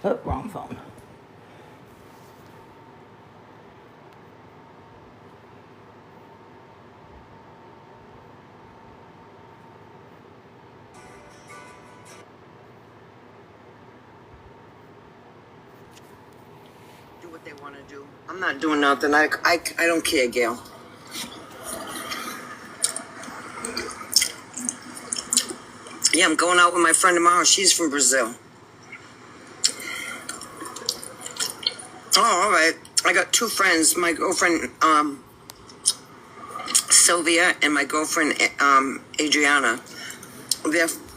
Oh, wrong phone. Do what they want to do. I'm not doing nothing. I don't care, Gail. Yeah, I'm going out with my friend tomorrow. She's from Brazil. Oh, all right. I got two friends. My girlfriend, Sylvia, and my girlfriend, Adriana.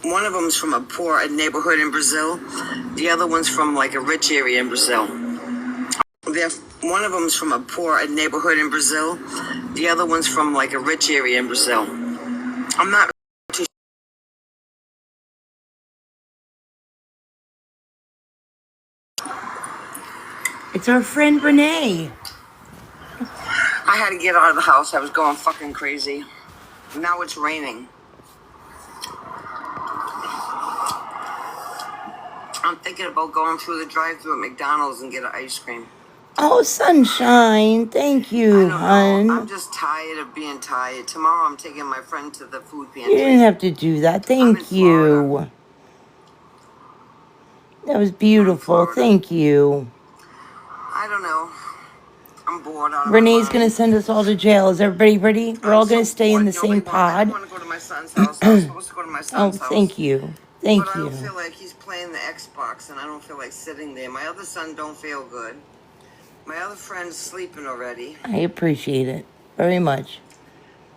One of them's from a poor neighborhood in Brazil. The other one's from like a rich area in Brazil. One of them's from a poor neighborhood in Brazil. The other one's from like a rich area in Brazil. I'm not too. It's our friend Renee. I had to get out of the house. I was going fucking crazy. Now it's raining. I'm thinking about going through the drive-thru at McDonald's and get an ice cream. Oh, sunshine. Thank you, hon. I'm just tired of being tired. Tomorrow I'm taking my friend to the food pantry. You didn't have to do that. Thank you. That was beautiful. Thank you. I don't know. I'm bored. Renee's going to send us all to jail. Is everybody ready? We're all going to stay in the same pod. I want to go to my son's house. I was supposed to go to my son's house. Thank you. Thank but you. I don't feel like he's playing the Xbox, and I don't feel like sitting there. My other son don't feel good. My other friend's sleeping already. I appreciate it very much.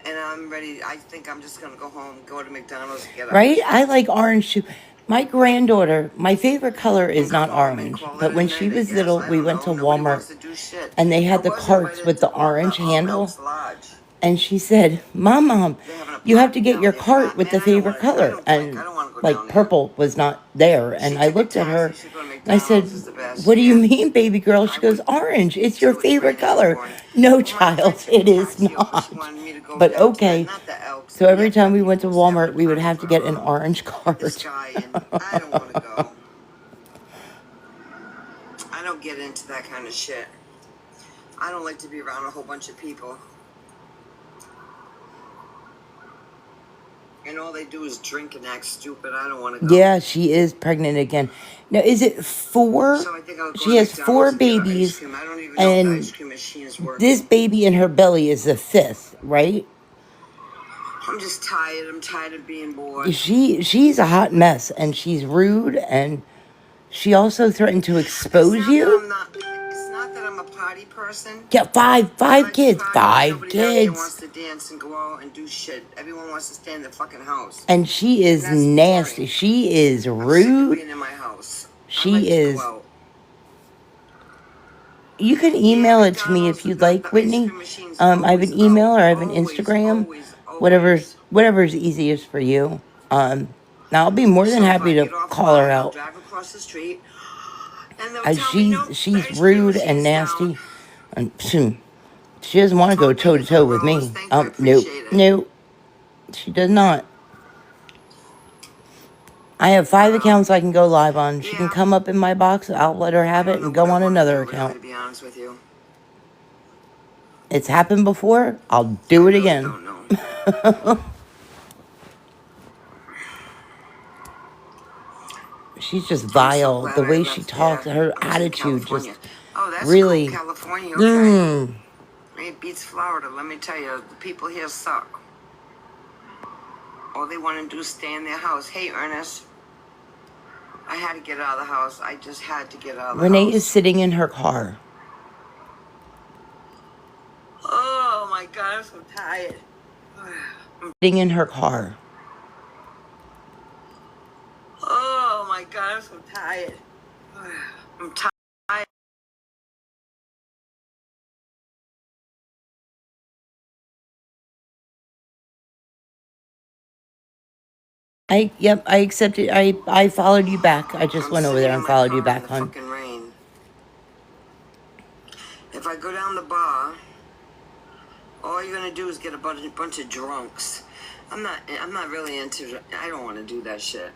And I'm ready. I think I'm just going to go home, go to McDonald's, and get Right? I like orange too. My granddaughter, my favorite color is not orange, but when she was little, we went to Walmart and they had the carts with the orange handle. And she said, Mom, you have to get your cart with the favorite color. And like purple was not there. And I looked at her and I said, what do you mean, baby girl? She goes, orange, it's your favorite color. No, child, it is not. But okay. So every time we went to Walmart, we would have to get an orange cart. I don't want to go. I don't get into that kind of shit. I don't like to be around a whole bunch of people. And all they do is drink and act stupid. I don't want to go. Yeah, she is pregnant again. Now, is it 4? So I think I'll go she has 4 babies. I don't even know and if the ice cream machine is working. This baby in her belly is the 5th, right? I'm just tired. I'm tired of being bored. She's a hot mess, and she's rude, and she also threatened to expose you. It's not that I'm a party person. Yeah, five kids. Nobody 5 kids. wants to dance and go out and do shit. Everyone wants to stay in the fucking house. And she is nasty. Boring. She is rude. I'm sick of being in my house. She is. You can email it to me if you'd like, Whitney. I have an email or I have an Instagram. Whatever's easiest for you. Now I'll be more than happy to call her out. Drive across the street. She's rude and nasty. And she doesn't want to go toe to toe with me. Nope. She does not. I have 5 accounts I can go live on. She can come up in my box. I'll let her have it and go on another account. To be honest with you. It's happened before. I'll do it again. She's just vile. The way she talks, her attitude just really. Cool, California, okay. It beats Florida. Let me tell you, the people here suck. All they want to do is stay in their house. Hey, Ernest. I had to get out of the house. I just had to get out of the house. Renee is sitting in her car. Oh, my God. I'm so tired. Sitting in her car. Oh, my God. I'm so tired. I'm tired. I accepted. I followed you back. I just went over there and followed you back, hon. Rain. If I go down the bar, All you're gonna do is get a bunch of drunks. I'm not really into. I don't want to do that shit.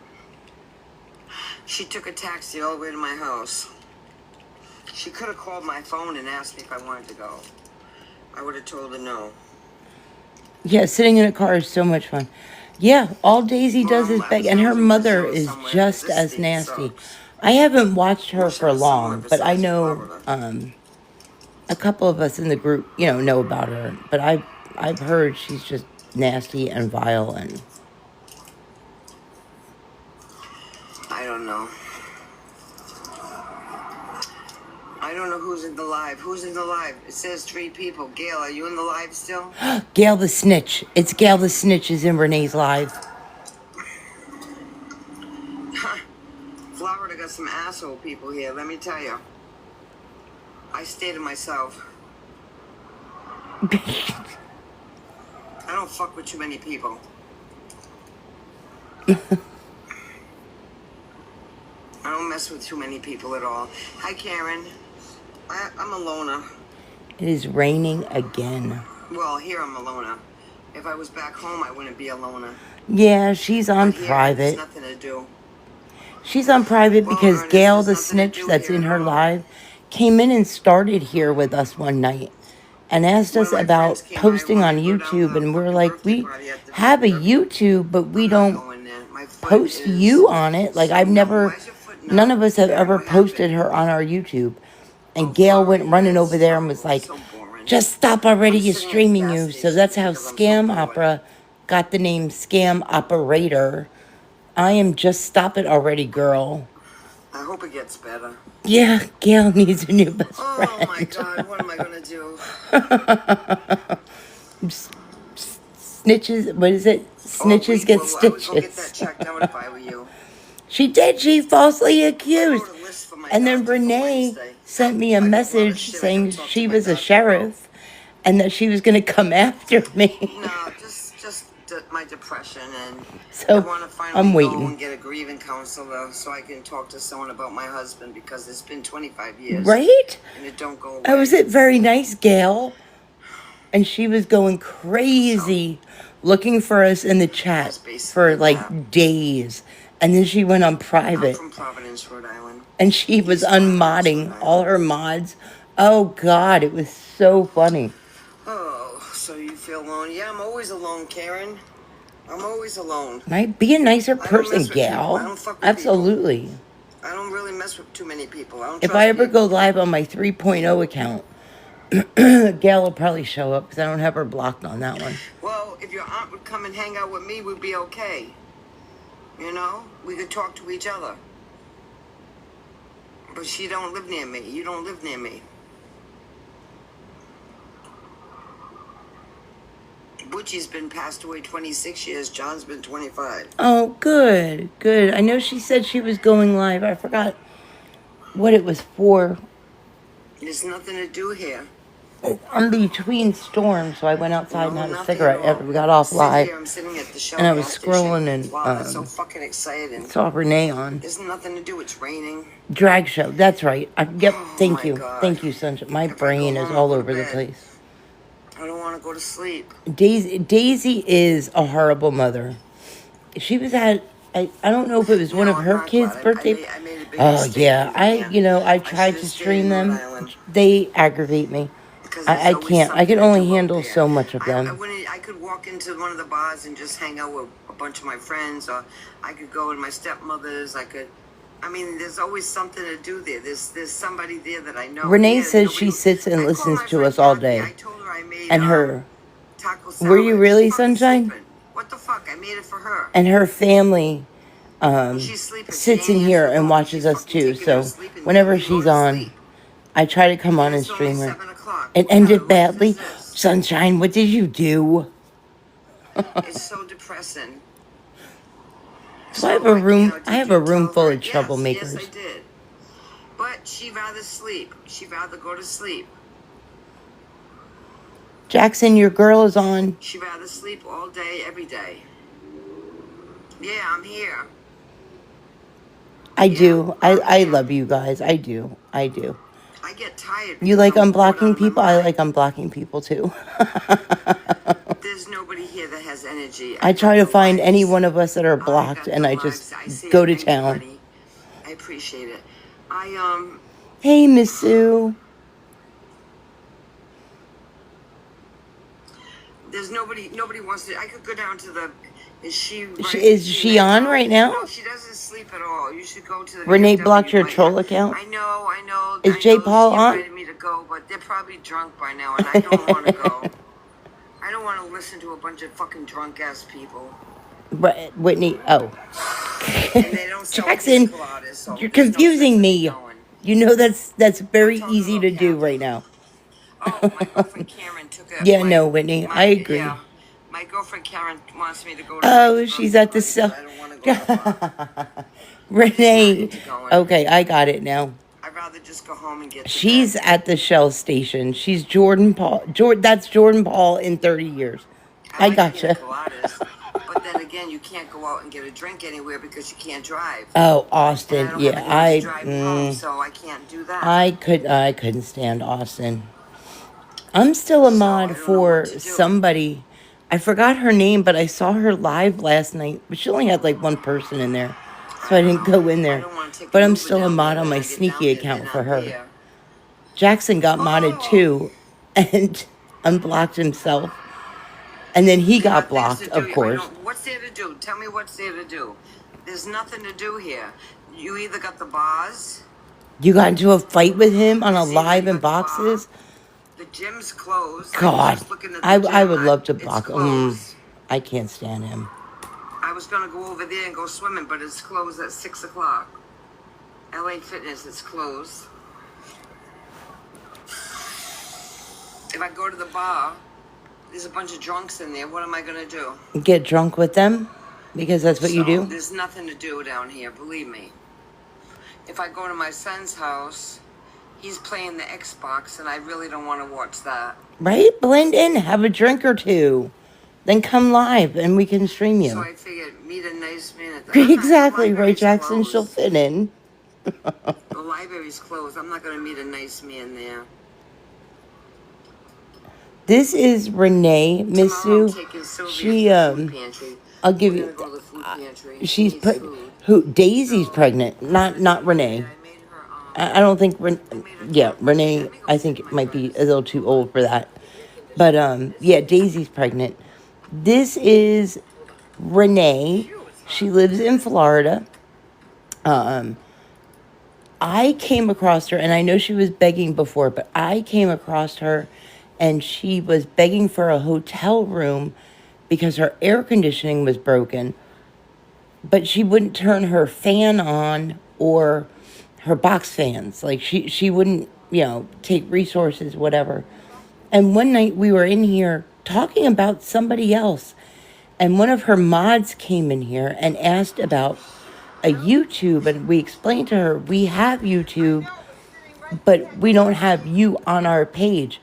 She took a taxi all the way to my house. She could have called my phone and asked me if I wanted to go. I would have told her no. Yeah, sitting in a car is so much fun. Yeah, all Daisy does is beg, and her mother is just as nasty. I haven't watched her for long, but I know a couple of us in the group, know about her. But I've heard she's just nasty and vile, and I don't know. I don't know who's in the live. Who's in the live? It says 3 people. Gail, are you in the live still? Gail the Snitch. It's Gail the Snitch is in Renee's live. Florida got some asshole people here, let me tell you. I stay to myself. I don't fuck with too many people. I don't mess with too many people at all. Hi, Karen. I'm a loner. It is raining again. Well, here I'm a loner. If I was back home, I wouldn't be a loner. Yeah, she's on But here, private. there's nothing to do. She's on private Well, because Ernest, Gail there's the nothing to Snitch do that's here in at her all. live came in and started here with us one night and asked One us of my about friends came by, posting on wanted to go down YouTube, to and the we're fucking like, birthday we party at the have a Victor. YouTube, but we I'm not don't going there. My foot post is you on it. Like, so I've numb. never, Why is your foot none numb? of us have Karen, ever what posted happened? her on our YouTube. And Oh, Gail went sorry, running man. over there and was Sorry. like, So boring. just stop already, I'm you're sitting at the streaming gas you. So station that's how because I'm so Scam bored. Opera got the name Scam Operator. I am just stop it already, girl. I hope it gets better. Yeah, Gail needs a new best Oh my friend. God, what am I gonna do? Snitches, what is it? Snitches get I would go get that stitches. checked out if I were you. She did. She falsely I accused. wrote a list for my And then doctor for Renee Wednesday. sent me a I got a lot of message shit I saying gotta talk she to my was a doctor about. sheriff and that she was going to come after me. No, just my depression, and I So want to finally I'm go waiting. and get a grieving counselor so I can talk to someone about my husband because it's been 25 years Right? and it don't go I was away. it very nice, Gail. And she was going crazy looking for us in the chat That's basically for that. like days. And then she went on I'm private from Providence, Rhode Island. and she was East Providence, Rhode unmodding all Island. her mods. Oh God, it was so funny. Oh, so you feel alone? Yeah, I'm always alone, Karen. I'm always alone. Might be a nicer I don't person, mess with people. I Gal. don't fuck with people. Absolutely. I don't really mess with too many people. I don't If trust I ever people. go live on my 3.0 account, Gail will probably show up because I don't have her blocked on that one. Well, if your aunt would come and hang out with me, we'd be okay. You know? We could talk to each other. But she don't live near me. You don't live near me. Butchie's been passed away 26 years. John's been 25. Oh, good, good. I know she said she was going live. I forgot what it was for. There's nothing to do here. I'm between storms, so I went outside and No, had a nothing cigarette at all. after we got off Sit live. here, I'm sitting at the Shell And I was gas station. scrolling and Wow, that's so fucking exciting. saw Renee on There's nothing to do. It's raining. Drag Show. That's right. Yep. Oh Thank my you. God. Thank you, Sunshine. My If I go brain is home, all I'll go over to the bed. place. I don't want to go to sleep. Daisy is a horrible mother. She was at, I don't know if it was one No, of I'm her not kids' glad. birthday. I made a big Oh mistake yeah, leaving here. I I tried should to have stayed stream in Rhode them. Island. They aggravate me. Because there's I always can't. I something can to only do out handle there. so much of I them. wouldn't. I could walk into one of the bars and just hang out with a bunch of my friends, or I could go to my stepmother's. I mean, there's always something to do there. There's somebody there that I know. Renee Yeah, says nobody- she sits and I called listens my to friend us all Kathy. day. I told her I made And her, taco salad. were you really, She's fucking Sunshine? sleeping. What the fuck? I made it for her. And her family She's sleeping. sits She in ain't here answering and the phone. watches She's us fucking too. taking her So sleeping. whenever You go she's to on, sleep. I try to come on And and it's only stream her. 7 o'clock. It What kind ended of life badly. is this? Sunshine, what did you do? It's so depressing. So I have a room. Did I have you a room tell full her? of Yes, troublemakers. Yes, I did. But she'd rather sleep. She'd rather go to sleep. Jackson, your girl is on. She'd rather sleep all day, every day. Yeah, I'm here. I do. I love you guys. I do. I do. I get tired. You like because I'm bored out unblocking of my people? I mind. like unblocking people too. There's nobody here that has energy. I I try got to the find any likes. one of us that are I blocked got and the I just likes. I see go it. to Thank you, town. buddy. I appreciate it. Hey, Miss Sue. There's nobody wants to. I could go down to the. Is she right? Is she there on now? right now? No, she doesn't sleep at all. You should go to the Renee VFW. blocked your But troll yeah, account. I know. Is Jay Paul She on? invited me to go, but they're probably drunk by now, and I don't want to go. I don't want to listen to a bunch of fucking drunk ass people. Whitney, oh. And they don't sell Jackson, pina coladas, so you're there's no sense confusing in me. going. You know that's very talking easy about to do Kathy. right now. Oh, my girlfriend Karen took it. Yeah, no, Whitney, I agree. Yeah, my girlfriend Karen wants me to go to. Oh, she's at the cell. I don't want to go to the bar. Renee, She's not into going. okay, I got it now. I'd rather just go home and get to She's bed. at the Shell station. She's Jordan Paul. That's Jordan Paul in 30 years. I like gotcha. pina coladas, but then again, you can't go out and get a drink anywhere because you can't drive. Oh, And I Austin. don't Yeah, have anyone to drive home, so I can't do that. I couldn't stand Austin. I'm still a So I mod don't know for what to do. somebody. I forgot her name, but I saw her live last night. But she only had like one person in there, so I didn't go in I there. don't want to take But an I'm Uber still a down mod there on my when I get down sneaky there. They're account for not her. there. Jackson got modded Oh, too, and unblocked himself, and then he got nothing else blocked, to do of here. I course. don't. What's there to do? Tell me what's there to do. There's nothing to do here. You either got the bars. You got into a fight with him on a See, now live you in got the bar. boxes. The gym's closed. I was God, just looking at the I gym. would love to It's block. closed. I can't stand him. I was gonna go over there and go swimming, but it's closed at 6 o'clock. LA Fitness is closed. If I go to the bar, there's a bunch of drunks in there. What am I gonna do? Get drunk with them, because that's what you So, do. there's nothing to do down here, believe me. If I go to my son's house, he's playing the Xbox, and I really don't want to watch that. Right? Blend in, have a drink or two, then come live and we can stream So you. I figured, meet a nice man at the Exactly, right, library's Jackson? She'll closed. fit in. The library's closed. I'm not gonna meet a nice man there. This is Renee, Miss Tomorrow I'm Sue. taking Sylvia She to the food pantry. I'll give We're you. gonna go to the food pantry. She She's needs put food. who? Daisy's So pregnant, not Renee. I made her I don't think I made yeah, her Renee. let me go I see think my might be friends. a little too old for that. But yeah, Daisy's pregnant. This is Renee. She lives in Florida. I came across her, and I know she was begging before, but I came across her, and she was begging for a hotel room because her air conditioning was broken, but she wouldn't turn her fan on or her box fans. Like she wouldn't, take resources, whatever. And one night we were in here talking about somebody else, and one of her mods came in here and asked about a YouTube, and we explained to her we have YouTube, but we don't have you on our page.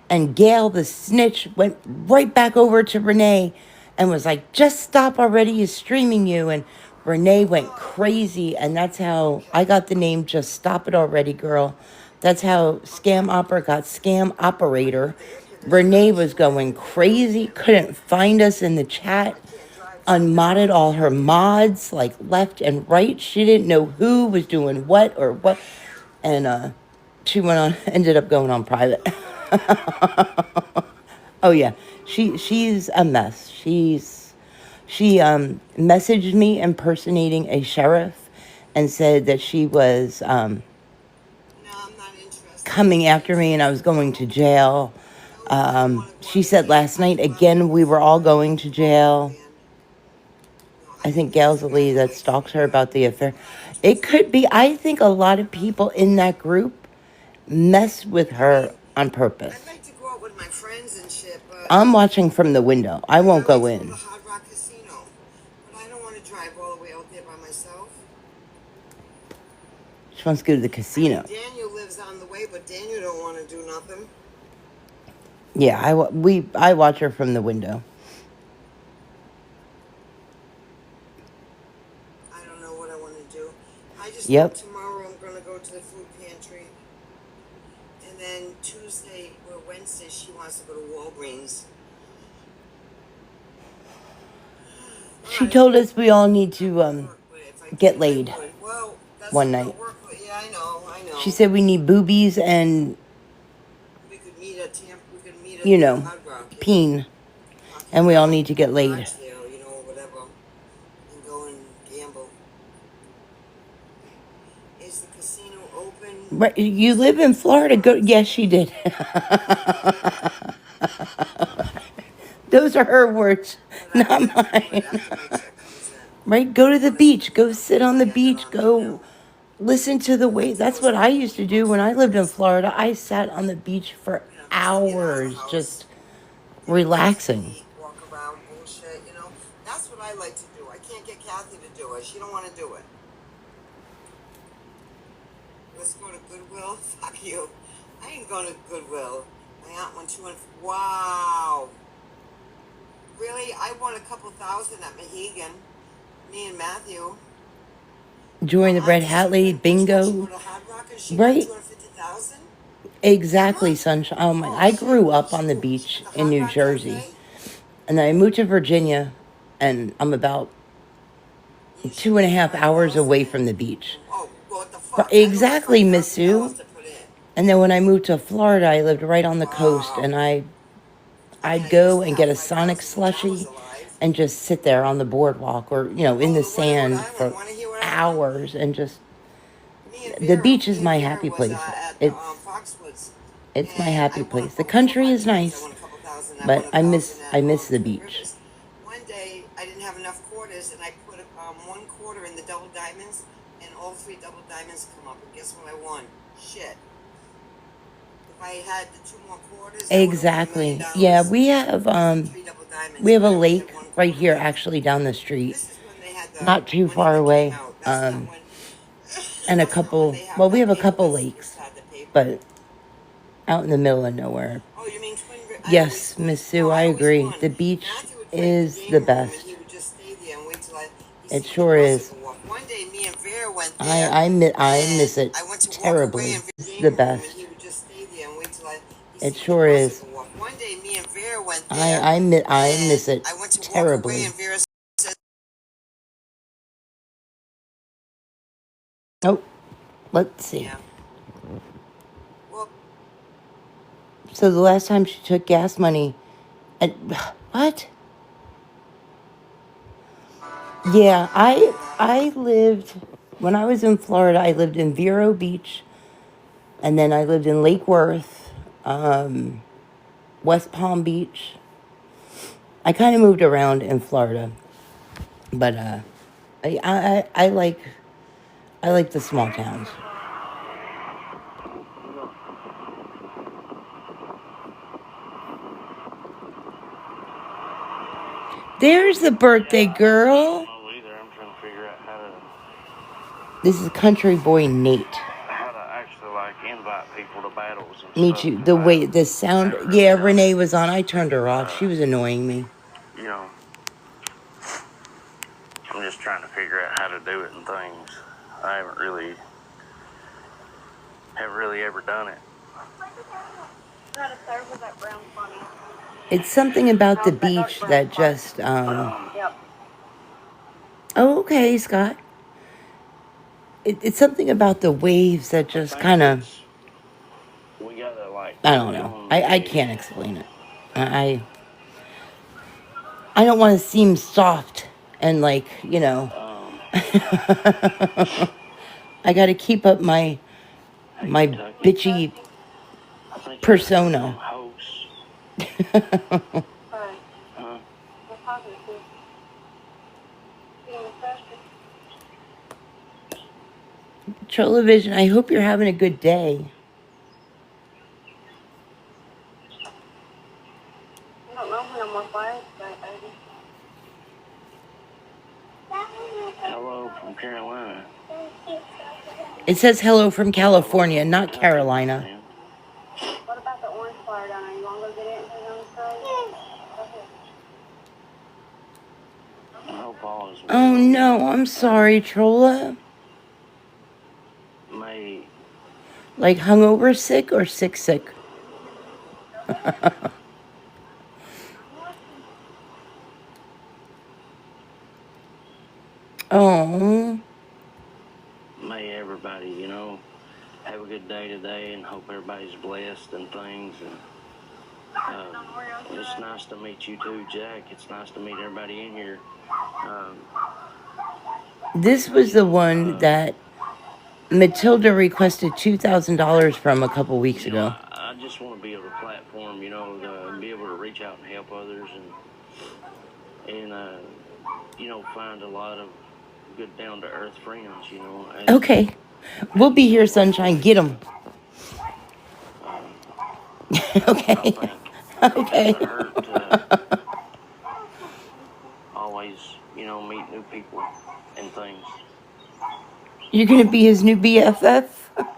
And Gail, the snitch, went right back over to Renee and was like, just stop already, he's streaming you. And Renee went crazy, and that's how I got the name Just Stop It Already Girl. That's how Scam Opera got Scam Operator. Renee was going crazy, couldn't find us in the chat, unmodded all her mods, like left and right. She didn't know who was doing what or what. And she went on, ended up going on private. Oh yeah, she's a mess. She messaged me impersonating a sheriff and said that she was No, I'm not interested. coming after me and I was going to jail. She said last night again we were all going to jail. I think Gail's the lady that stalks her about the affair. It could be. I think a lot of people in that group mess with her on purpose. I'd like to go out with my friends and shit, but I'm watching from the window. I won't go I'd like to in. go to Hard Rock Casino. But I don't want to drive all the way out there by myself. She wants to go to the casino. Daniel lives on the way, but Daniel don't want to do nothing. Yeah, I watch her from the window. I don't know what I want to do. I just Yep. thought tomorrow I'm going to go to the food pantry. then Tuesday or Wednesday, she wants to go to Walgreens. She told us we all need to If I get could, I laid would. Well, that's one not night. gonna work. Yeah, I know, I know. She said we need boobies and, We could meet at we could meet at you the know, Hard Rock. peen. And we all need to get laid. Scottsdale, you know, whatever, and go and gamble. Is the casino open? Right, you live in Florida. Go. Yes, she did. Those are her words, not mine. Right? Go to the beach. Go sit on the beach. Go listen to the waves. That's what I used to do when I lived in Florida. I sat on the beach for hours just relaxing. Walk around, bullshit, you know. That's what I like to do. I can't get Kathy to do it. She don't want to do it. Let's go to Goodwill. Fuck you. I ain't going to Goodwill. My aunt went to. Wow. Really? I won a couple thousand at Mohegan. Me and Matthew. Join the Red Hat Lady bingo. Right. Exactly, sunshine. Oh my! I grew up on the beach in New Jersey, and then I moved to Virginia, and I'm about 2.5 hours away from the beach. Exactly, Miss Sue. And then when I moved to Florida, I lived right on the coast, and I'd go and get a Sonic slushie and just sit there on the boardwalk or, you know, in the sand for hours and just, the beach is my happy place. It's my happy place. The country is nice, but I miss the beach. One day I didn't have enough quarters and I put 1 quarter in the double diamonds and all 3 double diamonds come up, and guess what I won? Shit. If I had the 2 more quarters, exactly. Yeah, we have a lake right here actually down the street. Not too far away. And a couple, well, we have a couple lakes, but out in the middle of nowhere. Yes, Miss Sue, I agree. The beach is the best. It sure is. I miss it terribly. It's the best. It sure is. I miss it terribly. Oh, let's see. So the last time she took gas money, and what? Yeah, I lived when I was in Florida. I lived in Vero Beach, and then I lived in Lake Worth, West Palm Beach. I kind of moved around in Florida, but I like the small towns. There's the birthday girl. This is country boy Nate. How to actually invite people to battles and Me stuff. too. The way the sound. Yeah, Renee was on. I turned her off. She was annoying me. You know, I'm just trying to figure out how to do it and things. I haven't really ever done it. It's something about the beach that just. Oh, okay, Scott. It's something about the waves that just kind of. We gotta I don't know. I can't explain it. I don't want to seem soft and like, you know. I got to keep up my bitchy persona. Trollovision, I hope you're having a good day. Hello from Carolina. It says hello from California, not Carolina. What about the orange flower down there? You want to go get it and put it on the side? Oh no, I'm sorry, Trolla. Like hungover sick or sick sick? Oh, May everybody, have a good day today, and hope everybody's blessed and things. And it's nice to meet you too, Jack. It's nice to meet everybody in here. Um, this was the one that Matilda requested $2,000 from a couple weeks ago. I just want to be able to platform, to be able to reach out and help others, and find a lot of good down to earth friends, And, Okay. We'll be here, sunshine. Get them. Okay. Okay. It doesn't hurt to always, meet new people and things. You're going to be his new BFF?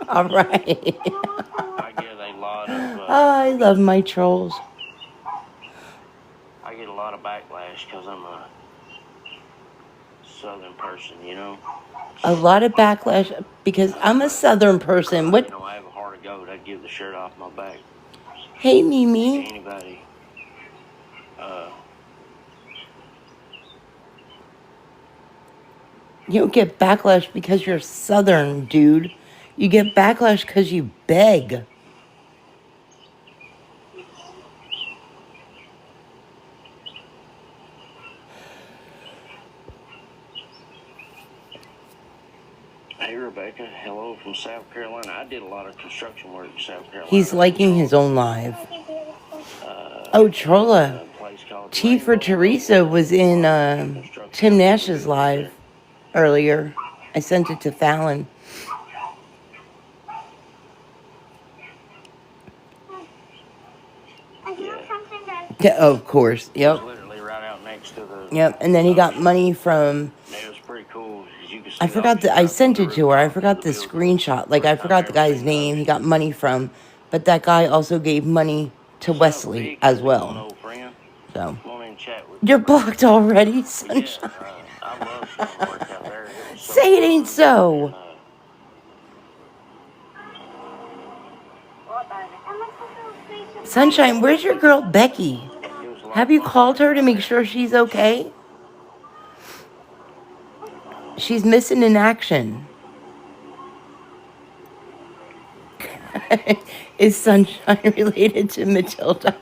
All right. I get a lot of I love my trolls. I get a lot of backlash because I'm a southern person, A lot of backlash because I'm a southern person. What? I have a heart of gold. I'd give the shirt off my back Hey, to Mimi. anybody. You don't get backlash because you're southern, dude. You get backlash because you beg. Hey, Rebecca. Hello from South Carolina. I did a lot of construction work in South Carolina. He's liking his own live. Oh, Trolla. A place called T for Rainbow. Teresa was in Tim Nash's live earlier. I sent it to Fallon. Yeah, oh, of course. It Yep. was literally right out next to the. Yep. And then he got money from. It was pretty cool. You could see I forgot the I sent it to her. I forgot the screenshot. Like, I forgot the guy's name he got money from. But that guy also gave money to Wesley as well. So. Come on in and chat with You're blocked already, Yeah, sunshine. I love some work out there. It was so Say it ain't fun. so. Sunshine, where's your girl Becky? It was a lot Have of you fun. called her to make sure she's okay? She's missing in action. Is Sunshine related to Matilda?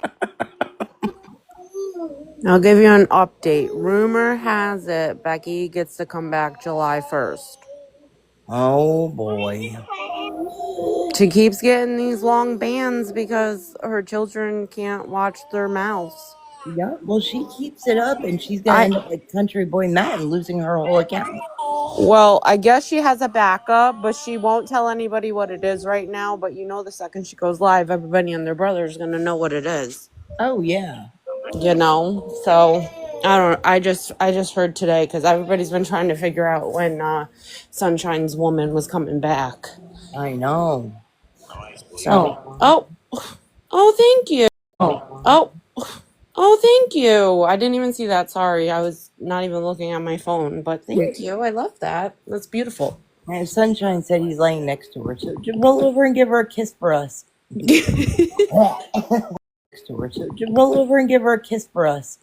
I'll give you an update. Rumor has it Becky gets to come back July 1st. Oh boy. She keeps getting these long bans because her children can't watch their mouths. Yeah, well, she keeps it up and she's gonna end up like Country Boy Matt and losing her whole account. Well, I guess she has a backup, but she won't tell anybody what it is right now. But the second she goes live, everybody and their brother is gonna know what it is. Oh yeah. So I just heard today because everybody's been trying to figure out when Sunshine's woman was coming back. I know. So oh thank you. Oh thank you. I didn't even see that. Sorry, I was not even looking at my phone. But thank you. I love that. That's beautiful. And Sunshine said he's laying next to her, so just roll over and give her a kiss for us. Next to her, so just roll over and give her a kiss for us.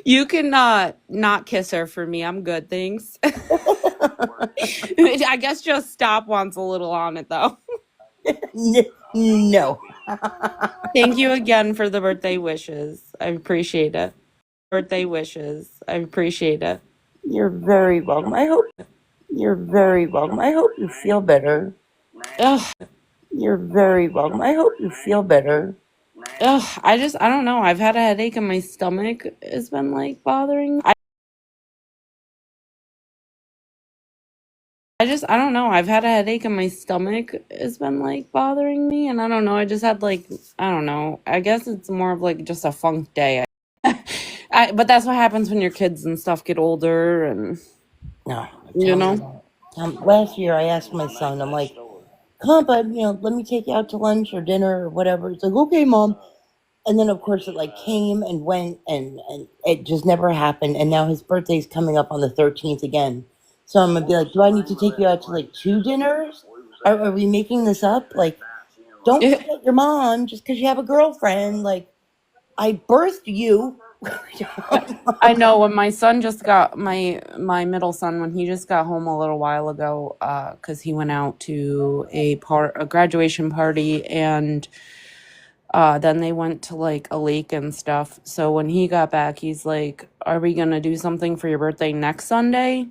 You can not kiss her for me. I'm good, thanks. I guess just stop once a little on it though. No. Thank you again for the birthday wishes. I appreciate it. You're very welcome. I hope you feel better. Ugh. You're very welcome. I hope you feel better. Ugh. I don't know. I've had a headache and my stomach has been like bothering me. I don't know. I've had a headache and my stomach has been like bothering me, and I don't know. I just had I don't know. I guess it's more of like just a funk day. But that's what happens when your kids and stuff get older, and No. Last year I asked my son, I'm like, come on, bud, let me take you out to lunch or dinner or whatever. He's like, okay, Mom. And then, of course, it came and went, and it just never happened. And now his birthday's coming up on the 13th again. So I'm gonna be like, do I need to take you out to like 2 dinners? Are we making this up? Like, don't forget your mom just because you have a girlfriend. Like, I birthed you. I know when my son just got my middle son when he just got home a little while ago, because he went out to a graduation party, and then they went to like a lake and stuff. So when he got back, he's like, "Are we gonna do something for your birthday next Sunday?"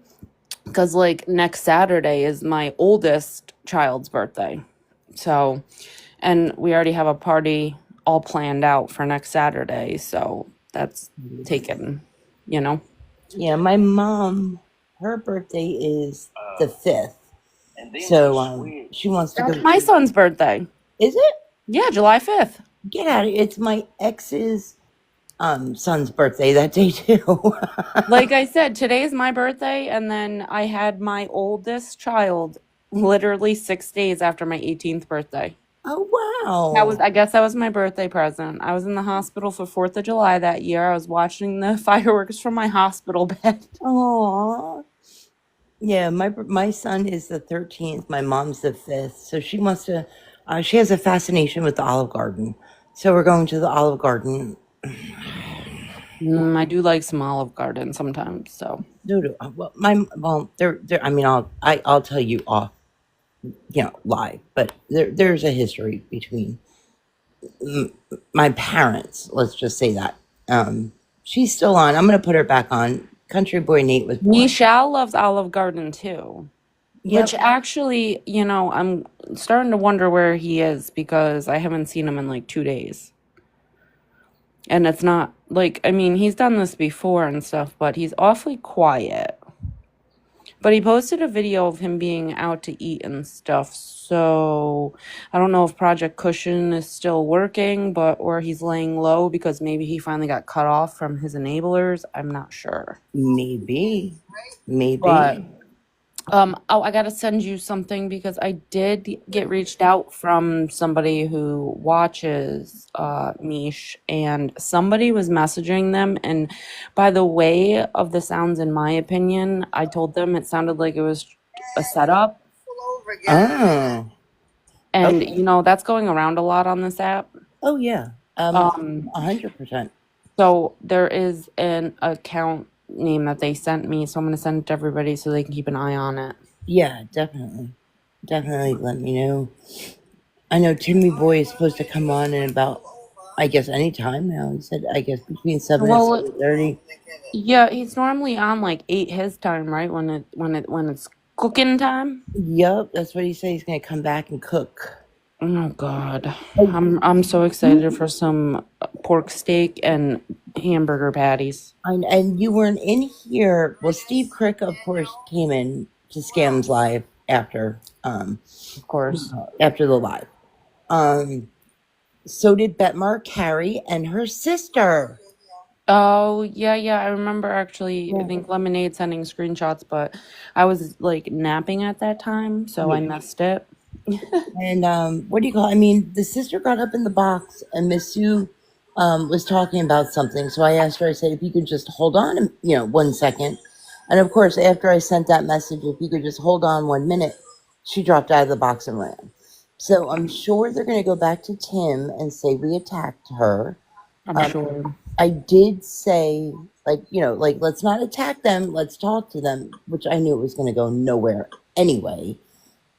Because like next Saturday is my oldest child's birthday. So, and we already have a party all planned out for next Saturday. So that's taken, you know. Yeah, my mom, her birthday is the 5th. So she wants to go. That's my son's birthday. Is it? Yeah, July 5th. Get out of it. It's my ex's son's birthday that day too. Like I said, today's my birthday, and then I had my oldest child literally 6 days after my 18th birthday. Oh wow. I guess that was my birthday present. I was in the hospital for 4th of July that year. I was watching the fireworks from my hospital bed. Aww. Yeah, my son is the 13th. My mom's the 5th. So she wants to. She has a fascination with the Olive Garden. So we're going to the Olive Garden. I do like some Olive Garden sometimes. So I mean, I'll tell you off, live. But there's a history between my parents. Let's just say that. She's still on. I'm gonna put her back on. Country Boy Nate was born. Michelle loves Olive Garden too. Yep. Which actually, I'm starting to wonder where he is because I haven't seen him in like 2 days. And it's not like, I mean, he's done this before and stuff, but he's awfully quiet. But he posted a video of him being out to eat and stuff. So I don't know if Project Cushion is still working, or he's laying low because maybe he finally got cut off from his enablers. I'm not sure. Maybe. But I gotta send you something because I did get reached out from somebody who watches Mish, and somebody was messaging them, and by the way of the sounds, in my opinion, I told them it sounded like it was a setup. Oh. And that's going around a lot on this app. Oh yeah. 100%. So there is an account name that they sent me, so I'm going to send it to everybody so they can keep an eye on it. Yeah, definitely let me know. I know Timmy Boy is supposed to come on in about, I guess, any time now. He said, I guess, between 7 and 7:30. Yeah, he's normally on like 8 his time, right? When it's cooking time. Yep, that's what he said. He's gonna come back and cook. Oh God, I'm so excited for some pork steak and hamburger patties. And you weren't in here. Well, Steve Crick, of course, came in to Scams Live after, of course, after the live. So did Betmar Carey and her sister. Oh yeah, I remember actually. I think Lemonade sending screenshots, but I was like napping at that time, so I missed it. And what do you call it? I mean, the sister got up in the box and Miss Sue was talking about something. So I asked her, I said, if you could just hold on, 1 second. And of course, after I sent that message, if you could just hold on 1 minute, she dropped out of the box and ran. So I'm sure they're going to go back to Tim and say we attacked her. I'm sure. I did say, let's not attack them. Let's talk to them, which I knew it was going to go nowhere anyway.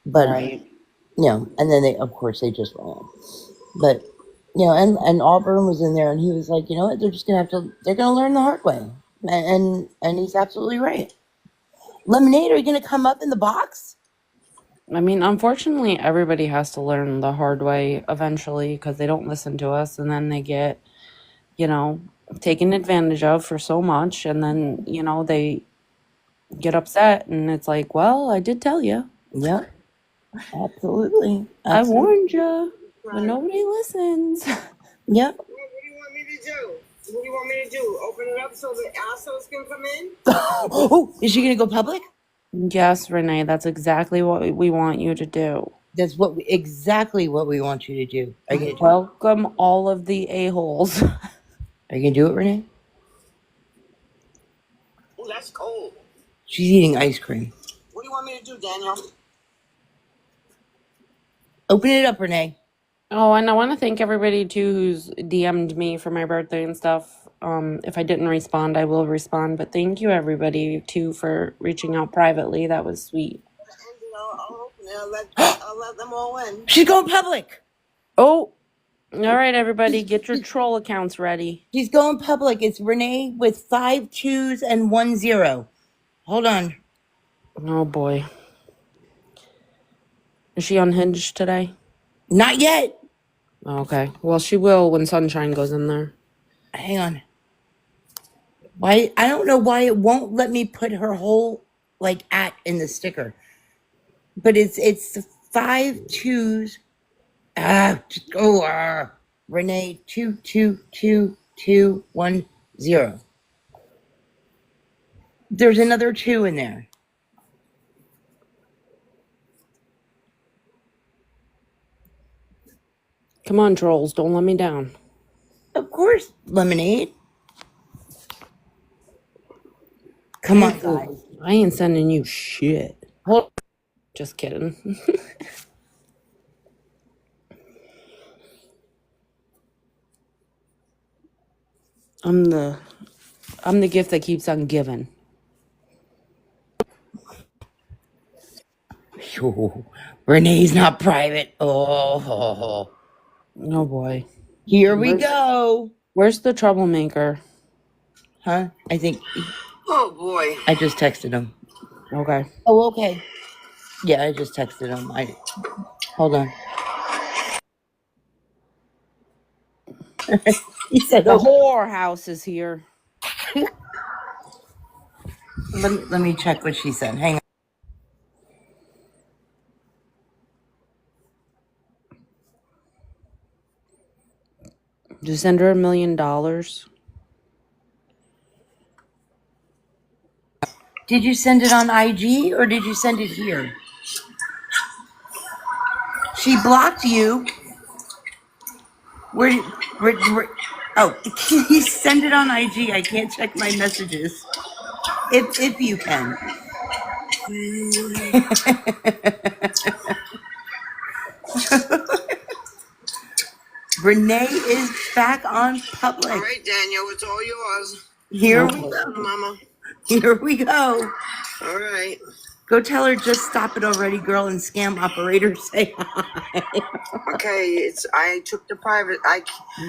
But, Right. And then they just ran. But, and Auburn was in there and he was like, you know what, they're going to learn the hard way. And he's absolutely right. Lemonade, are you going to come up in the box? I mean, unfortunately, everybody has to learn the hard way eventually because they don't listen to us, and then they get, taken advantage of for so much, and then, they get upset, and it's like, well, I did tell you. Yep. Absolutely. I warned you, but nobody listens. Yep. What do you want me to do? What do you want me to do? Open it up so the assholes can come in? Oh, is she going to go public? Yes, Renee, that's exactly what we want you to do. That's exactly what we want you to do. Are you going to welcome all of the a-holes? Are you going to do it, Renee? Oh, that's cold. She's eating ice cream. want me to do, Daniel? Open it up, Renee. Oh, and I want to thank everybody too who's DM'd me for my birthday and stuff. If I didn't respond, I will respond. But thank you everybody too for reaching out privately. That was sweet. I'll open it. I'll let them all in. She's going public. Oh, all right, everybody, get your troll accounts ready. She's going public. It's Renee with 5 2s and 1 0. Hold on. Oh boy, is she unhinged today? Not yet. Okay, well she will when Sunshine goes in there. Hang on. Why? I don't know why it won't let me put her whole like at in the sticker. But it's 5 2s. Renee 2 2 2 2 1 0. There's another 2 in there. Come on, trolls, don't let me down. Of course, Lemonade. Come on, guys. I ain't sending you shit. Hold. Just kidding. I'm the gift that keeps on giving. Renee's not private. Oh boy. Here we go. Where's the troublemaker? Huh? I think. Oh boy. I just texted him. Okay. Oh, okay. Yeah, I just texted him. Hold on. He said the whorehouse is here. Let me check what she said. Hang on. Just send her $1 million. Did you send it on IG or did you send it here? She blocked you. Where oh, you send it on IG. I can't check my messages. If you can. Renee is back on public. All right, Daniel, it's all yours. Here we go, Mama. Here we go. All right. Go tell her just stop it already, girl, and scam operator say hi. Okay, I took the private.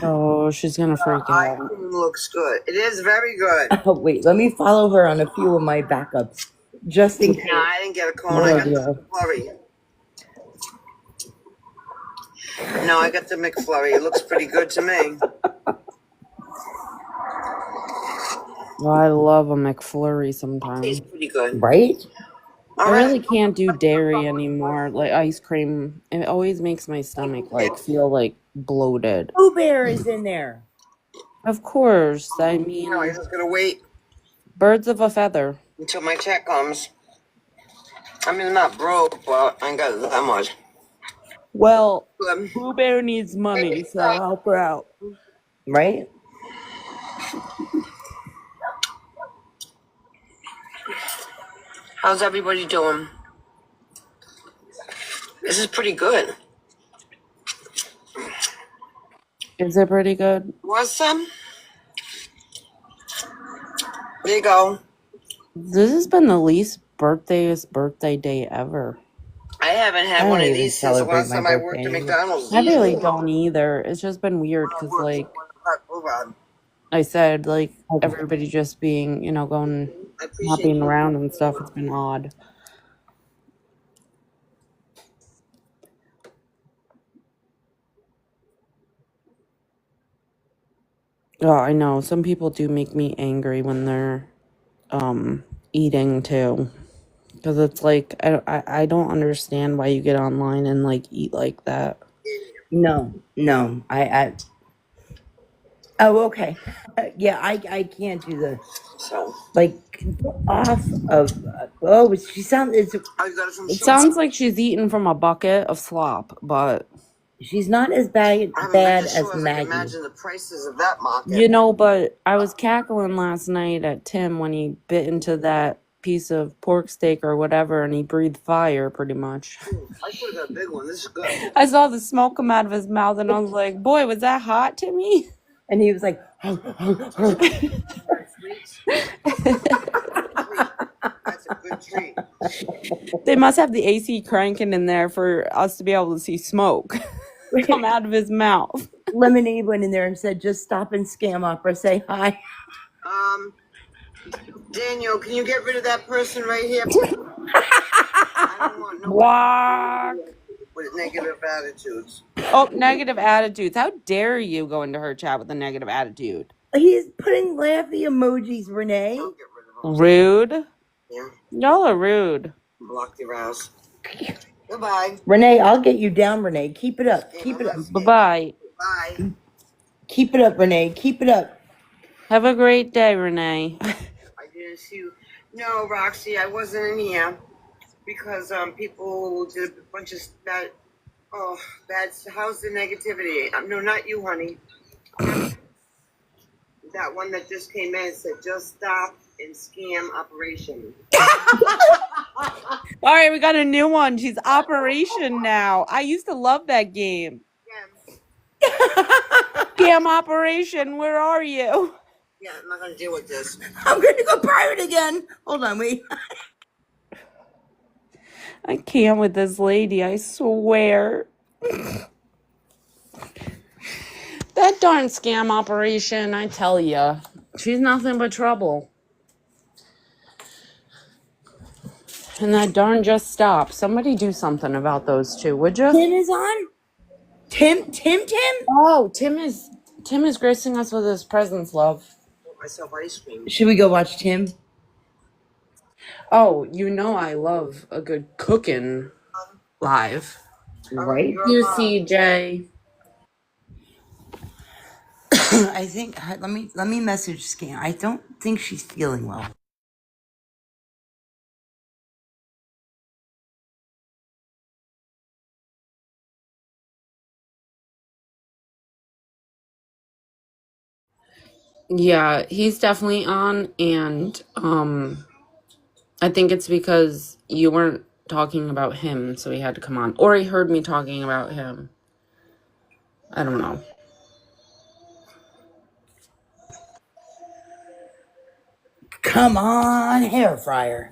Oh, she's gonna freak out. Looks good. It is very good. Oh wait, let me follow her on a few of my backups, just in case. No, I didn't get a clone. I got the McFlurry. No, I got the McFlurry. It looks pretty good to me. Well, I love a McFlurry sometimes. Tastes pretty good, right? I really can't do dairy anymore. Like ice cream, it always makes my stomach feel like bloated. Pooh Bear is in there. Of course, I mean. No, I'm just gonna wait. Birds of a feather. Until my check comes. I mean, I'm not broke, but I ain't got that much. Well, Pooh Bear needs money, so help her out. Right? How's everybody doing? This is pretty good. Is it pretty good? Want some? There you go. This has been the least birthday day ever. I haven't had one of these since the last time I worked at McDonald's. I really don't either. It's just been weird because, like, I said, like, everybody just being, going, not being around and stuff. It's been odd. Oh, I know. Some people do make me angry when they're eating too. Because it's like, I don't understand why you get online and, like, eat like that. No. I oh, okay. Yeah, I can't do the, like, off of, she sounds, it sounds like she's eating from a bucket of slop, but she's not as bad as Maggie. Imagine the prices of that market. But I was cackling last night at Tim when he bit into that piece of pork steak or whatever, and he breathed fire pretty much. I should have got a big one. This is good. I saw the smoke come out of his mouth, and I was like, boy, was that hot, Timmy? And he was like, That's a good treat. They must have the AC cranking in there for us to be able to see smoke come out of his mouth. Lemonade went in there and said, just stop and Scam Opera, say hi. Daniel, can you get rid of that person right here? I don't want no Walk. with negative attitudes. Oh, negative attitudes. How dare you go into her chat with a negative attitude? He's putting laughy emojis, Renee. I'll get rid of them. Rude. Yeah, Y'all are rude. block your ass. Goodbye. Renee, I'll get you down, Renee. Keep it up. Keep it up. Bye-bye. Bye. Keep it up, Renee. Keep it up. Have a great day, Renee. I didn't see you. No, Roxy, I wasn't in here because people did a bunch of bad. Oh, that's how's the negativity? No, not you, honey. That one that just came in said, "Just stop and scam operation." All right, we got a new one. She's Operation now. I used to love that game. Scam Operation, where are you? Yeah, I'm not gonna deal with this. I'm going to go private again. Hold on, wait. I can't with this lady, I swear. That darn Scam Operation, I tell ya. She's nothing but trouble. And that darn Just Stop. Somebody do something about those two, would you? Tim is on? Tim? Oh, Tim is gracing us with his presence, love. Myself ice cream. Should we go watch Tim? Oh, you know I love a good cooking live. Right? You CJ. I think, let me message Scam. I don't think she's feeling well. Yeah, he's definitely on, and I think it's because you weren't talking about him, so he had to come on. Or he heard me talking about him. I don't know. Come on, hair fryer.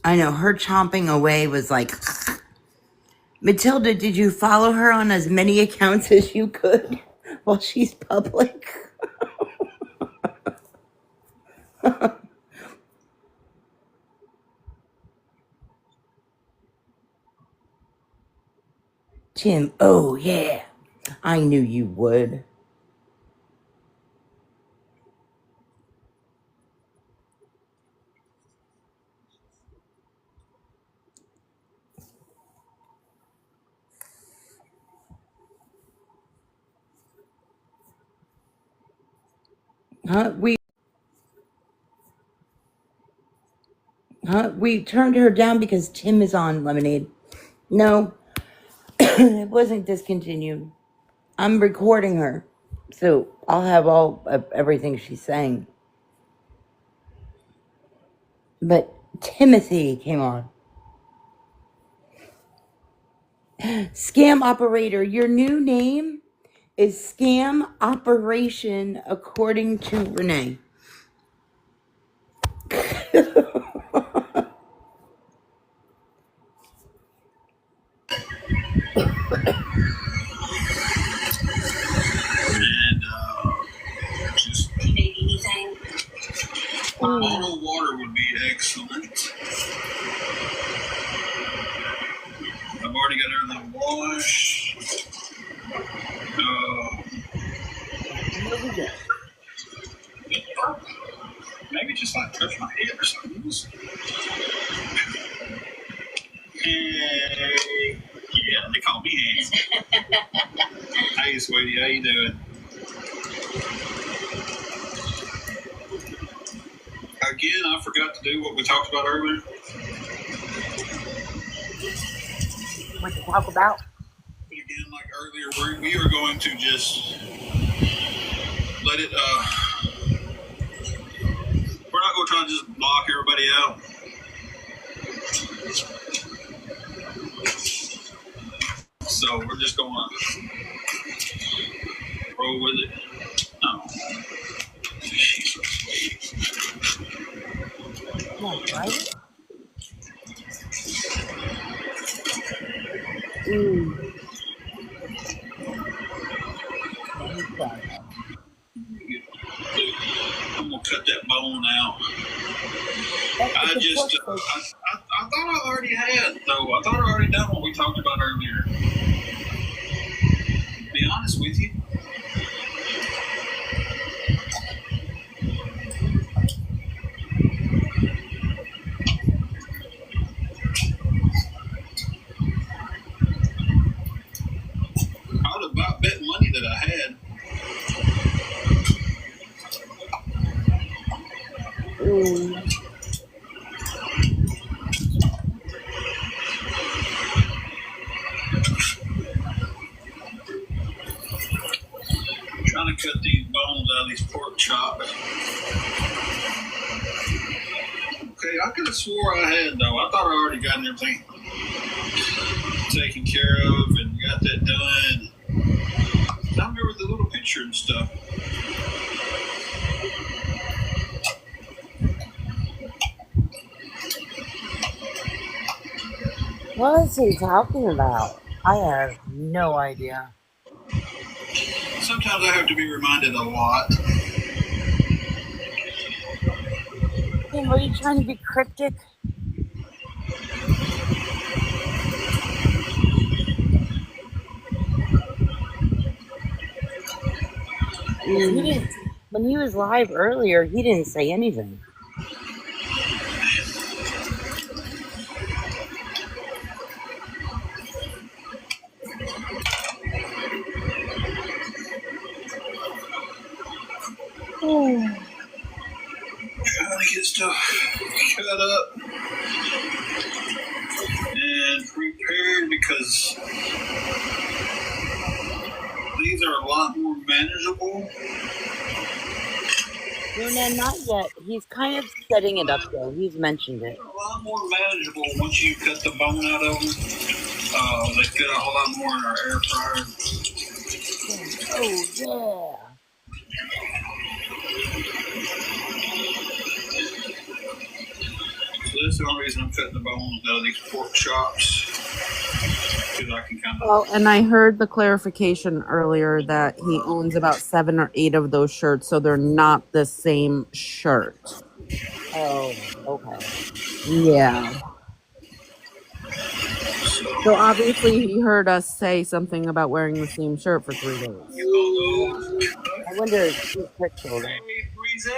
I know, her chomping away was like... Matilda, did you follow her on as many accounts as you could while she's public? Tim, oh yeah, I knew you would. We turned her down because Tim is on, Lemonade. No, it wasn't discontinued. I'm recording her, so I'll have all of everything she's saying. But Timothy came on. Scam Operator, your new name is Scam Operation, according to Renee. Just anything. Bottled water would be excellent. I've already got everything washed. Maybe just like touch my head or something. Hey, yeah, they call me Hands. Hey, sweetie, how you doing? Again, I forgot to do what we talked about earlier. What to talk about? But again, like earlier, we are going to just let it. We're not going to try to just block everybody out. So we're just going to roll with it. No. She's so sweet. Come on, right? I'm gonna cut that bone out. I thought I already had though. I thought I already done what we talked about earlier. To be honest with you. I would have about bet money that I had. Trying to cut these bones out of these pork chops. Okay, I could have swore I had though. I thought I already got everything taken care of and got that done. I remember the little picture and stuff. What is he talking about? I have no idea. Sometimes I have to be reminded a lot. Tim, are you trying to be cryptic? When he was live earlier, he didn't say anything. Trying to get stuff cut up and prepared because these are a lot more manageable. No, not yet. He's kind of setting it up though. He's mentioned it. A lot more manageable once you cut the bone out of them. They fit a whole lot more in our air fryer. Oh, yeah. So that's the only reason I'm cutting the bones out of these pork chops. Because I can kind of... Well, and I heard the clarification earlier that he owns about 7 or 8 of those shirts, so they're not the same shirt. Oh, okay. Yeah. So obviously he heard us say something about wearing the same shirt for 3 days. I wonder if Steve Prick told him. Hey, Breeze,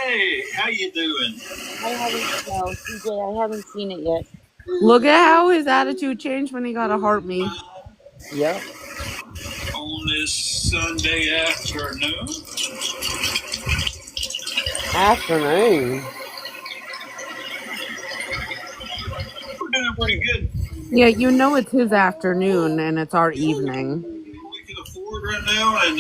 how you doing? CJ, I haven't seen it yet. Look at how his attitude changed when he got a heart me. Yep. On this Sunday afternoon. We're doing pretty good. Yeah, you know it's his afternoon and it's our evening. We can afford right now, and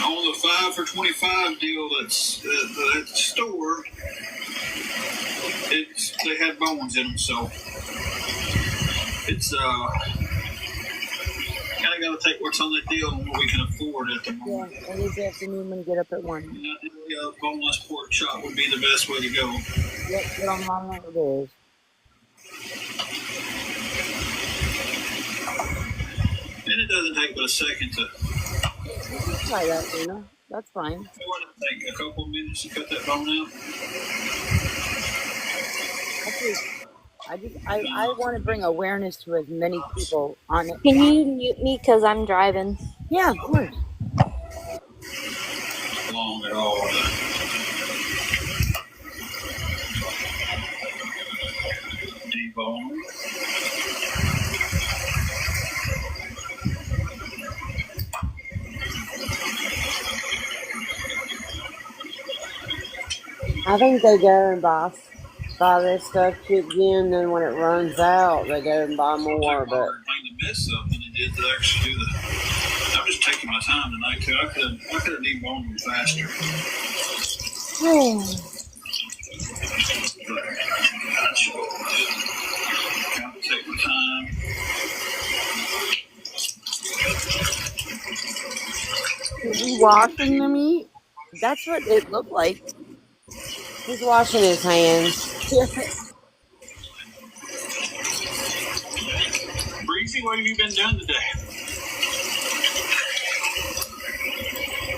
on the 5 for $25 deal that's at the store, they had bones in them, so it's kind of got to take what's on that deal and what we can afford at the moment. Yeah, and this afternoon when you get up at 1. Yeah, boneless pork chop would be the best way to go. Yep, get on like it is. And it doesn't take but a second to... Try that, Luna. That's fine. What would it take? A couple of minutes to cut that bone out? I want to bring awareness to as many people on it. Can you mute me because I'm driving? Yeah, of course. Long at all. Debone. I think they go and buy their stuff chipped in, then when it runs out, they go and buy It'll more. take But longer to clean the mess up than it did to actually do the. I'm just taking my time tonight too. I could have deboned them faster. But I chose to kind of take my time. is he washing the meat? That's what it looked like. He's washing his hands. Breezy, what have you been doing today?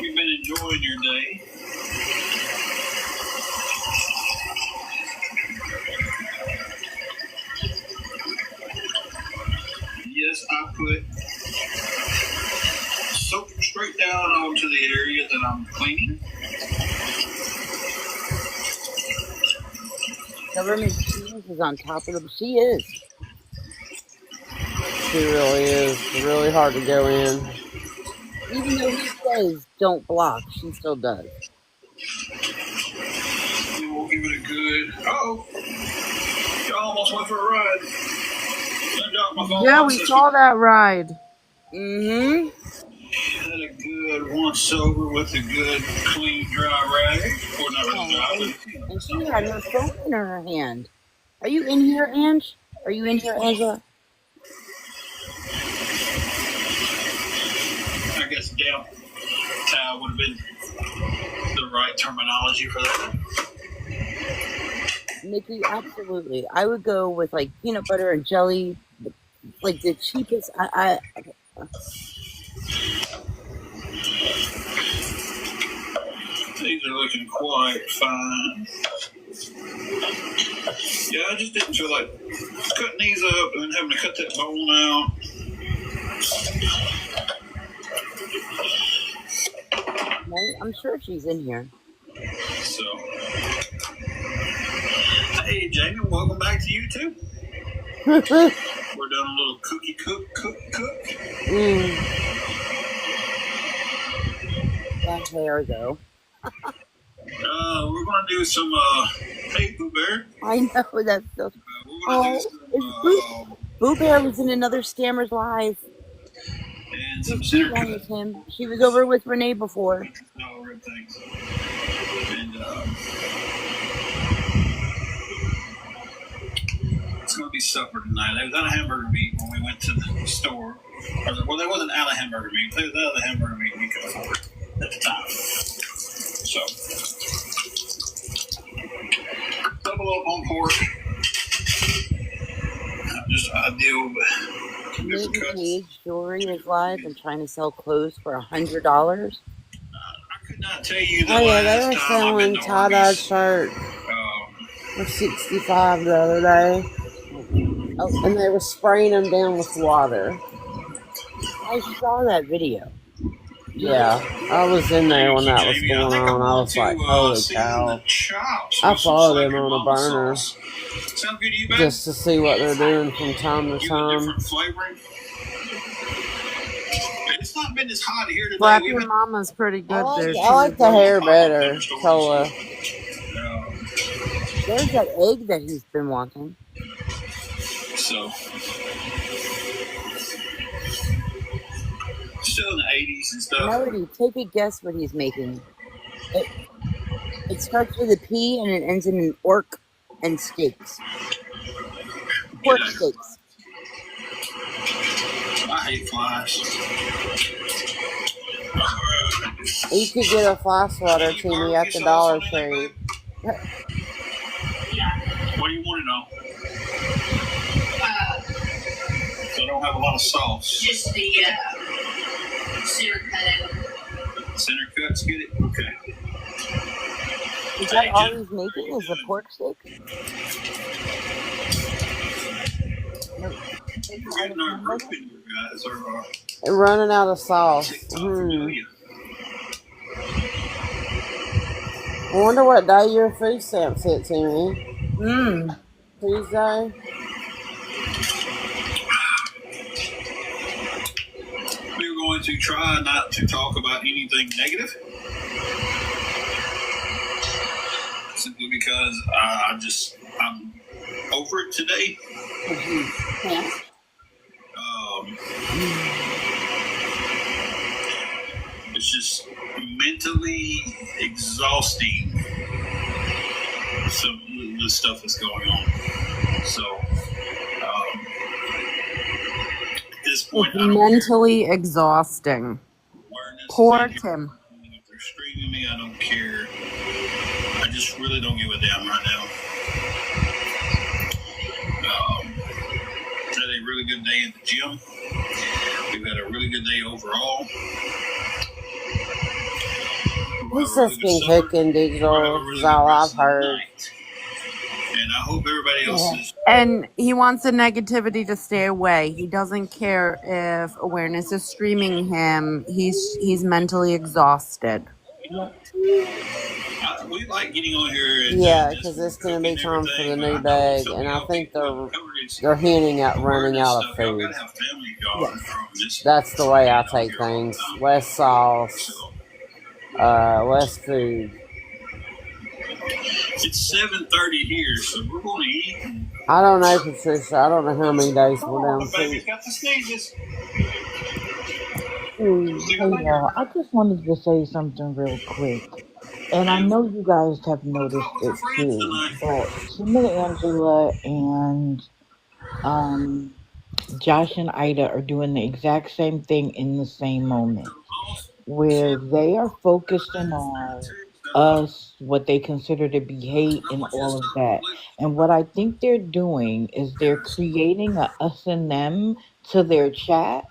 You've been enjoying your day. Yes, I put soap straight down onto the area that I'm cleaning. Government cheese is on top of them. She is. She really is. Really hard to go in. Even though he says don't block, she still does. And we'll give it a good. Oh, you almost went for a ride. I got my phone. Yeah, we saw that ride. Mm-hmm. Had a good once over with a good clean dry rag. Or not really dry, but And she had her phone in her hand. Are you in here, Ange? Are you in here, Angela? I guess damp towel would have been the right terminology for that. Nikki, absolutely. I would go with like peanut butter and jelly, like the cheapest. These are looking quite fine. Yeah, I just didn't feel like cutting these up and having to cut that bone out. Right? I'm sure she's in here. So, hey Jamie, welcome back to you too. We're doing a little cookie cook. That hair, though. We're gonna do some. Hey, Boo Bear. I know that's so. We're gonna do some. Boo Bear was in another Scammers Live. And some She's center on with him. She was over with Renee before. no red things. And it's gonna be supper tonight. They was out of hamburger meat when we went to the store. Well, there wasn't out of hamburger meat. There was out of the hamburger meat we could afford at the time. So, double up on pork. Just ideal, but Maybe Paige Jewelry is live and trying to sell clothes for $100. I could not tell you the Oh yeah, they last were time I've selling been to tie-dye Arby's. shirts for $65 the other day. Oh, and they were spraying them down with water. I saw that video. Yeah, I was in there when that was Jamie, going think on. I was like, holy season cow. the chops I with some followed them Slacker on a mama burner sauce. Sound good to you, babe? just to see what they're doing from time to You a time. different flavoring? It's not been as hot here today. Slappy We've Mama's pretty good there I like the too. hair better, Cola. There's that egg that he's been wanting. So, still in the 80s and stuff. Melody, take a guess what he's making. It starts with a P and it ends in an orc and steaks. Pork steaks. I hate flies. You could get a fly swatter to me at the Dollar Tree. What do you want to know? So I don't have a lot of sauce. Just the center cut. Center cuts, get it? Okay. Is that all he's making? Is the pork steak? We're getting our group in here, guys. Running out of sauce. I wonder what day your food stamps hit to me. Tuesday. We're going to try not to talk about anything negative. simply because I'm over it today. It's just mentally exhausting. Some of the stuff that's going on. So at this point, It's mentally exhausting. Poor Tim. If they're screaming me, I don't care. I just really don't give a damn right now. Had a really good day at the gym. We've had a really good day overall. He's just been cooking Diesel, is all I've heard. And I hope everybody else is. And he wants the negativity to stay away. He doesn't care if awareness is streaming him. He's mentally exhausted. We like getting on here. And Yeah, because it's going to be time for the new bag, and I think they're hinting at running out of food. That's the way I take things. Less sauce, less food. It's 7:30 here, so we're going to eat. I don't know, Patricia. I don't know how many days we're down Baby's to. got the sneezes. Hey y'all, I just wanted to say something real quick. And I know you guys have noticed it too, but Tim and Angela and Josh and Ida are doing the exact same thing in the same moment, where they are focusing on us, what they consider to be hate and all of that. And what I think they're doing is they're creating a us and them to their chat,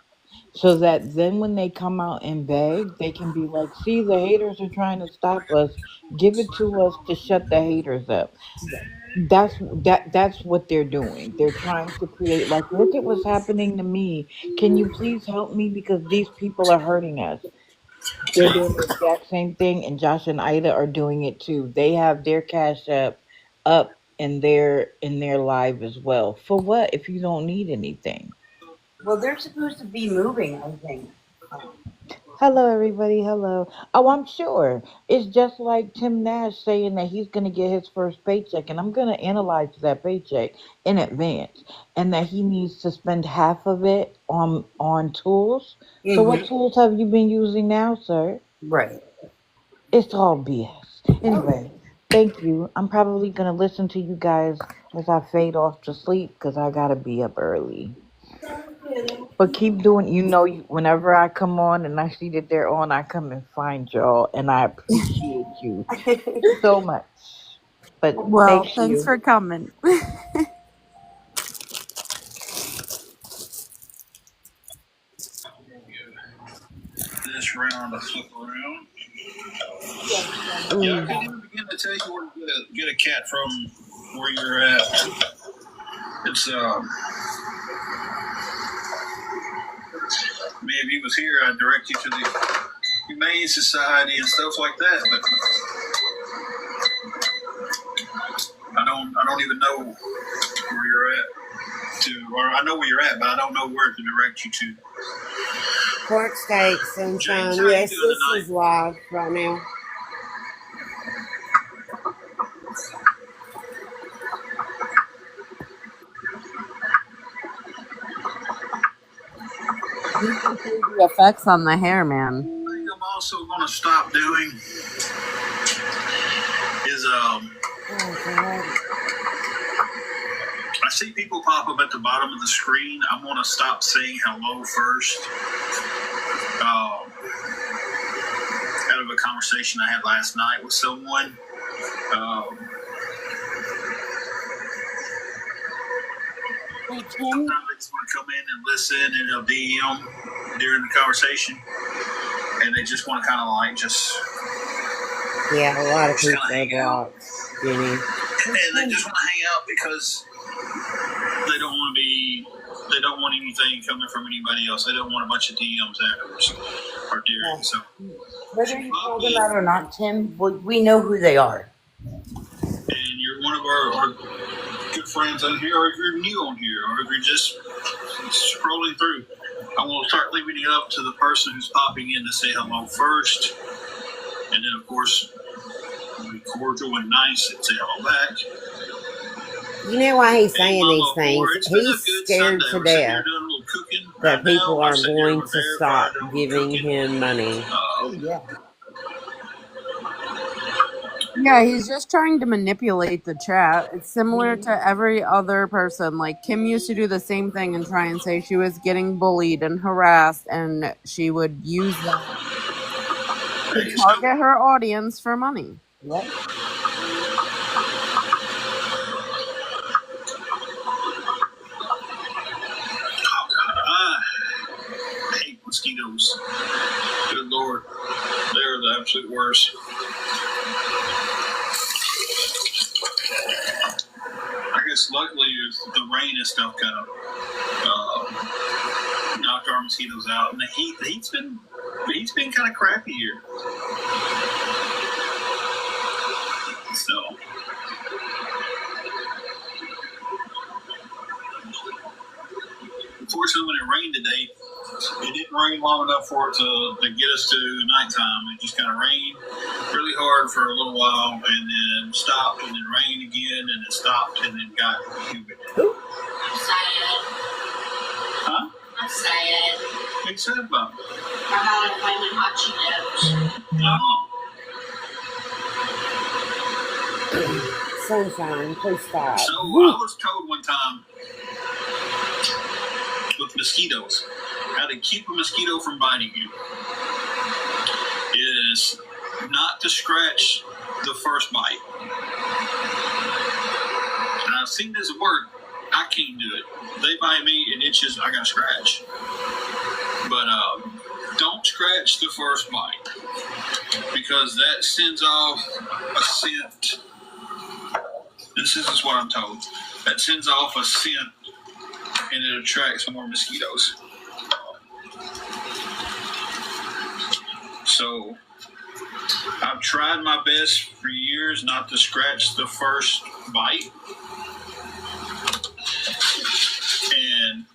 so that then when they come out and beg, they can be like, see, the haters are trying to stop us. Give it to us to shut the haters up. That's what they're doing. They're trying to create, like, look at what's happening to me. Can you please help me, because these people are hurting us. They're doing the exact same thing, and Josh and Ida are doing it too. They have their Cash App up in their live as well. For what if you don't need anything? Well, they're supposed to be moving, I think. Hello, everybody. Hello. Oh, I'm sure. It's just like Tim Nash saying that he's going to get his first paycheck, and I'm going to analyze that paycheck in advance, and that he needs to spend half of it on tools. So what tools have you been using now, sir? Right. It's all BS. Anyway, thank you. I'm probably going to listen to you guys as I fade off to sleep, because I got to be up early. But keep doing, whenever I come on and I see that they're on, I come and find y'all, and I appreciate you so much. But Well, thanks thanks for coming. This round, I flip around. Yeah, I can't even begin to tell you where to get a cat from where you're at. It's I mean, if he was here, I'd direct you to the Humane Society and stuff like that. But I don't even know where you're at. Or I know where you're at, but I don't know where to direct you to. Pork steak, sunshine. James, how you Yes, doing this tonight? is live right now. You can see the effects on the hair, man. I think I'm also going to stop doing is I see people pop up at the bottom of the screen. I'm going to stop saying hello first. Out of a conversation I had last night with someone. Sometimes they just want to come in and listen and they'll DM during the conversation. And they just want to kind of like Yeah, a lot of just people kinda are hang out. blocked, Jenny. And they just want to hang out because they don't want anything coming from anybody else. They don't want a bunch of DMs afterwards or during. So Whether you call them out or not, Tim, we know who they are. and you're one of our good friends on here, or if you're new on here, or if you're just scrolling through, I will start leaving it up to the person who's popping in to say hello first, and then of course Be cordial and nice and say hello back. You know why he's Hey, saying Mama these things? Ford, it's been a He's good scared Sunday. to We're sitting death here doing a little cooking that right now. people I'm are sitting here going with to my air fryer stop doing a little giving cooking. him money. Oh yeah. Yeah, he's just trying to manipulate the chat. It's similar to every other person. Like Kim used to do the same thing and try and say she was getting bullied and harassed, and she would use that to Hey, Scoop. target her audience for money. Yep. I hate mosquitoes. Good Lord. They're the absolute worst. I guess luckily the rain and stuff kind of knocked our mosquitoes out, and the heat's been kind of crappy here. So unfortunately, when it rained today, it didn't rain long enough for it to get us to nighttime. It just kind of rained really hard for a little while, and then stopped, and then rained again, and then stopped, and then got humid. I'm sad. Huh? I'm sad. What are you sad about? I got a flaming hot Cheetos. Oh. Sunshine, please stop. So I was told one time with mosquitoes, how to keep a mosquito from biting you is not to scratch the first bite. And I've seen this work. I can't do it. They bite me and itches, I got to scratch. But don't scratch the first bite, because that sends off a scent. This is what I'm told. That sends off a scent, and it attracts more mosquitoes. So I've tried my best for years not to scratch the first bite. And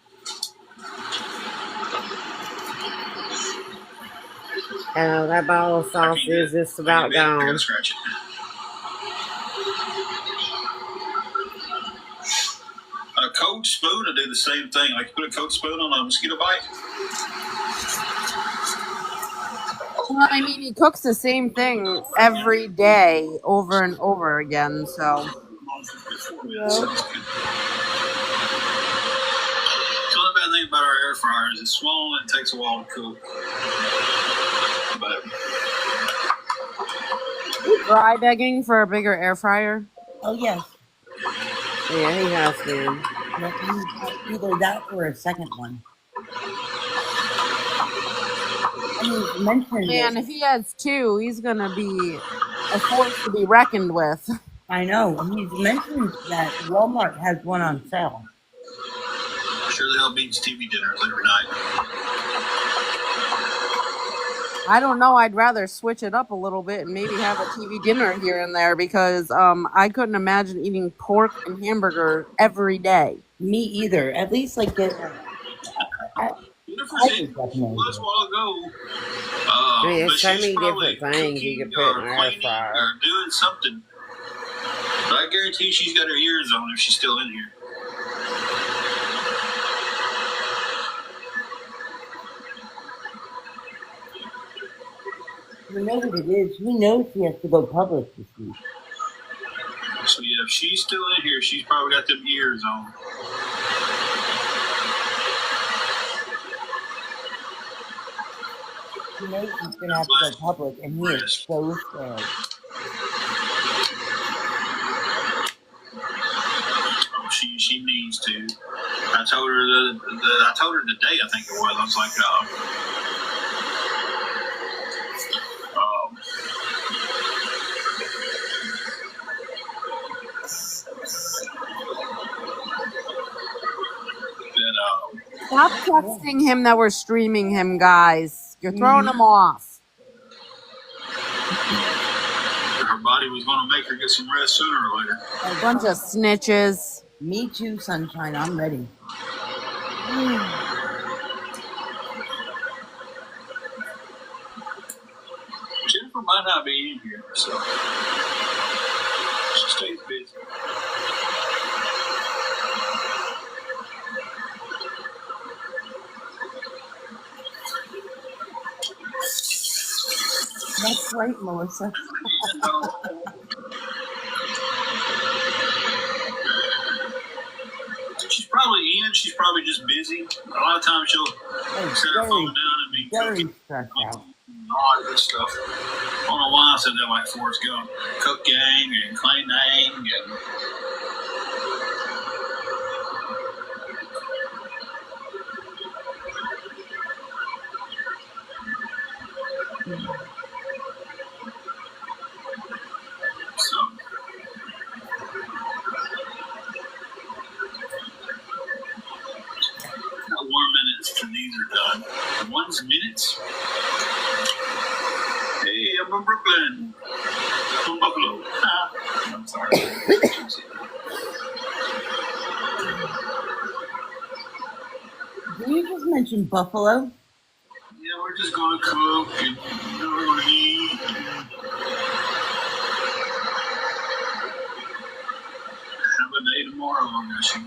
Oh, that bottle of sauce is just about I gone. gotta scratch it. A cold spoon will do the same thing. Like you put a cold spoon on a mosquito bite. Well, I mean, he cooks the same thing every day over and over again, so. Yeah. So the only bad thing about our air fryer is it's small and it takes a while to cook. But Dry begging for a bigger air fryer? Oh yes. Yeah, he has been. Either that or a second one. I mean, you mentioned Man, it. if he has two, he's gonna be a force to be reckoned with. I know. He's mentioned that Walmart has one on sale. sure the hell beats TV dinners every night. I don't know. I'd rather switch it up a little bit and maybe have a TV dinner here and there, because I couldn't imagine eating pork and hamburger every day. Me either. At least like get. You know, for instance, was a while ago. I mean, But there's so she's many probably different things you cooking can put in or an air cleaning fryer. or doing something. But I guarantee she's got her ears on if she's still in here. You know what it is. We know she has to go public this week. So yeah, if she's still in here, she's probably got them ears on. She knows she's gonna have to go public, and he is so scared. She needs to. I told her I told her today, I think it was. I was like, Stop texting him that we're streaming him, guys. You're throwing him off. her body was going to make her get some rest sooner or later. A bunch of snitches. Me too, sunshine. I'm ready. Jennifer Jennifer might not be in here, so she stays busy. That's right, Melissa. She's probably in. She's probably just busy. A lot of times she'll set her phone down and be Very stressed out. all that good stuff. I don't know why I said that like Forrest Gump. Cook Gang and Clay Nang and so. Got 1 minute till these are done. 1 minute. Hey, I'm from Brooklyn. From Buffalo. I'm sorry. Did you just mention Buffalo? Yeah, we're just gonna cook and we're gonna eat. Have a day tomorrow, I'm guessing.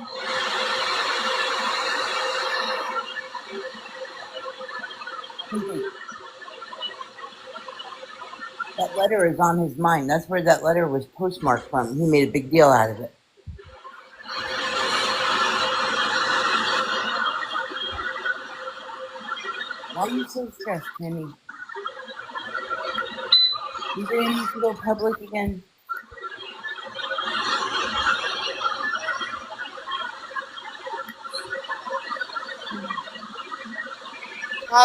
That letter is on his mind. That's where that letter was postmarked from. He made a big deal out of it. Why are you so stressed, Penny? You ready to go public again?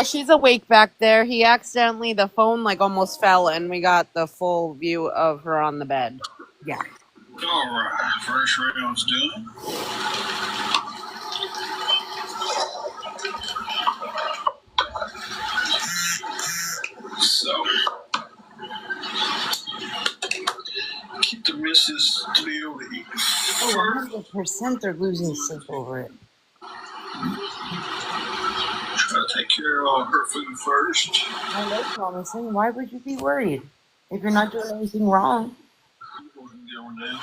She's awake back there. He accidentally, the phone like almost fell, and we got the full view of her on the bed. Yeah. All right, first round's done. So, keep the missus to be able to eat. Oh, 100% they're losing sleep over it. Try to take care of her food first. I know, promising. Why would you be worried if you're not doing anything wrong? Going down.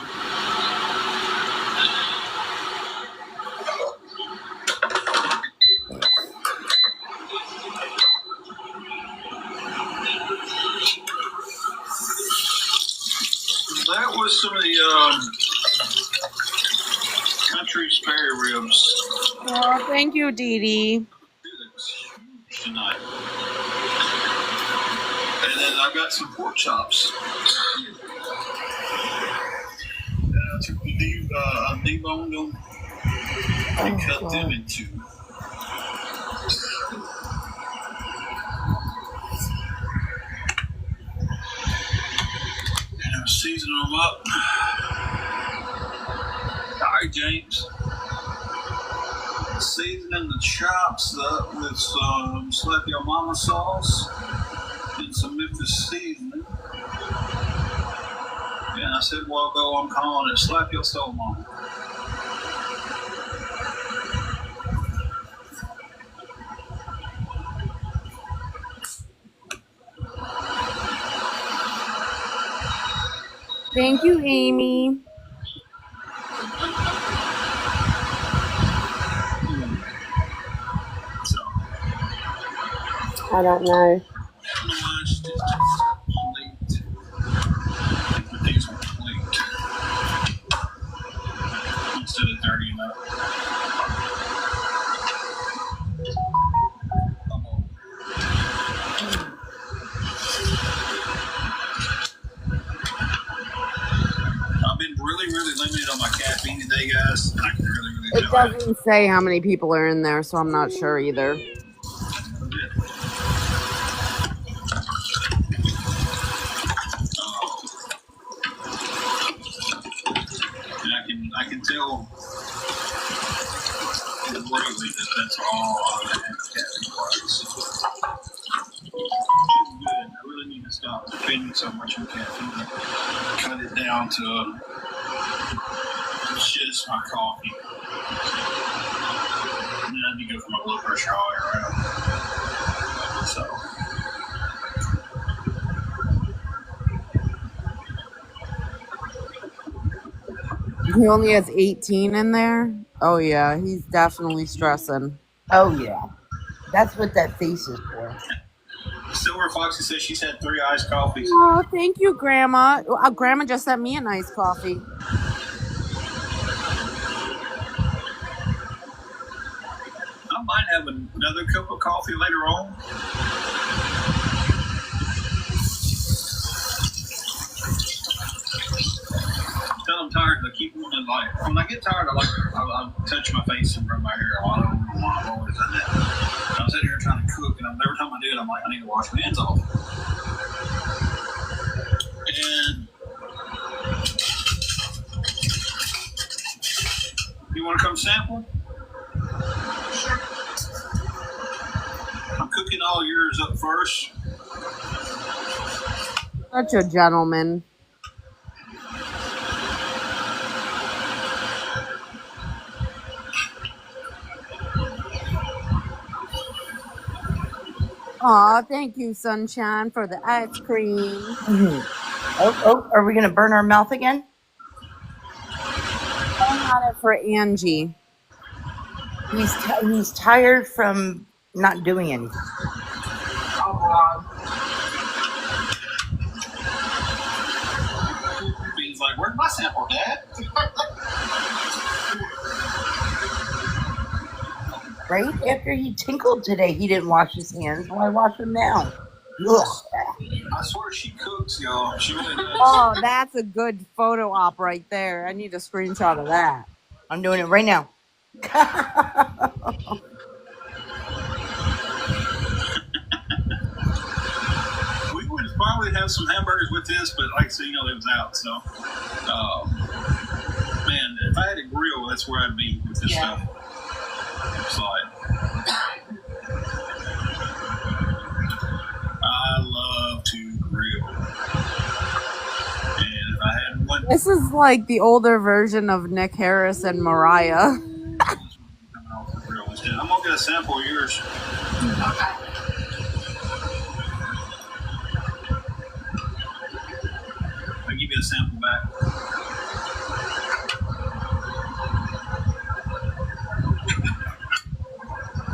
That was some of the country spare ribs Oh, thank you, Dee Dee. tonight. And then I've got some pork chops. And I took the deboned them and cut them in two. And I'm seasoning them up. All right, James. Seasoning the chops up with some Slap Your Mama sauce and some Memphis seasoning. And I said a while ago, I'm calling it Slap Your Soul Mama. Thank you, Amy. So, I don't know. lunch just late. But these were late. Instead of 30 and up. I've been really limited on my caffeine today, guys. I can really It tell you. doesn't say how many people are in there, so I'm not sure either. And I can tell literally that that's all I have caffeine wise. Good. I really need to stop depending so much on caffeine. Cut it down to just my coffee. And then I need to go for my blood pressure all the way around. So He only has 18 in there. Oh yeah, he's definitely stressing. Oh yeah, that's what that face is for. Silver Foxy says she's had 3 iced coffees. Oh, thank you, Grandma. Grandma just sent me a nice coffee. I might have another cup of coffee later on. Until I'm tired, I keep wanting to, like, when I get tired, I'll touch my face and rub my hair. I don't know why I've always done that. I'm sitting here trying to cook, and every time I do it, I'm like, I need to wash my hands off. And you want to come sample? I'm cooking all yours up first. Such a gentleman. Aw, thank you, Sunshine, for the ice cream. Oh, are we gonna burn our mouth again? I got it for Angie. He's tired from not doing anything. He's like, where's my sample, Dad? Right after he tinkled today, he didn't wash his hands. Why wash them now? Ugh. I swear she cooks, y'all. She really does. Oh, that's a good photo op right there. I need a screenshot of that. I'm doing it right now. We would probably have some hamburgers with this, but like I said, it was out. So, man, if I had a grill, that's where I'd be with this stuff. It's like, I love to grill. And if I had one, This is like the older version of Nick Harris and Mariah. coming off the grill instead. I'm gonna get a sample of yours. I'll give you a sample back.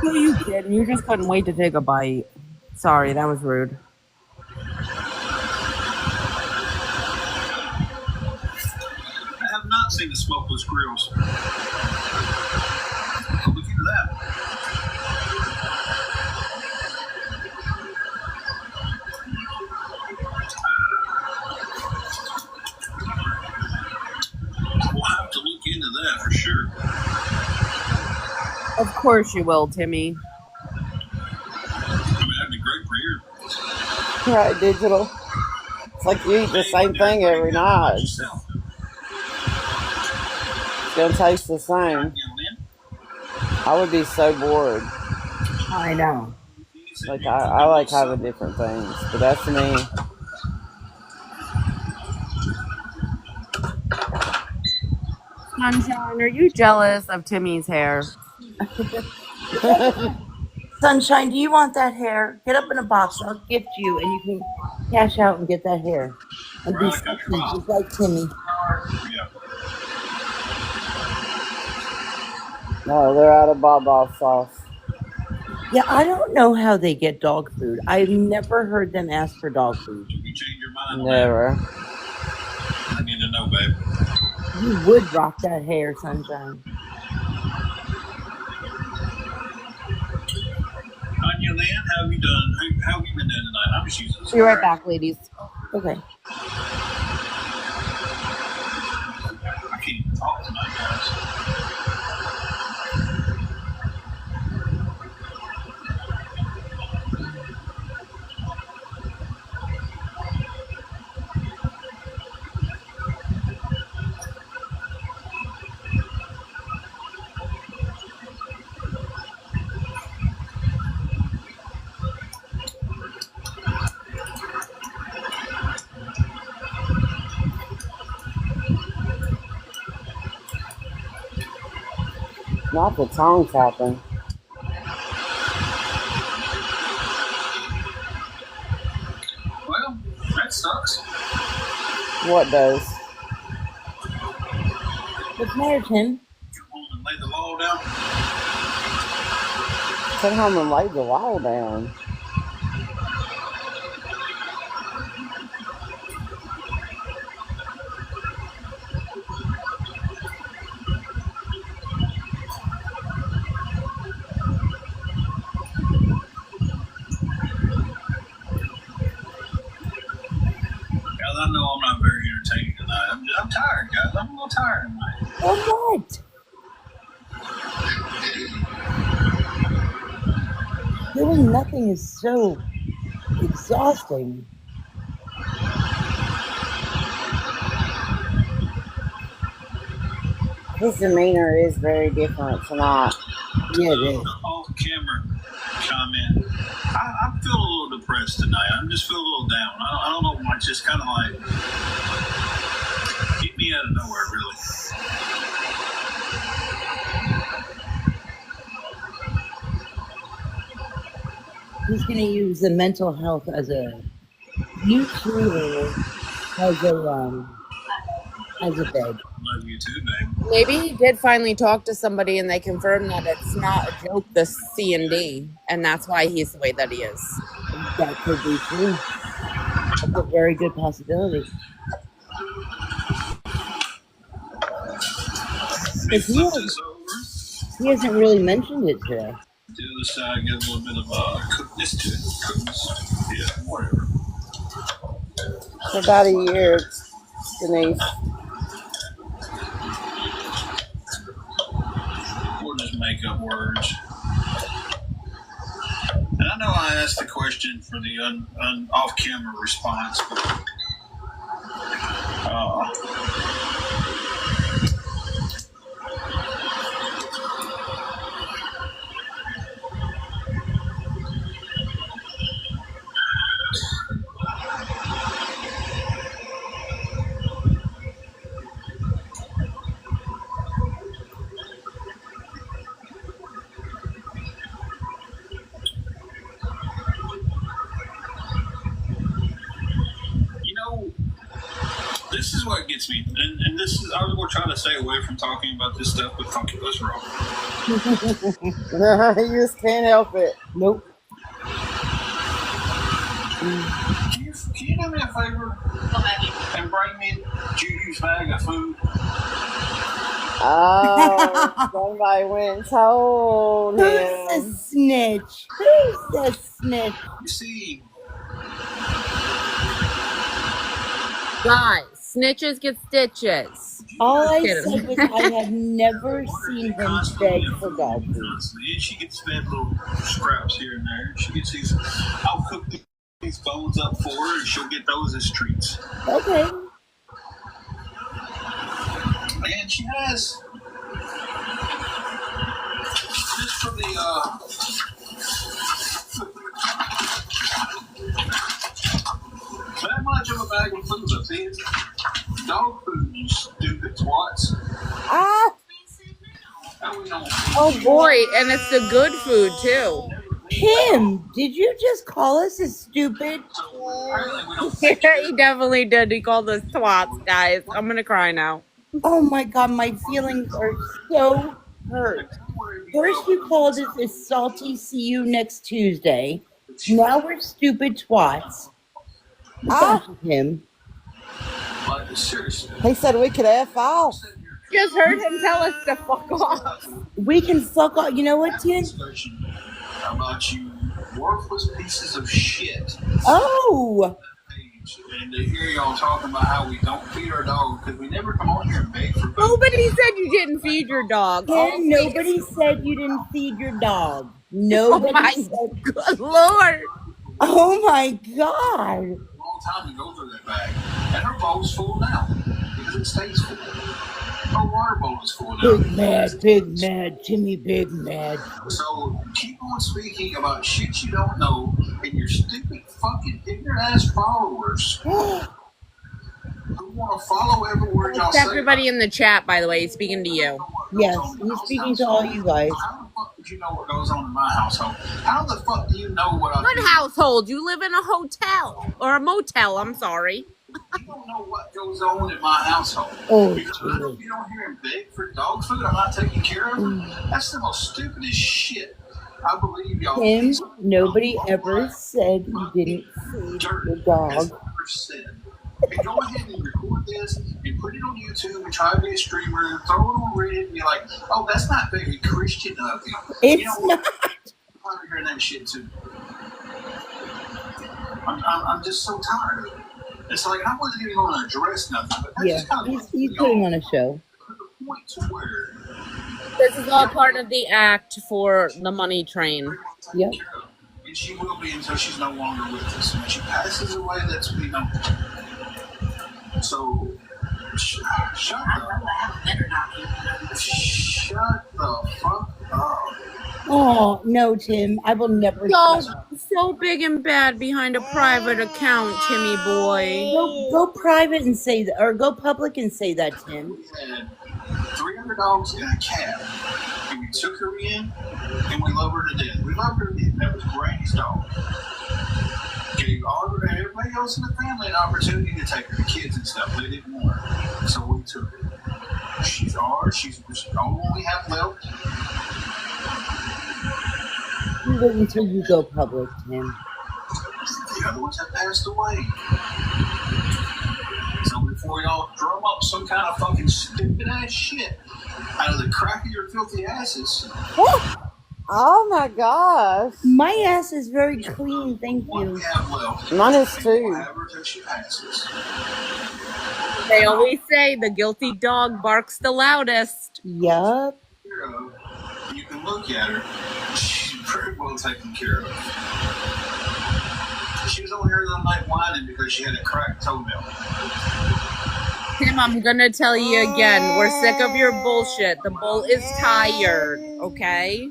Who are you kidding? You just couldn't wait to take a bite. Sorry, that was rude. I have not seen the smokeless grills. Look into that. We'll have to look into that for sure. Of course you will, Timmy. I mean, that'd be great for you. Right, digital. It's like you eat the same thing every night. It's gonna taste the same. I would be so bored. I know. Like I like having different things, but that's me. Sunshine, are you jealous of Timmy's hair? Sunshine, do you want that hair? Get up in a box. I'll gift you, and you can cash out and get that hair. And be sexy, just like Timmy. Yeah. No, they're out of Baba sauce. Yeah, I don't know how they get dog food. I've never heard them ask for dog food. You change your mind. Never. I need to know, babe. You would rock that hair, Sunshine. Anya Lynn, how have you done? How have you been doing tonight? I'm just using this. Be right back, ladies. Okay. I can't even talk tonight, guys. Not the tongue tapping. Well, that sucks. What does? What's the matter, Tim? Come home and lay the law down. Come home and lay the law down. Guys, I know I'm not very entertaining tonight. I'm tired, guys. I'm a little tired tonight. Oh, what? Doing nothing is so exhausting. His demeanor is very different tonight. Yeah, it is. Off-camera comment. I feel a little depressed tonight. I just feel a little down. I don't know. It's just kind of like hit me out of nowhere, really. He's going to use the mental health as a YouTuber, as a bed. Love you too, babe. Maybe he did finally talk to somebody and they confirmed that it's not a joke, the C&D, and that's why he's the way that he is. That could be true. That's a very good possibility. Let me flip he this over. He hasn't really mentioned it today. The other side, get a little bit of cookness to it. Cookness. Yeah, whatever. For about a year, Denise. We'll just make up words. And I know I asked the question for the off-camera response, but this is what gets me, and this is, I was going to try to stay away from talking about this stuff, but fuck it, let's roll. You just can't help it. Nope. Can you do me a favor and bring me a huge bag of food? Oh, somebody went and told him. Who's the snitch? Who's the snitch? You see, Guys, snitches get stitches. All I Kidding. said was I have never seen him beg for dog food. and she gets fed little scraps here and there. She gets these, I'll cook these bones up for her, and she'll get those as treats. Okay. And she has, just for the, that much of a bag of food, I see it. Dog food, you stupid twats. Ah! Oh boy, and it's the good food too. Tim, did you just call us a stupid? Yeah, he definitely did. He called us twats, guys. I'm gonna cry now. Oh my god, my feelings are so hurt. First you called us a salty see you next Tuesday. Now we're stupid twats. Him. Seriously. He said we could F off. Just heard him tell us to fuck off. We can fuck off. You know what, Tim? About you worthless pieces of shit. Oh! And to hear y'all talking about how we don't feed our dog because we never come on here and beg for food. Nobody said you didn't feed your dog. Tim, nobody said you didn't feed your dog. Nobody said. Good Lord. Oh my god. A long time to go through that bag. And her bowl's full now because it stays full. Her water bowl is full now. Big mad, Timmy, big mad. So keep on speaking about shit you don't know and your stupid fucking ignorant ass followers who want to follow every word y'all It's say. everybody in the chat, by the way. He's speaking to you. Yes, he's speaking to all you guys. How the fuck did you know what goes on in my household? How the fuck do you know what I What do? household? You live in a hotel or a motel. I'm sorry. You don't know what goes on in my household. Oh, Because Tim. you don't hear him beg for dog food. I'm not taking care of him. That's the most stupidest shit. I believe y'all. Tim, nobody ever said you didn't feed your dog. And go ahead and record this and put it on YouTube and try to be a streamer and throw it on Reddit and be like, oh, that's not very Christian of you. It's You know not. I'm tired of hearing that shit too. I'm just so tired of it. It's like I wasn't even going to address nothing, but that's Yeah, just kind of he's putting on a show. to the point to where This is all part of the act for the money train. Yep. and she will be until she's no longer with us. And when she passes away, that's you know. So shut the fuck up. Oh no, Tim! I will never. So big and bad behind a private account, Timmy boy. Go private and say that, or go public and say that, Tim. We had 300 dogs and a cat, and we took her in, and we love her to death. We love her to death. That was Granny's dog. Gave all of her, everybody else in the family an opportunity to take her, the kids and stuff. They didn't want her, so we took her. She's ours. She's the only one we have left. You wait until you go public, Tim. The other ones have passed away. So before y'all drum up some kind of fucking stupid ass shit out of the crack of your filthy asses. Oh my gosh. My ass is very clean, thank What you. we have left. Mine is and we'll too. have her till she passes. They always say the guilty dog barks the loudest. Yup. You can look at her. She's pretty well taken care of. She was over here the other night whining because she had a cracked toenail. Tim, I'm gonna tell you again. We're sick of your bullshit. The bull is tired, okay?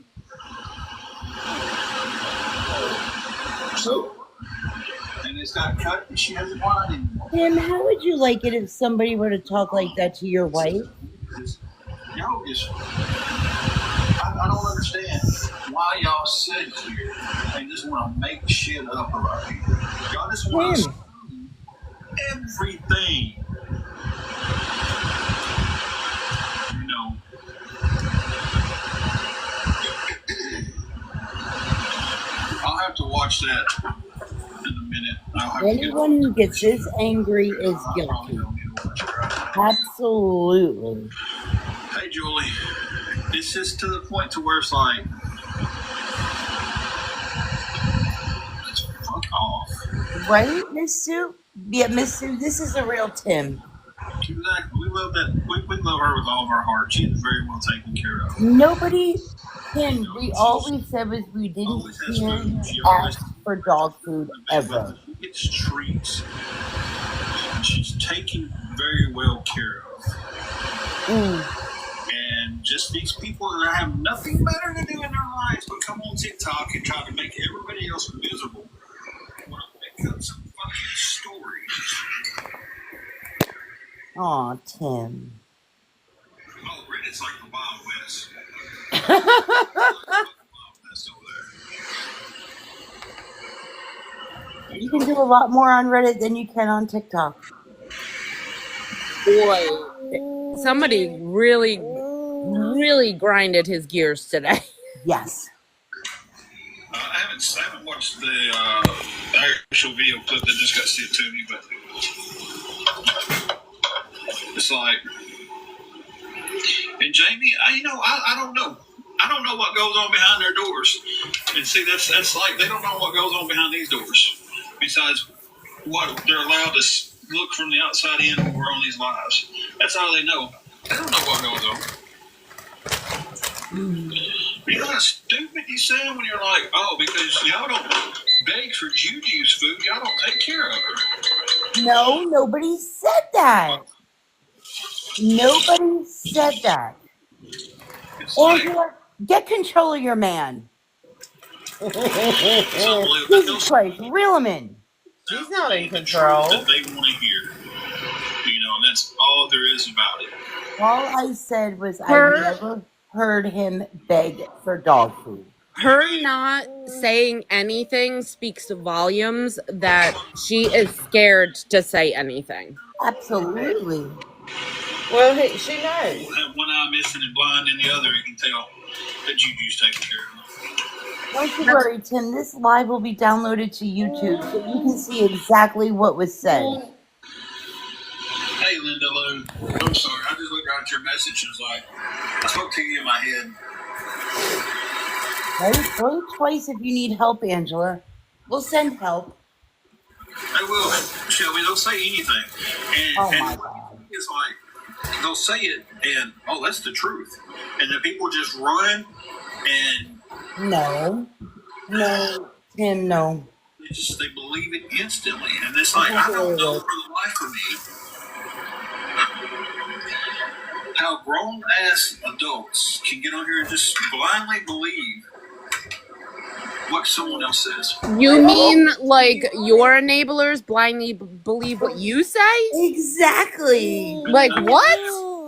So, and it's got cut and she hasn't whined anymore. Tim, how would you like it if somebody were to talk like that to your wife? Y'all just, I don't understand why y'all sit here and just want to make shit up about people. Y'all just want to Tim. assume everything. You know. I'll have to watch that in a minute. I'll have Anyone who gets this angry is I guilty. probably don't need to watch it right now. Absolutely. Hey, Julie, it's just to the point to where it's like, just fuck off. Right, Miss Sue? Yeah, Miss Sue, this is the real Tim. Exactly. We love that. We love her with all of our heart. She's very well taken care of. Nobody, Tim, all we said was we didn't Always has hear food. you She always ask for dog food ever. She gets treats. And she's taken very well care of. And just these people that have nothing better to do in their lives but come on TikTok and try to make everybody else miserable. Want to make up some fucking stories. Aw, Tim. Oh, Reddit's like the Wild West. That's over there. You can do a lot more on Reddit than you can on TikTok. Boy, somebody really grinded his gears today. Yes. I haven't watched the actual video clip that just got sent to me, but it's like, and Jamie, I don't know. I don't know what goes on behind their doors. And see, that's like, they don't know what goes on behind these doors. Besides what they're allowed to look from the outside in when we're on these lives. That's all they know. They don't know what goes on. You know how stupid you sound when you're like, oh, because y'all don't beg for Juju's food, y'all don't take care of her. No, nobody said that. Nobody said that. It's like, Angela, get control of your man. it's unbelievable. Jesus Christ, reel him in. She's not in The control. truth that they want to hear. You know, and that's all there is about it. All I said was I never heard him beg for dog food. her not saying anything speaks volumes that she is scared to say anything. Absolutely. Well, she knows. Have one eye missing and blind in the other, you can tell that Juju's taking care of them. Don't you worry, Tim. This live will be downloaded to YouTube so you can see exactly what was said. Hey, Linda Lou. I'm sorry. I just looked at your message and was like, I spoke to you in my head. Blink twice if you need help, Angela. We'll send help. They will, Shelby. They'll say anything. Oh my and God. it's like, they'll say it and, oh, that's the truth. And then people just run and No, Tim, no. they believe it instantly. And it's like, I don't know for the life of me how grown-ass adults can get on here and just blindly believe what someone else says. You mean like your enablers blindly believe what you say? Exactly. Like what?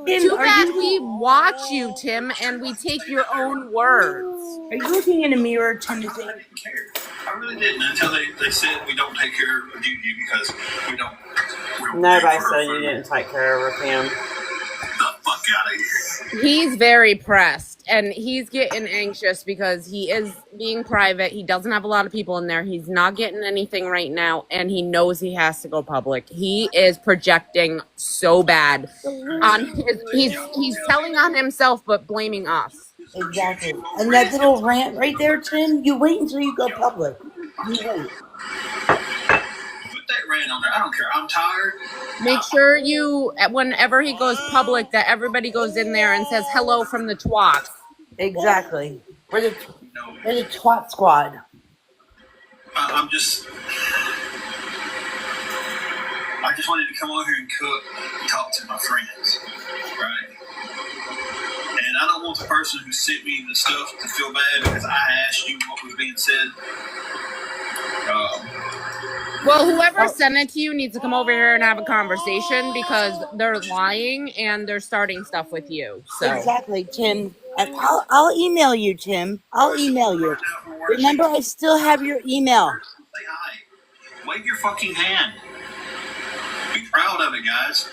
Tim, Too bad we watch you, Tim, and we take your own words. Are you looking in a mirror, Timothy? I didn't care. I really didn't until they said we don't take care of Juju because we don't. Nobody said you didn't take care of him. The fuck out of here. He's very pressed, and he's getting anxious because he is being private. He doesn't have a lot of people in there. He's not getting anything right now, and he knows he has to go public. He is projecting so bad on he's telling on himself but blaming us. Exactly. And that little rant right there, Tim, you wait until you go public. You wait. Put that rant on there. I don't care. I'm tired. Make sure you, whenever he goes public, that everybody goes in there and says hello from the twat. Exactly. We're the twat squad. I just wanted to come over here and cook and talk to my friends, right? And I don't want the person who sent me the stuff to feel bad because I asked you what was being said. Well, whoever sent it to you needs to come over here and have a conversation because they're lying and they're starting stuff with you. So. Exactly, Tim. And I'll email you, Tim. I'll email you. Remember, I still have your email. Say hi. Wave your fucking hand. Be proud of it, guys.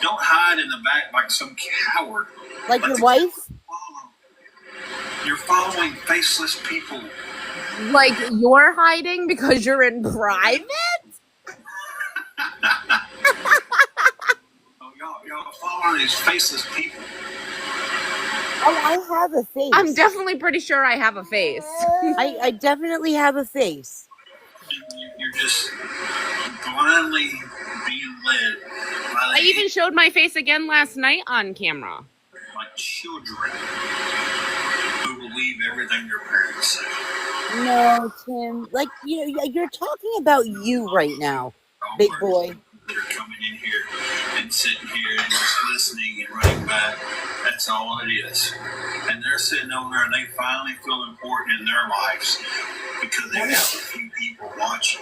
Don't hide in the back like some coward. Like your wife? You're following faceless people. Like you're hiding because you're in private? Oh, y'all following these faceless people. Oh, I have a face. I'm definitely pretty sure I have a face. I definitely have a face. You're just blindly being led. I even showed my face again last night on camera. Like children who believe everything their parents say. No, Tim. Like, you're talking about you right now, big boy. They're coming in here and sitting here and just listening and running back. That's all it is. And they're sitting over there and they finally feel important in their lives because they have a few people watching.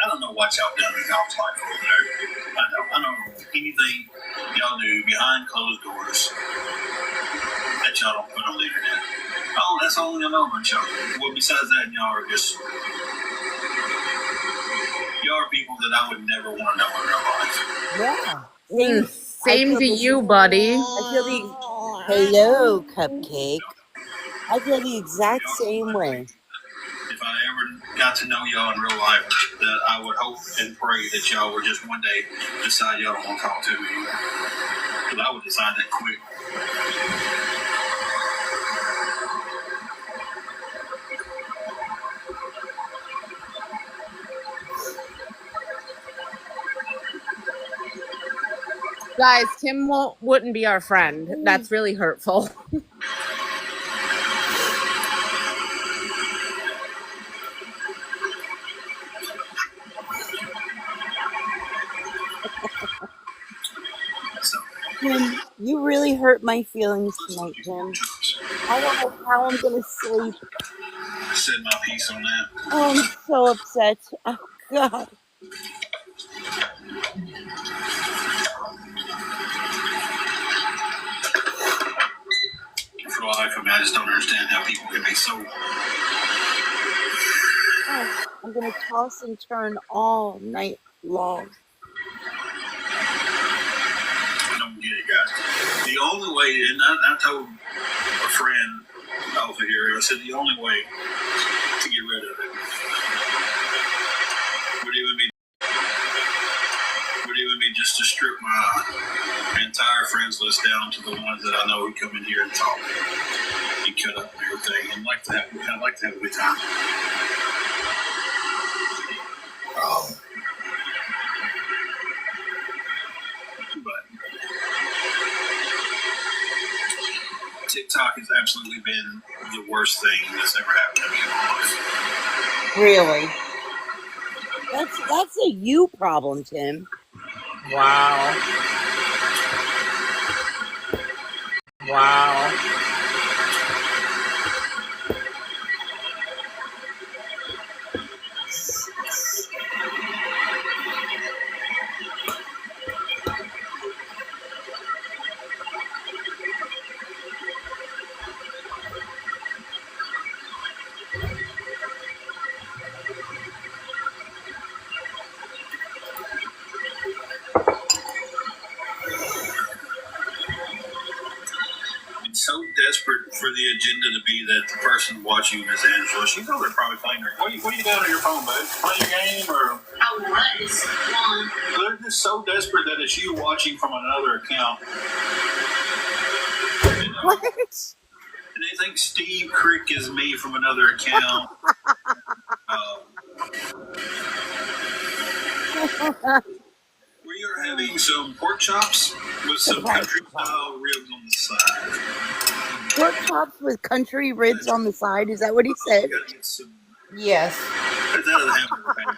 I don't know what y'all done in y'all's life over there. I don't know anything y'all do behind closed doors that y'all don't put on the internet. Oh, that's all I know about y'all. Well, besides that, y'all are just... Y'all are people that I would never want to know in real life. Yeah. Same to you, buddy. I feel Hello, Cupcake. I feel the exact same way. If I ever got to know y'all in real life, that I would hope and pray that y'all would just one day decide y'all don't want to talk to me anymore. Because I would decide that quick. Guys, Tim wouldn't be our friend. That's really hurtful. Tim, you really hurt my feelings tonight, Tim. I don't know how I'm going to sleep. I said my piece on that. Oh, I'm so upset. Oh, God. social life. I mean, I just don't understand how people can be so. Oh, I'm gonna toss and turn all night long. I don't get it, guys. The only way, and I told a friend over here, I said the only way to get rid of it would even be just to strip my entire friends list down to the ones that I know who come in here and talk and cut up and everything, and like to have a good time. But TikTok has absolutely been the worst thing that's ever happened to me in my life. Really? That's a you problem, Tim. Wow. Wow. So desperate for the agenda to be that the person watching is Angela. She's over there probably playing her. What are you doing on your phone, bud? Playing your game or? I was one. They're just so desperate that it's you watching from another account. What? And they think Steve Crick is me from another account. We are having some pork chops with some country style ribs on the side. Pork chops with country ribs on the side. Is that what he said? Yes. Get that out of the hamburger pan.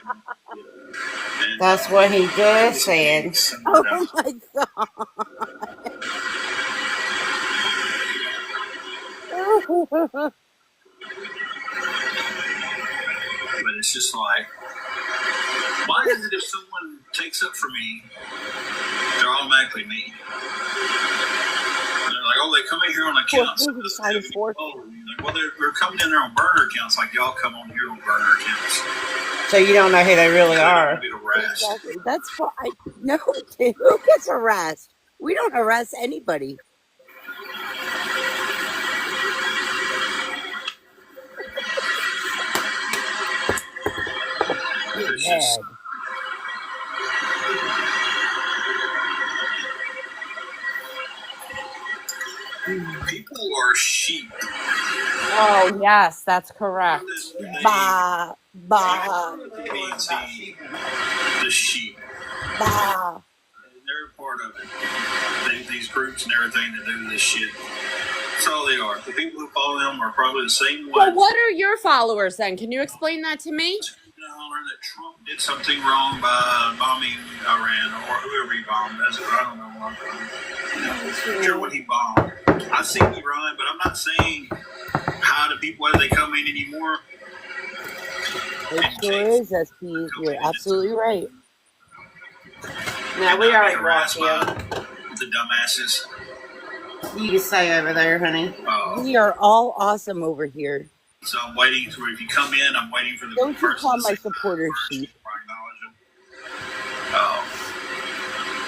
And, That's what he just said. Oh my god. But it's just like, why is it if someone takes up for me, they're automatically me? They're like, oh, they come in here on accounts. Well, they're coming in there on burner accounts, like y'all come on here on burner accounts. So you don't know who they really are. Exactly. That's why no, Tim, who gets harassed? We don't harass anybody. It's just, people are sheep. Oh, yes, that's correct. Bah, bah, The sheep. bah. They're part of it. These groups and everything that do this shit. That's all they are. The people who follow them are probably the same ones. Well, what are your followers then? Can you explain that to me? That Trump did something wrong by bombing Iran or whoever he bombed. I don't know. I'm sure what he bombed. I see Iran, but I'm not saying hi to people as they come in anymore. It sure is, SP. You're absolutely right. Now we already harassed walked by the dumbasses. You can stay over there, honey. We are all awesome over here. So I'm waiting for, if you come in, I'm waiting for the Don't you person call to my say supporters sheep. I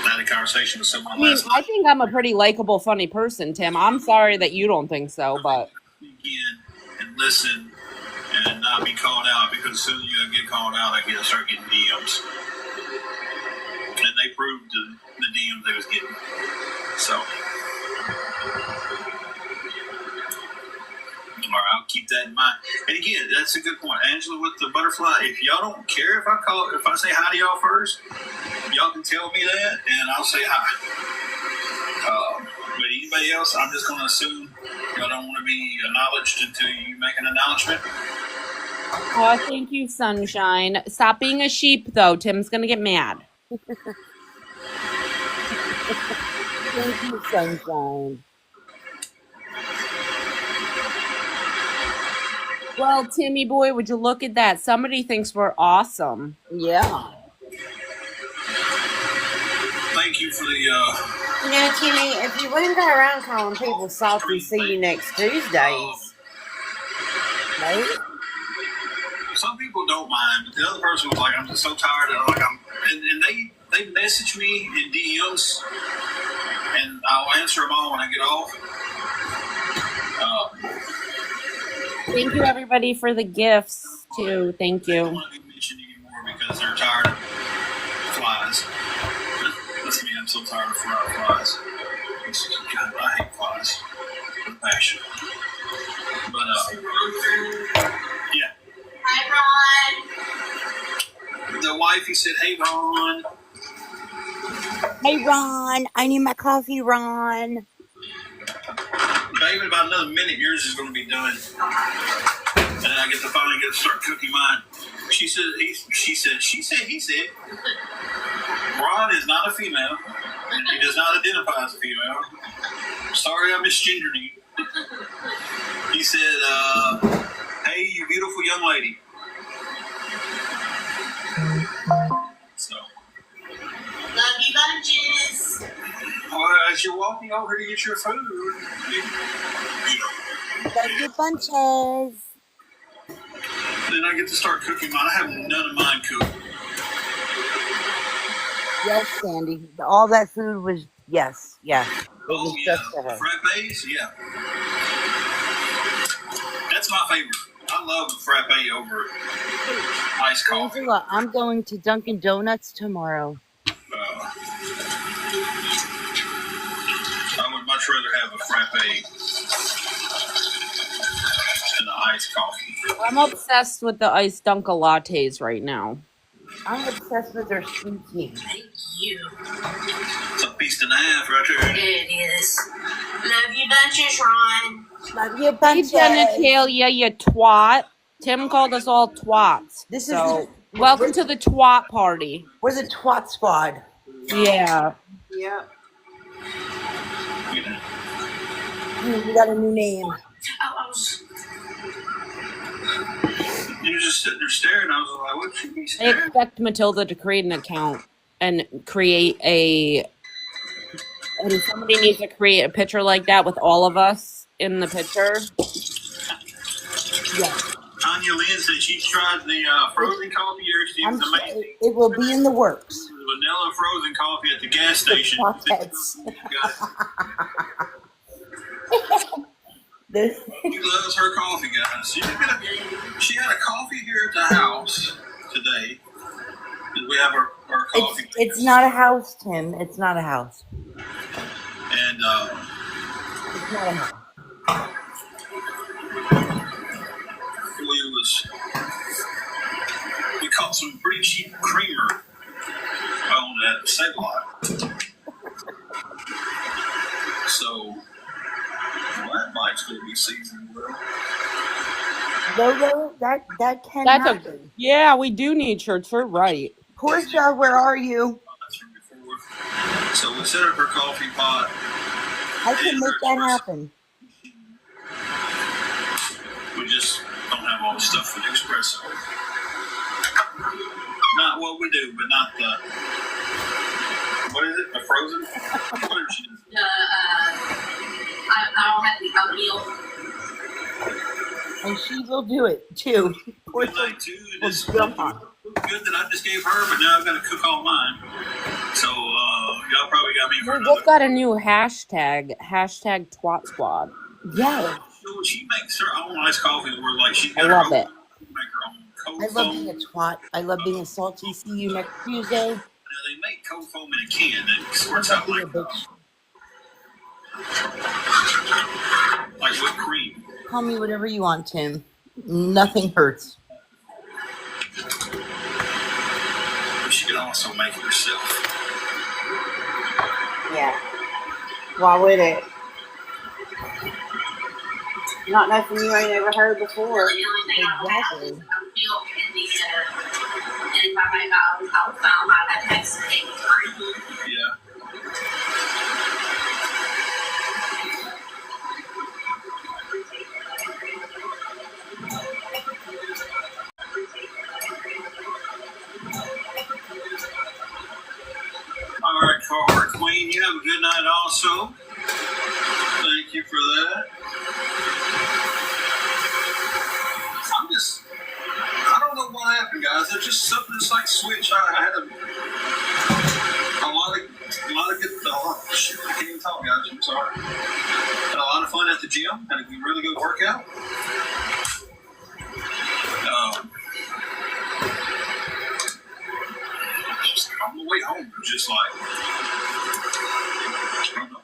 had a conversation with someone I mean, last I night. think I'm a pretty likable, funny person, Tim. I'm sorry that you don't think so, but Again, and listen and not be called out, because as soon as you get called out, I start getting DMs. And they proved the DMs they was getting. So, all right, I'll keep that in mind. And again, that's a good point, Angela, with the butterfly. If y'all don't care if I say hi to y'all first, y'all can tell me that, and I'll say hi. But anybody else, I'm just going to assume y'all don't want to be acknowledged until you make an acknowledgement. oh, thank you, sunshine. Stop being a sheep, though. Tim's gonna get mad. Thank you, sunshine. Well, Timmy boy, would you look at that? Somebody thinks we're awesome. Yeah. Thank thank you for the. You know, Timmy, if you wouldn't go around calling people salty, see you next Tuesdays. Right? Some people don't mind, but the other person was like, "I'm just so tired." And they message me in DMs, and I'll answer them all when I get off. Thank you, everybody, for the gifts, too. Thank They don't you. want to be mentioned anymore because they're tired of flies. That's me. I'm so tired of flies. God, I hate flies with passion. But yeah. Hi, Ron. The wifey said, "Hey, Ron." Hey, Ron, I need my coffee, Ron. David, about another minute, yours is going to be done. And then I get to finally start cooking mine. She said, he said, Ron is not a female. And he does not identify as a female. Sorry I misgendered you. He said, hey, you beautiful young lady. So. Love you bunches. As you're walking over to get your food, Love your bunches. then I get to start cooking mine. I have none of mine cooked. Yes, Sandy. All that food was, yes. It was just for her. Frappes, yeah. That's my favorite. I love frappe over iced coffee. Angela, I'm going to Dunkin' Donuts tomorrow. I would much rather have a frappe than an iced coffee. I'm obsessed with the iced Dunkin' lattes right now. I'm obsessed with their sweet tea. Thank you. It's a piece and a half right there. It is. Love you bunches, Ron. Love your Hey, bunches. genitalia, you twat. Tim called us all twats. This So, is welcome to the twat party. we're the twat squad. Yeah. Yep. You know. We got a new name. Oh, I was. You were just sitting there staring. I was like, what should be I staring? expect Matilda to create an account and create and somebody needs to create a picture like that with all of us in the picture. Yeah. Tanya Lynn said she's tried the frozen coffee here. She was amazing. It will be in the works. Vanilla frozen coffee at the gas station. Potheads. She loves her coffee, guys. She had a coffee here at the house today. We have our coffee. It's not a house, Tim. It's not a house. And It's not a house. we caught some pretty cheap creamer on that Save-A-Lot. So that might's going to be seasoned well. Logo, that can That's happen. yeah, we do need shirts. We're right. Portia, where are you? So we set up her coffee pot. I can make that happen. We just don't have all the stuff for the espresso. Not what we do, but not the. What is it? The frozen? What is it? I don't have the oatmeal. And she will do it, too. Portia Like, too, will this jump on. good that I just gave her, but now I've got to cook all mine. So y'all probably got me for We another. just got a new hashtag twat squad. Yeah. So she makes her own iced coffee where like she's I got love her own, it. make her own cold I love foam. being a twat. I love being a salty. See you next Tuesday. Now they make cold foam in a can that I squirts love out being a bitch. like whipped cream. Call me whatever you want, Tim. Nothing hurts. She can also make it herself. Yeah. Why would it? Not nothing you ain't ever heard before. The only thing I don't have is oatmeal and and if I make my own cold foam, I'd have to make some heavy cream. Yeah. All right, forward. just something that's like switch. I had a lot of good. Shit, I can't even talk, guys. I'm sorry. Had a lot of fun at the gym. Had a really good workout. On the way home, it was just like, I don't know.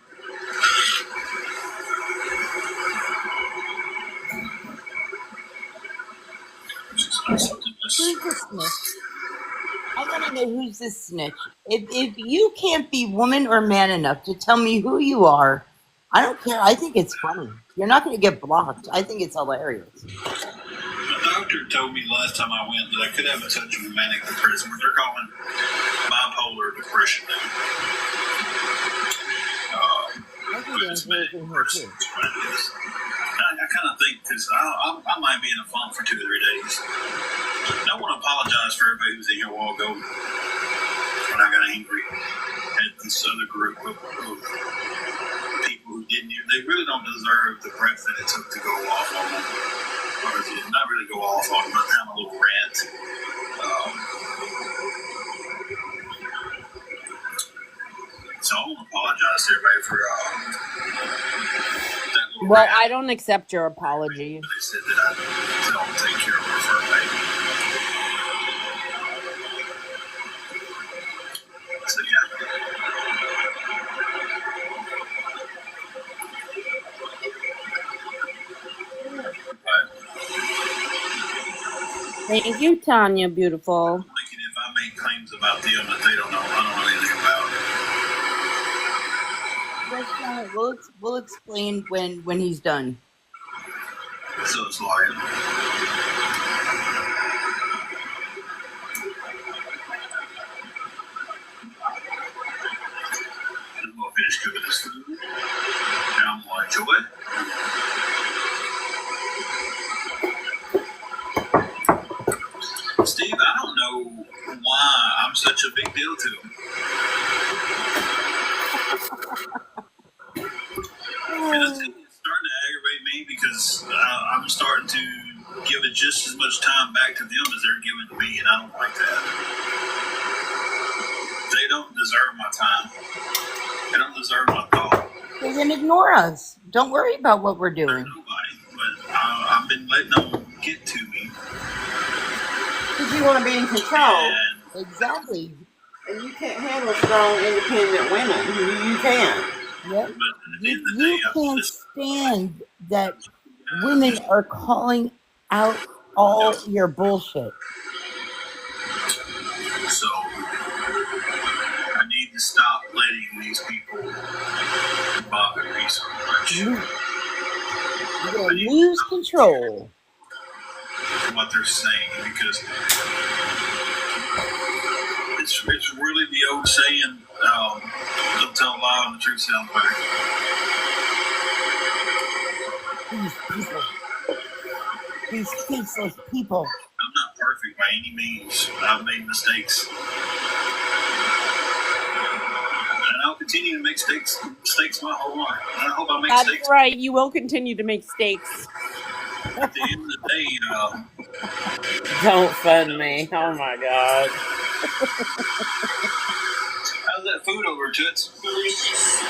Something just. Who's the snitch? I want to know who's the snitch. If you can't be woman or man enough to tell me who you are, I don't care. I think it's funny. You're not going to get blocked. I think it's hilarious. The doctor told me last time I went that I could have a touch of manic depression, what they're calling bipolar depression. I kind of think, because I might be in a funk for 2 or 3 days. I want to apologize for everybody who was in here a while ago when I got angry at this other group of people who didn't. They really don't deserve the breath that it took to go off on them. Or not really go off on them, but have a little rant. So I want to apologize to everybody for that little Well, rant. I don't accept your apology. They said that I don't take care of her for a baby. So Thank you, Tanya, beautiful. I'm thinking if I make claims about them that they don't know, I don't know anything about. That's fine. We'll explain when he's done. So it's like, I'm going to finish cooking this food, and I'm going to enjoy it. Steve, I don't know why I'm such a big deal to him. And I think it's starting to aggravate me because I'm starting to give it just as much time back to them as they're giving to me, and I don't like that. They don't deserve my time. They don't deserve my thought. Well, then ignore us. Don't worry about what we're doing. Nobody, but I've been letting them get to me. Because you want to be in control. And Exactly. And you can't handle strong, independent women. You can't. Yep. but at the You, end of the day, you I'm can't just, stand that women are calling out all your bullshit. so I need to stop letting these people bother me so much. You're gonna lose control. What they're saying, because it's really the old saying, don't tell a lie when the truth sounds better. These people. These faceless people. I'm not perfect by any means. I've made mistakes. And I'll continue to make mistakes my whole life. And I hope I make That's mistakes. right. You will continue to make steaks. At the end of the day, Don't fund me. Oh my God. how's that food over, Toots? Delicious.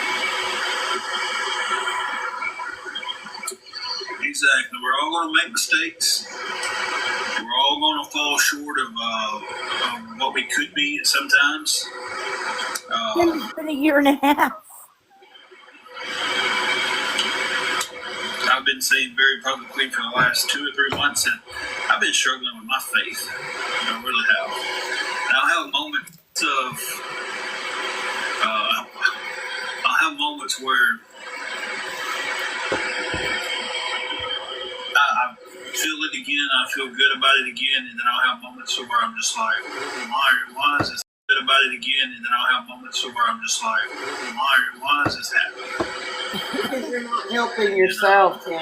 Exactly. We're all going to make mistakes. We're all going to fall short of what we could be sometimes. It's been a year and a half. I've been saying very publicly for the last 2 or 3 months that I've been struggling with my faith. I really have. And I'll have moments of, I'll have moments where I feel it again, I feel good about it again, and then I'll have moments where I'm just like, why is this good about it again? And then I'll have moments where I'm just like, why is this happening? Because you're not helping yourself, Tim.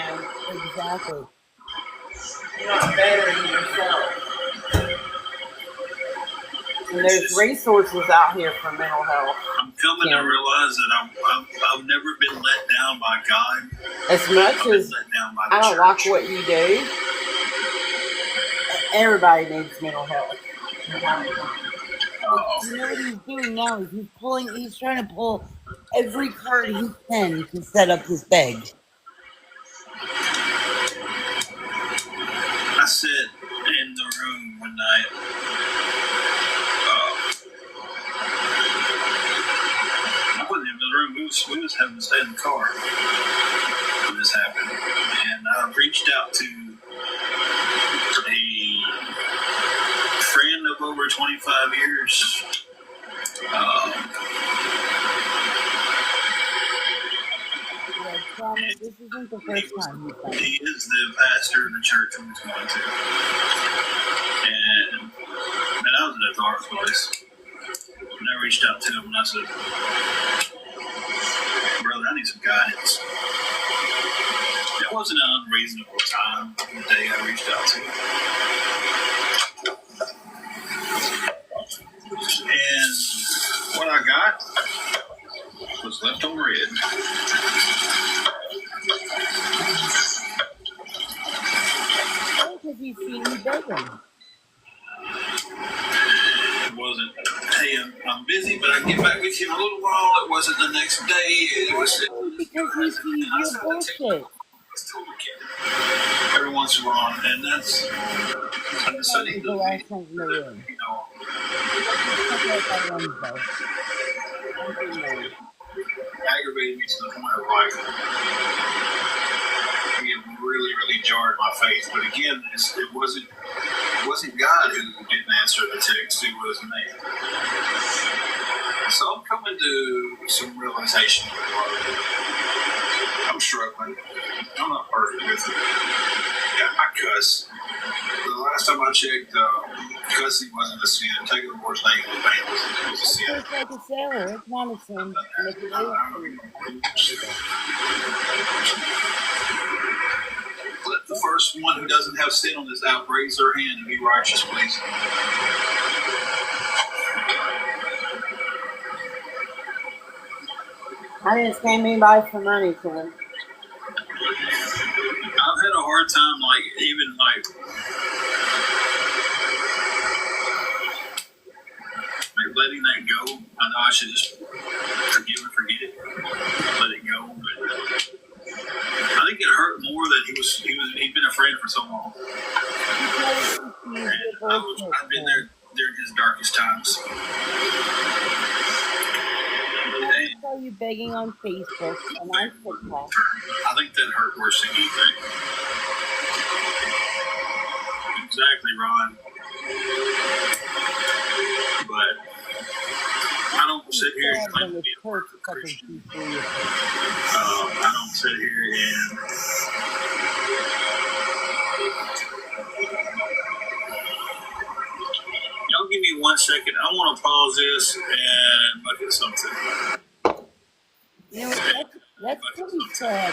Exactly. You're not bettering yourself. And there's resources out here for mental health. I'm coming to realize that I've never been let down by God. As much I've been as let down by the I don't church. like what you do, everybody needs mental health. You know what he's doing now is he's trying to pull every card he can to set up his bag. I sat in the room one night. I wasn't in the room. We was having to stay in the car when this happened. And I reached out to a friend of over 25 years. This isn't the first time he's done it. He is the pastor of the church we was going to. And I was in a dark place. And I reached out to him and I said, brother, I need some guidance. It wasn't an unreasonable time the day I reached out to him. And what I got was left on red. Because he's seen you begging. It wasn't, hey, I'm busy, but I can get back with you in a little while. It wasn't the next day. It was because he sees your bullshit. Every once in a while, and that's I decided the last time in the room. You know, aggravated me to the point of like it really jarred my faith. But again, it wasn't God who didn't answer the text; it was me. So I'm coming to some realization. I'm struggling. I'm not perfect with it. Yeah, I cuss. The last time I checked, cussing wasn't a sin. Taking the Lord's name was a sin. It's like a sailor. It's not a sin. Let the first one who doesn't have sin on this app raise their hand and be righteous, please. I didn't scam anybody for money, Kevin. I've had a hard time, like letting that go. I know I should just forgive and forget it, let it go. But I think it hurt more that he'd been a friend for so long. And I've been there during his darkest times. I saw you begging on Facebook and on TikTok. I think that hurt worse than anything. Exactly, Ron. But I don't sit here and claim to be a perfect Christian. I don't sit here and y'all give me 1 second. I want to pause this and look at something. You know, that's pretty sad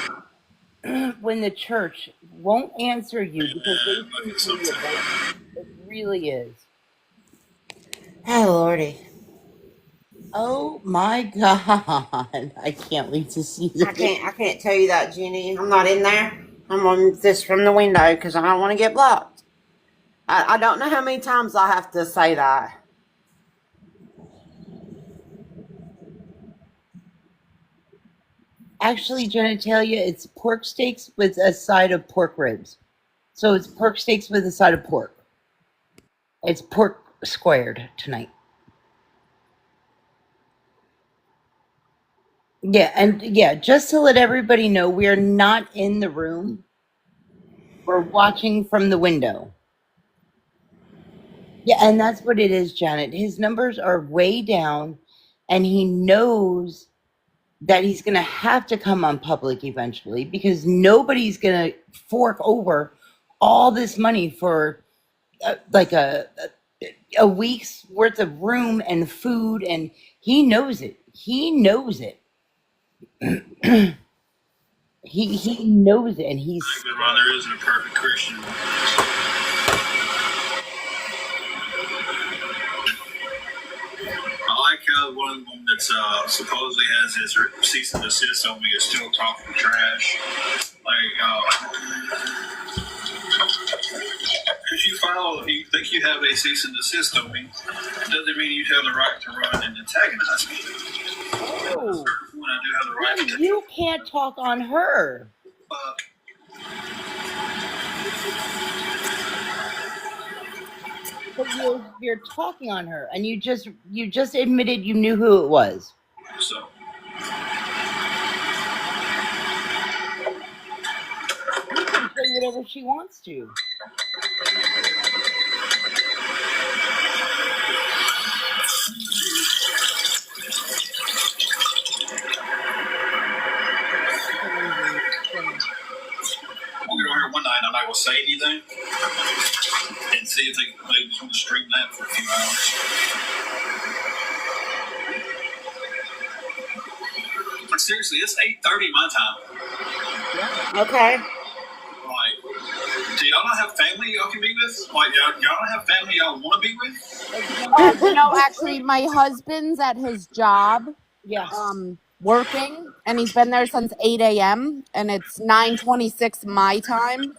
when the church won't answer you because they think you're right. It really is. Oh, Lordy. Oh my God. I can't wait to see this. I can't tell you that, Jenny. I'm not in there. I'm on this from the window because I don't want to get blocked. I don't know how many times I have to say that. Actually, genitalia, it's pork steaks with a side of pork ribs. So it's pork steaks with a side of pork. It's pork squared tonight. Yeah, and yeah, just to let everybody know, we are not in the room. We're watching from the window. Yeah, and that's what it is, Janet. His numbers are way down, and he knows that he's going to have to come on public eventually because nobody's going to fork over all this money for like a week's worth of room and food, and he knows it. He knows it. he knows it, and he's. Ron, there isn't a perfect Christian. I like how one of them that's supposedly has his cease and desist on me is still talking trash. Like, because you you think you have a cease and desist on me, doesn't mean you have the right to run and antagonize me. Oh, When I do have the right yeah, to. you can't talk on her. But you're talking on her, and you just admitted you knew who it was. So. She can say whatever she wants to. We'll get over here one night. I'm not going to say anything and see if they just want to stream that for a few hours. But seriously, it's 8:30 my time. Okay. Like, do y'all not have family y'all can be with? Like, y'all don't have family y'all want to be with? Actually, my husband's at his job. Yeah. Working, and he's been there since 8 a.m. and it's 9:26 my time.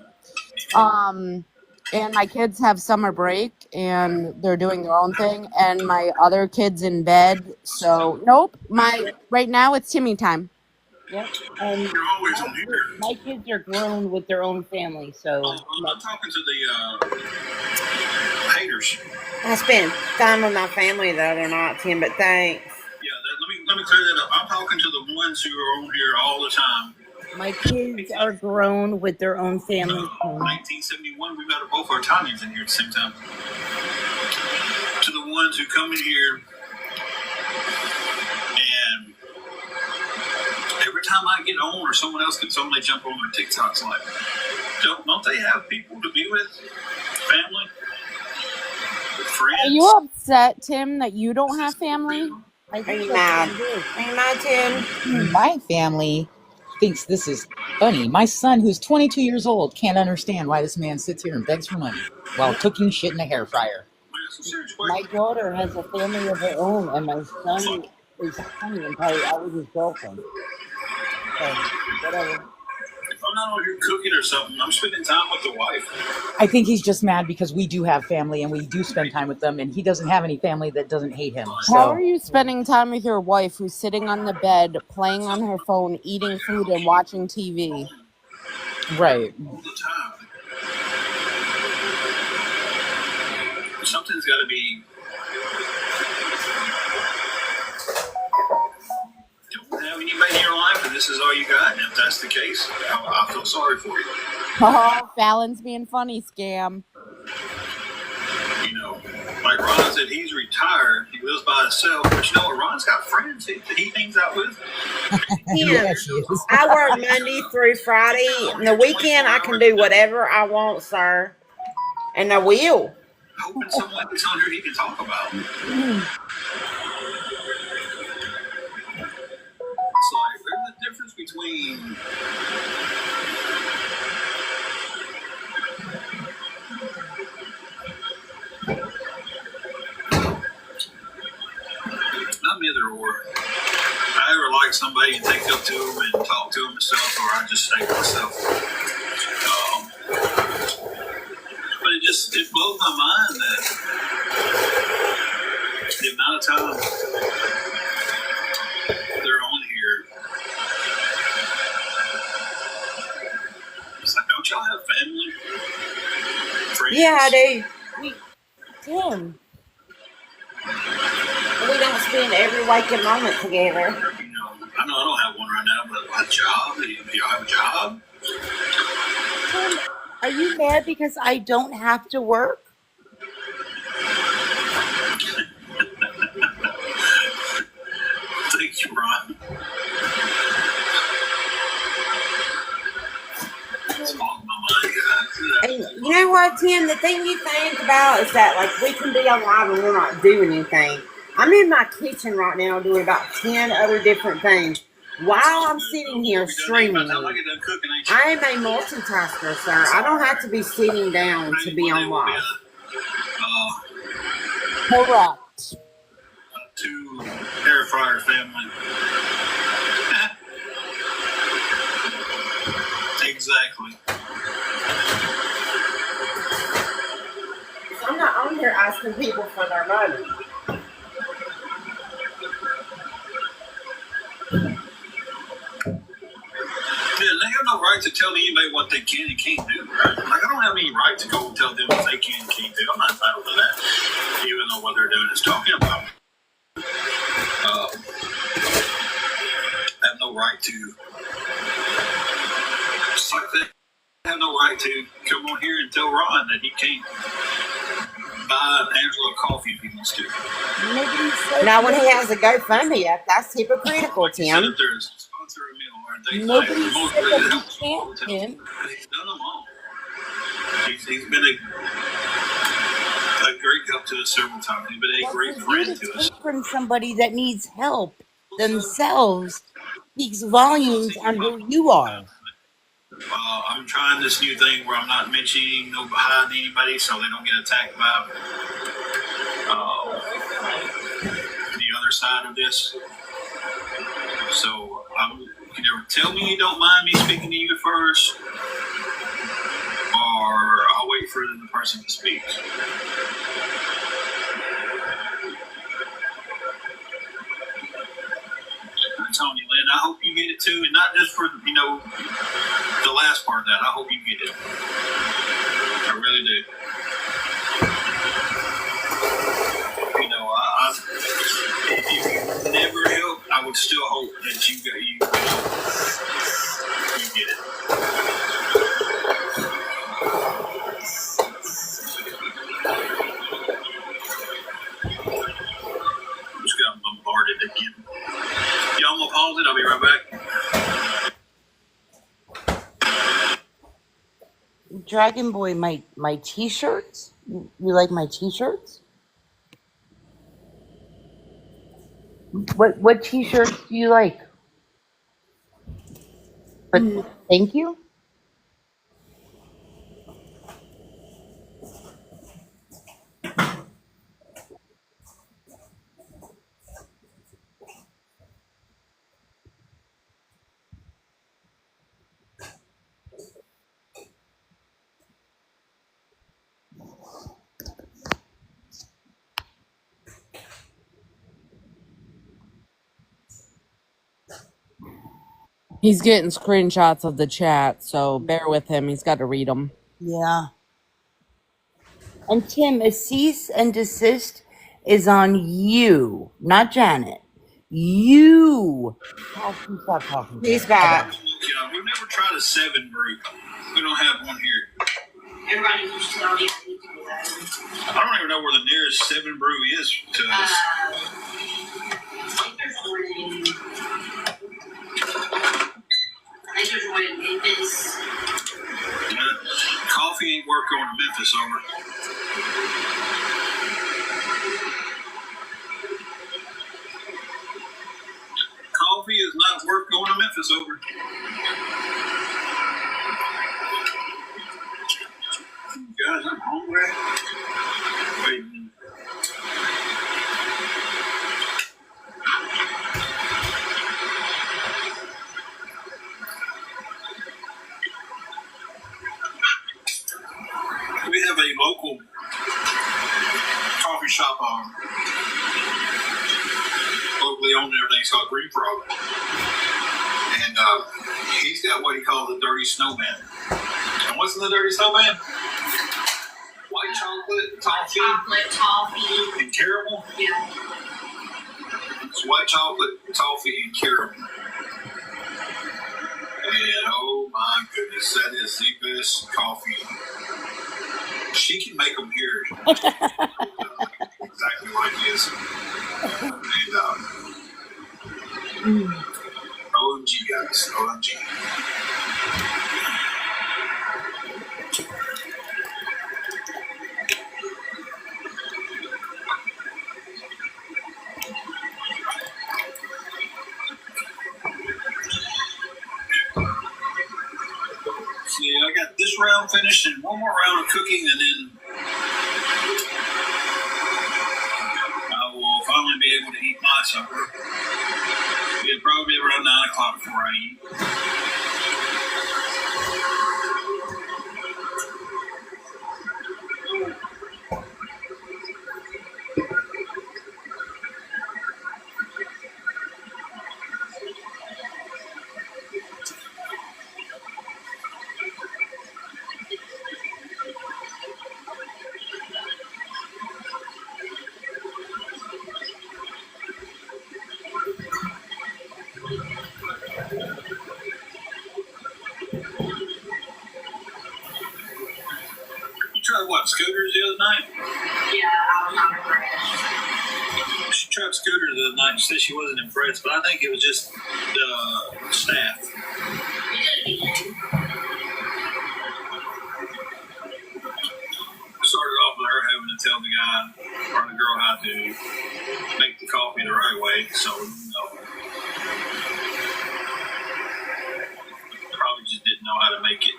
And my kids have summer break and they're doing their own thing, and my other kid's in bed. So nope. Right now it's Timmy time. Yep. And You're always on here. my kids are grown with their own family, so I'm talking to the haters. I spend time with my family the other night, Tim, but thanks. Let me clear that up. I'm talking to the ones who are on here all the time. my kids are grown with their own family. 1971, we got both our Tommies in here at the same time. To the ones who come in here and every time I get on or someone else gets on, they jump on their TikToks like, don't they have people to be with? Family? Friends? Are you upset, Tim, that you don't have family? Are you mad? Are you mad, Tim? My family thinks this is funny. My son, who's 22 years old, can't understand why this man sits here and begs for money while cooking shit in a hair fryer. My daughter has a family of her own, and my son is 20 and probably out with his girlfriend. So, whatever. If I'm not on here cooking or something, I'm spending time with the wife. I think he's just mad because we do have family and we do spend time with them, and he doesn't have any family that doesn't hate him. So. How are you spending time with your wife who's sitting on the bed, playing on her phone, eating food, and watching TV? Right. All the time. Something's got to be. Don't have anybody in your life, and this is all you got. And if that's the case, I feel sorry for you. Oh, Fallon's being funny, scam. You know, like Ron said, he's retired. He lives by himself. But you know what? Ron's got friends he hangs out with. Yes, he is. I work Monday through Friday. And the weekend, I can do whatever I want, sir. And I will. Hoping somebody's on here he can talk about. It's like, there's a difference between not neither or. I ever like somebody and take up to them and talk to them and stuff, or I just stay myself. But it blows my mind that the amount of time they're on here. It's like, don't y'all have family? Friends? Yeah, I do. Tim, We don't spend every waking moment together. You know, I know I don't have one right now, but a job. Do y'all have a job? Tim, are you mad because I don't have to work? Thank you, Ron. It's blowing my mind, guys. And you know what, Tim? The thing you think about is that, like, we can be alive and we're not doing anything. I'm in my kitchen right now doing about 10 other different things while I'm sitting here streaming. I am a multitasker, sir. I don't have to be sitting down to be on live. Correct. To air fryer family. Exactly. here asking people for their money. Yeah, they have no right to tell anybody what they can and can't do. Right? Like, I don't have any right to go and tell them what they can and can't do. I'm not entitled to that, even though what they're doing is talking about me. I have no right to. Just like they have no right to come on here and tell Ron that he can't buy Angela coffee if he wants to. Now, when he has a GoFundMe up, that's hypocritical, Like Tim. if there's a sponsor a meal or a date night, Nobody the most said really that helps he all the can't, time. Tim. But he's done them all. He's been a great help to us several times. He's been a But great for you friend to to us. take from somebody that needs help themselves speaks volumes on who you are. I'm trying this new thing where I'm not mentioning no behind anybody so they don't get attacked by the other side of this. So you can either tell me you don't mind me speaking to you first, or I'll wait for the person to speak. I'm telling you, Lynn, I hope you get it too, and not just for the last part of that. I hope you get it. I really do. If you never help, I would still hope that you get it. Just got bombarded again. Y'all, I'm gonna pause it. I'll be right back. Dragon Boy, my t-shirts? You like my t-shirts? What t-shirts do you like? But thank you. He's getting screenshots of the chat, so bear with him. He's got to read them. Yeah. And Tim, a cease and desist is on you, not Janet. You have to stop talking to He's her. back. We've never tried a 7 brew. We don't have one here. Everybody used to tell me I need to do that. I don't even know where the nearest 7 brew is to us. I think there's one in Memphis. Coffee ain't worth going to Memphis over. Coffee is not worth going to Memphis over. Guys, I'm hungry. Wait a minute. We have a local coffee shop locally owned and everything's called Green Frog. And he's got what he calls the Dirty Snowman. And what's in the Dirty Snowman? White chocolate, toffee, and caramel. Yeah. It's white chocolate, toffee, and caramel. And oh my goodness, that is the best coffee. She can make them here. Exactly like this. And OMG, guys. OMG. See, I got this round finished and one more round of cooking, and then I will finally be able to eat my supper. It'll probably be around 9 o'clock before I eat. what, Scooters the other night? Yeah, I was on her grass. She tried Scooter the other night. She said she wasn't impressed, but I think it was just the staff. It could be. Started off with her having to tell the guy or the girl how to make the coffee the right way. So, probably just didn't know how to make it.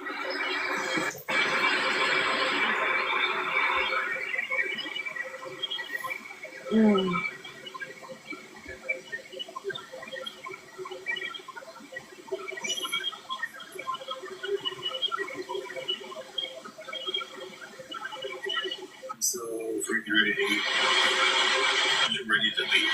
So freaking ready to eat. Just ready to leave.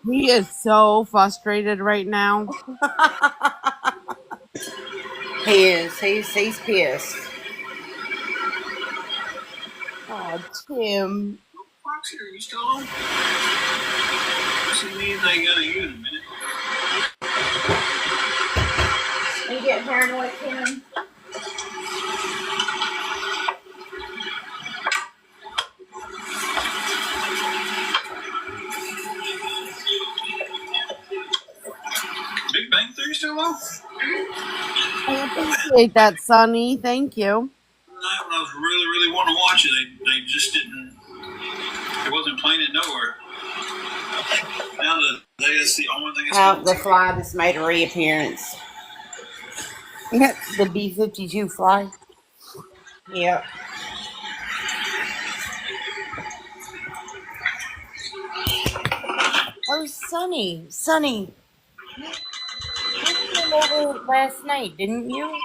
He is so frustrated right now. He is. He's pissed. Oh, Tim. Foxy, are you still on? See me and they got you in a minute. You get paranoid, Kim? Big Bang Theory still on? I appreciate that, Sonny. Thank you. Night when I was really wanting to watch it, they just didn't. It wasn't playing it nowhere. Now that's the only thing. How the fly that's made a reappearance. The B-52 fly. Yep. Oh, Sonny. You came over last night, didn't you?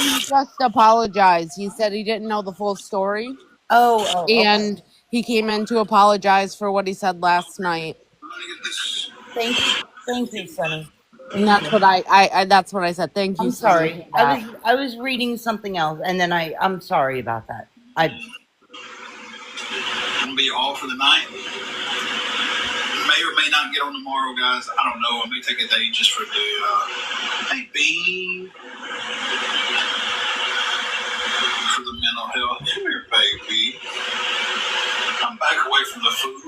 He just apologized. He said he didn't know the full story. Oh, And he came in to apologize for what he said last night. okay. Thank you, Sonny. And that's what I that's what I said. Thank you. I'm Sonny, sorry. for that. I was reading something else, and then I'm sorry about that. I'm gonna be off for the night. May or may not get on tomorrow, guys. I don't know. I may take a day just for the. Hey, Bean. For the mental health. Come here, baby. I'm back away from the food.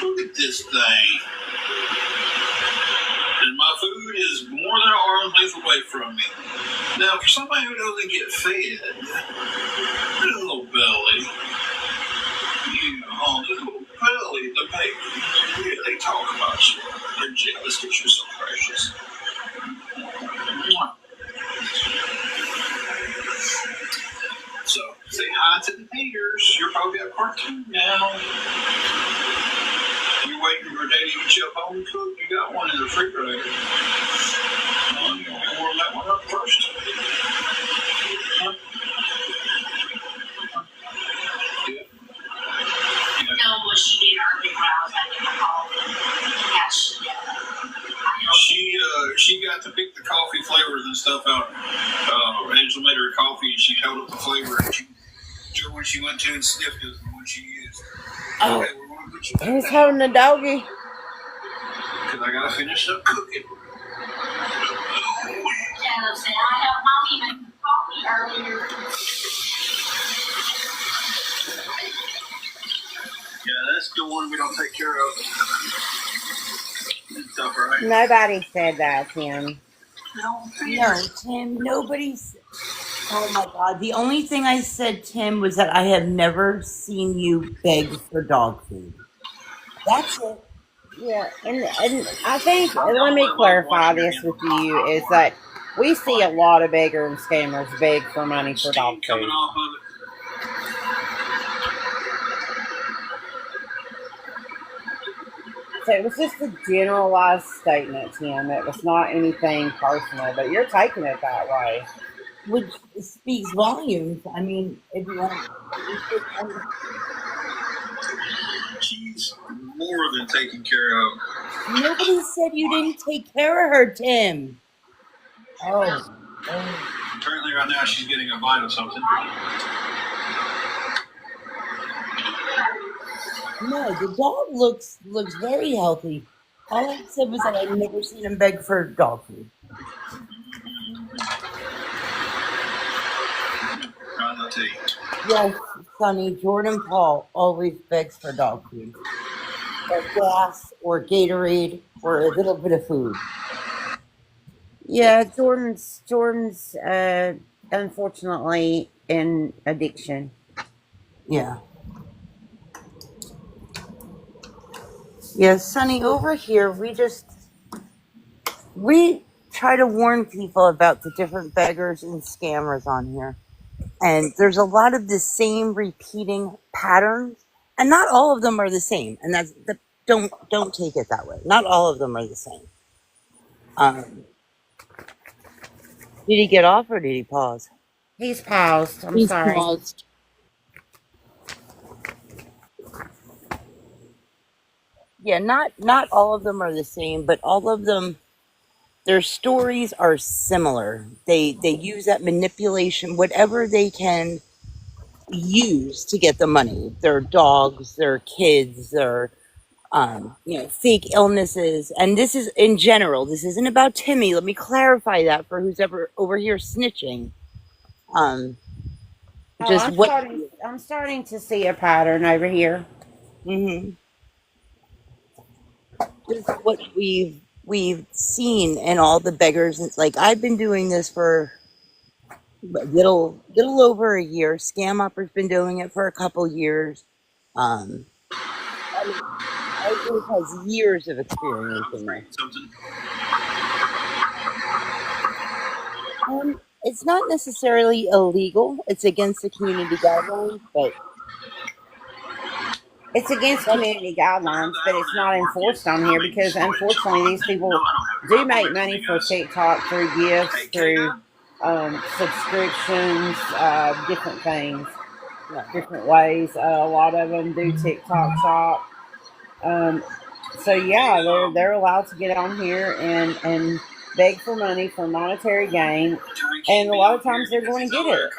Look at this thing. And my food is more than an arm's length away from me. Now, for somebody who doesn't get fed, this little belly, this little belly, the baby, yeah, they talk about you. They're jealous that you're so precious. So, say hi to the haters. You're probably a cartoon now. You're waiting for Daddy to get you a bone cook. You got one in the refrigerator. Well, you want to warm that one up first. Huh? Yeah. No, what she did earlier when I was making the coffee. Yeah, She got to pick the coffee flavors and stuff out. Angela made her a coffee and she held up the flavor. And sure when she went to and sniffed it was the one she used. Oh, Okay, we're going to put you back. who's holding the doggy? Because I got to finish up cooking. Yeah, said I helped mommy make coffee earlier. Yeah, that's the one we don't take care of. It's tough, right? Nobody said that, Tim. No, Tim, nobody's. Oh my God. The only thing I said, Tim, was that I have never seen you beg for dog food. That's it. Yeah, and I think, and let me clarify this with you, is that we see a lot of beggars and scammers beg for money for dog food. Coming off of it. So it was just a generalized statement, Tim. It was not anything personal, but you're taking it that way. Which speaks volumes. I mean, if you want. She's more than taken care of. Nobody said you didn't take care of her, Tim. Oh. Apparently, right now she's getting a bite of something. No, the dog looks very healthy. All I said was that I'd never seen him beg for dog food. Trying not to eat. Yes, Sonny, Jordan Paul always begs for dog food. Or gas, or Gatorade, or a little bit of food. Yeah, Jordan's unfortunately in addiction. Yeah. Yeah, Sonny, over here, we try to warn people about the different beggars and scammers on here. And there's a lot of the same repeating patterns, and not all of them are the same. And don't take it that way. Not all of them are the same. Did he get off or did he pause? He's paused. I'm He's sorry. paused. Yeah, not all of them are the same, but all of them, their stories are similar. They use that manipulation, whatever they can use to get the money. Their dogs, their kids, their fake illnesses. And this is in general. This isn't about Timmy. Let me clarify that for who's ever over here snitching. Just what? I'm starting to see a pattern over here. Mm-hmm. Just what we've seen in all the beggars. It's like I've been doing this for a little over a year. Scam Upper's been doing it for a couple years. I mean, our group has years of experience in this. It's not necessarily illegal. It's against the community guidelines, but it's against community guidelines, but it's not enforced on here because unfortunately these people do make money for TikTok through gifts, through subscriptions, different things, different ways. A lot of them do TikTok shop. So yeah, they're allowed to get on here and beg for money for monetary gain, and a lot of times they're going to get it.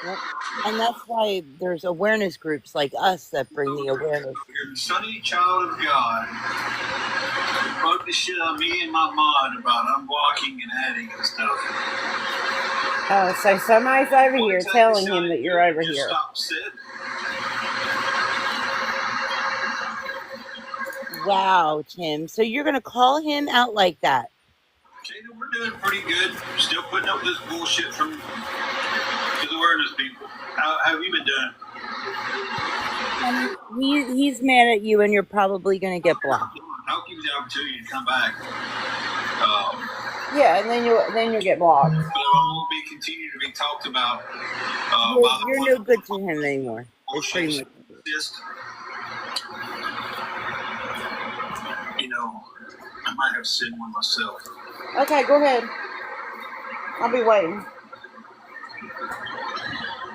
Yep. And that's why there's awareness groups like us that bring the awareness. You're a sunny child of God. Broke the shit on me and my mod about unblocking and adding and stuff. So somebody's over here telling him that you're over here. Wow, Tim. So you're going to call him out like that? Jada, we're doing pretty good. Still putting up this bullshit from the awareness people. How have you been doing? He's mad at you, and you're probably going to get blocked. I'll give you the opportunity to come back. Yeah, and then you'll get blocked. But it won't be continued to be talked about. You're no good to him anymore. It's pretty much. I might have said one myself. Okay, go ahead. I'll be waiting.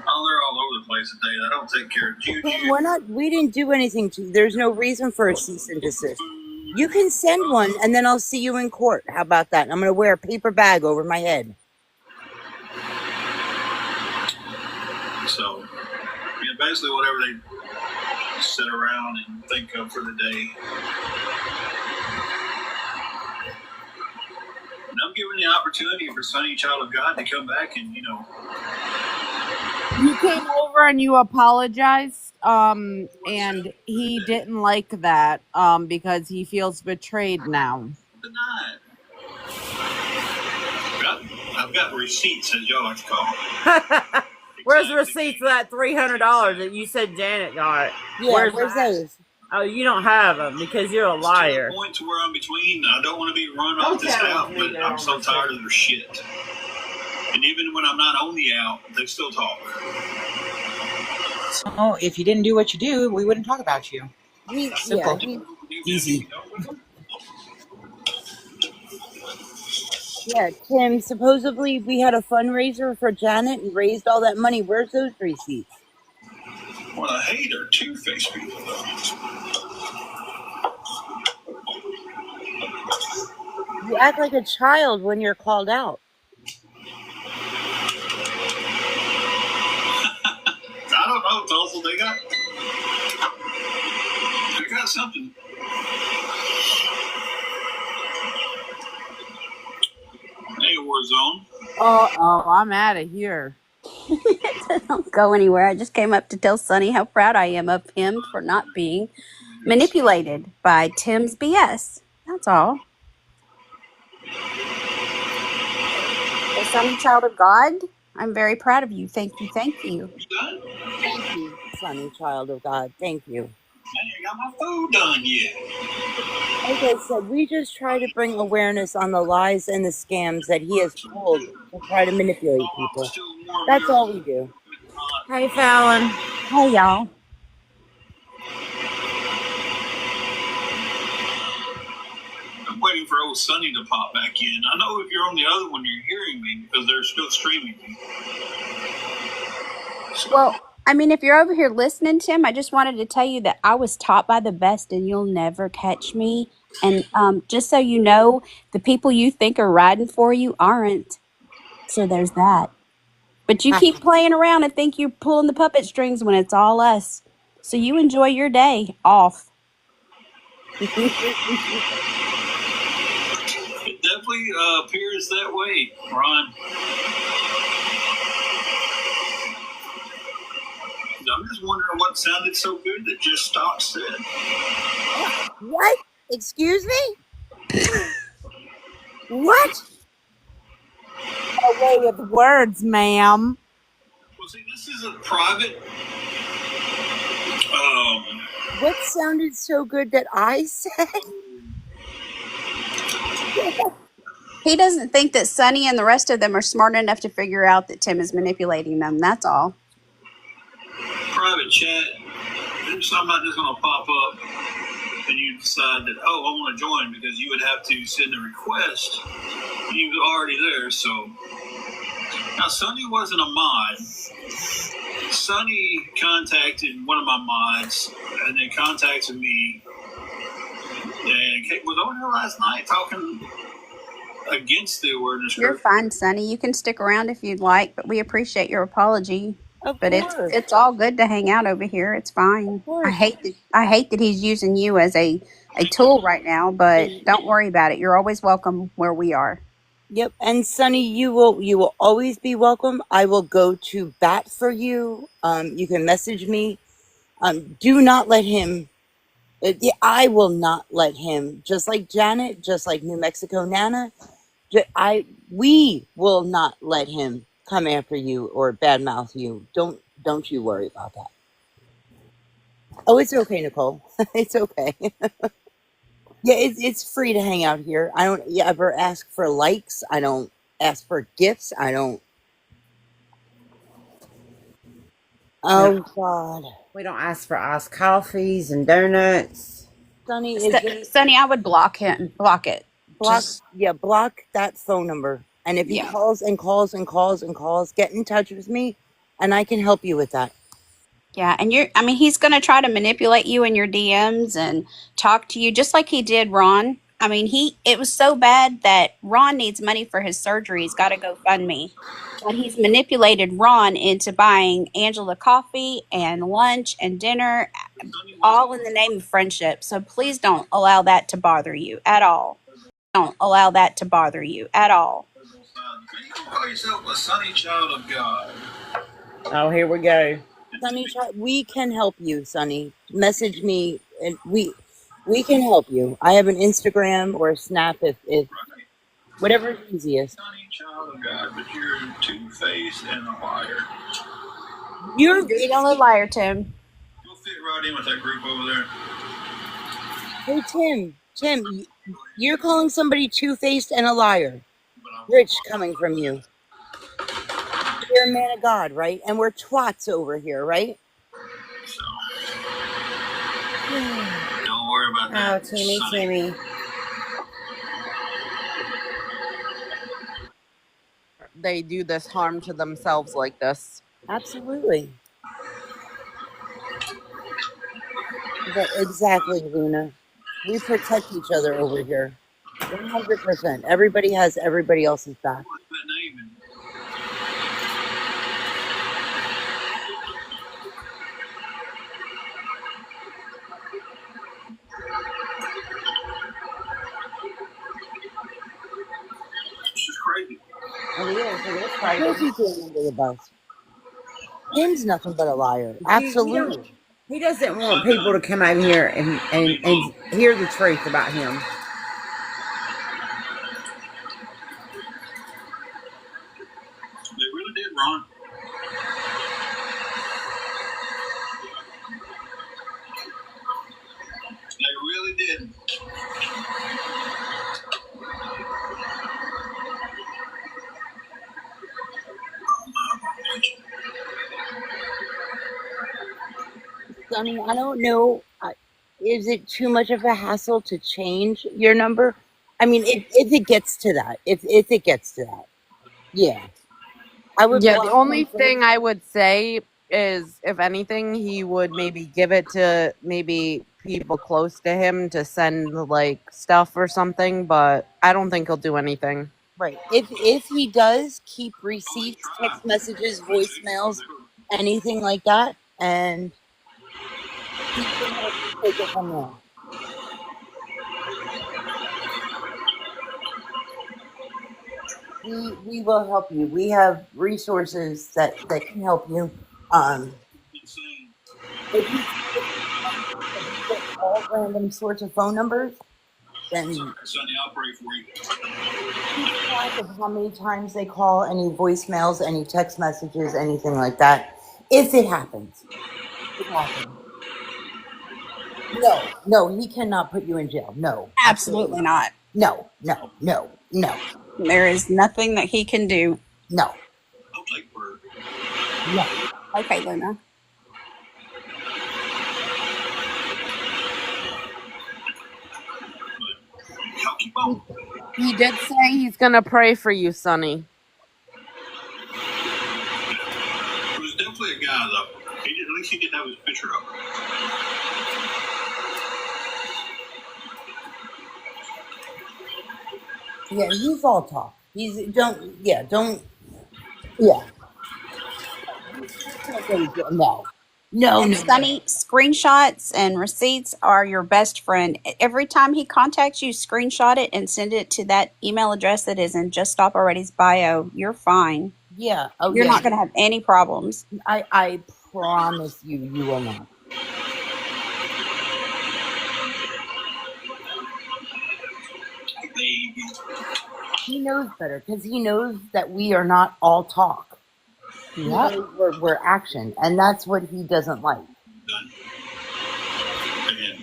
Oh, they're all over the place today. I don't take care of Juju. We didn't do anything to you. There's no reason for a cease and desist. You can send one, and then I'll see you in court. How about that? I'm going to wear a paper bag over my head. So, basically whatever they sit around and think of for the day. And I'm giving the opportunity for Sunny Child of God to come back and, You came over and you apologized, and he didn't like that, because he feels betrayed now. Denied. I've got receipts, as y'all like to call them. Where's the receipts for that $300 that you said Janet got? Yeah, where's those? Oh, you don't have them because you're a liar. To the point to where I'm between. I don't want to be run off this out, but I'm so tired of their shit. And even when I'm not on the out, they still talk. So if you didn't do what you do, we wouldn't talk about you. Simple. Easy. Yeah, Tim, supposedly we had a fundraiser for Janet and raised all that money. Where's those receipts? Well, I hate her two-faced people, though. You act like a child when you're called out. I don't know, Tulsa. They got something. Hey, Warzone. Oh, I'm out of here. Don't go anywhere. I just came up to tell Sonny how proud I am of him for not being manipulated by Tim's BS. That's all. So, Sonny, child of God, I'm very proud of you. Thank you. Thank you. You done? Thank you, Sonny, child of God. Thank you. I ain't got my food done yet. Like I said, we just try to bring awareness on the lies and the scams that he has pulled to try to manipulate people. That's all we do. Hey, Fallon. Hey, y'all. I'm waiting for old Sonny to pop back in. I know if you're on the other one, you're hearing me because they're still streaming me. Well, I mean, if you're over here listening, Tim, I just wanted to tell you that I was taught by the best and you'll never catch me. And just so you know, the people you think are riding for you aren't. So there's that. But you keep playing around and think you're pulling the puppet strings when it's all us. So you enjoy your day off. It definitely appears that way, Ron. I'm just wondering what sounded so good that just stopped said. What? Excuse me? What? No way with words, ma'am. Well, see, this is a private. What sounded so good that I said? He doesn't think that Sonny and the rest of them are smart enough to figure out that Tim is manipulating them. That's all. Private chat. There's something not just going to pop up and you decide that, oh, I want to join because you would have to send a request. He was already there, so. Now, Sonny wasn't a mod. Sonny contacted one of my mods and they contacted me and was over here last night talking against the awareness You're group. fine, Sonny. You can stick around if you'd like, but we appreciate your apology. Of But course. it's all good to hang out over here. It's fine. I hate that he's using you as a tool right now, but don't worry about it. You're always welcome where we are. Yep, and Sonny, you will always be welcome. I will go to bat for you. You can message me. Do not let him. I will not let him. Just like Janet, just like New Mexico Nana. We will not let him come after you or badmouth you. Don't you worry about that. Oh, it's okay, Nicole. It's okay. Yeah, it's free to hang out here. I don't ever ask for likes. I don't ask for gifts. I don't. Oh God, We don't ask for iced coffees and donuts. Sonny, Sonny, I would block him. Block it. block that phone number. And if he calls and calls and calls and calls, get in touch with me, and I can help you with that. Yeah, and he's going to try to manipulate you in your DMs and talk to you just like he did Ron. I mean, it was so bad that Ron needs money for his surgery. He's got to go fund me. But he's manipulated Ron into buying Angela coffee and lunch and dinner, all in the name of friendship. So please don't allow that to bother you at all. Don't allow that to bother you at all. Can you call yourself a Sonny child of God? Oh, here we go. Sonny, we can help you, Sonny. Message me, and we can help you. I have an Instagram or a Snap if whatever is easiest. Sonny child of God, but you're two-faced and a liar. You're the only liar, Tim. You'll fit right in with that group over there. Hey, Tim, you're calling somebody two-faced and a liar. Rich coming from you. You're a man of God, right? And we're twats over here, right? So, don't worry about that. Oh, Timmy. They do this harm to themselves like this. Absolutely. Exactly, Luna. We protect each other over here. 100%. Everybody has everybody else's back. That name and it's just crazy. It is Of course crazy. he's going under the bus. Tim's nothing but a liar. He Absolutely. he doesn't want people to come over here and hear the truth about him. They really did, Ron. They really did. I mean, I don't know. Is it too much of a hassle to change your number? I mean, if it gets to that, if it gets to that, yeah, I would Yeah, the block only him first. thing I would say is, if anything, he would maybe give it to maybe people close to him to send like stuff or something, but I don't think he'll do anything. Right. If he does keep receipts, text messages, voicemails, anything like that, and he can help you take it from there. We will help you. We have resources that can help you. If you get all random sorts of phone numbers, then Sonny, I'll pray for you. keep track of how many times they call, any voicemails, any text messages, anything like that. If it happens. It happens. No, he cannot put you in jail. No. Absolutely not. No. There is nothing that he can do. No. I'll take word. No. Okay, Luna. I'll keep on. He did say he's gonna pray for you, Sonny. It was definitely a guy, though. At least he didn't have his picture up. Yeah, he's all talk. Don't. No. And Sonny, screenshots and receipts are your best friend. Every time he contacts you, screenshot it and send it to that email address that is in Just Stop Already's bio. You're fine. Yeah. You're not going to have any problems. I promise you will not. Baby. He knows better because he knows that we are not all talk. He knows we're action, and that's what he doesn't like. Done. And then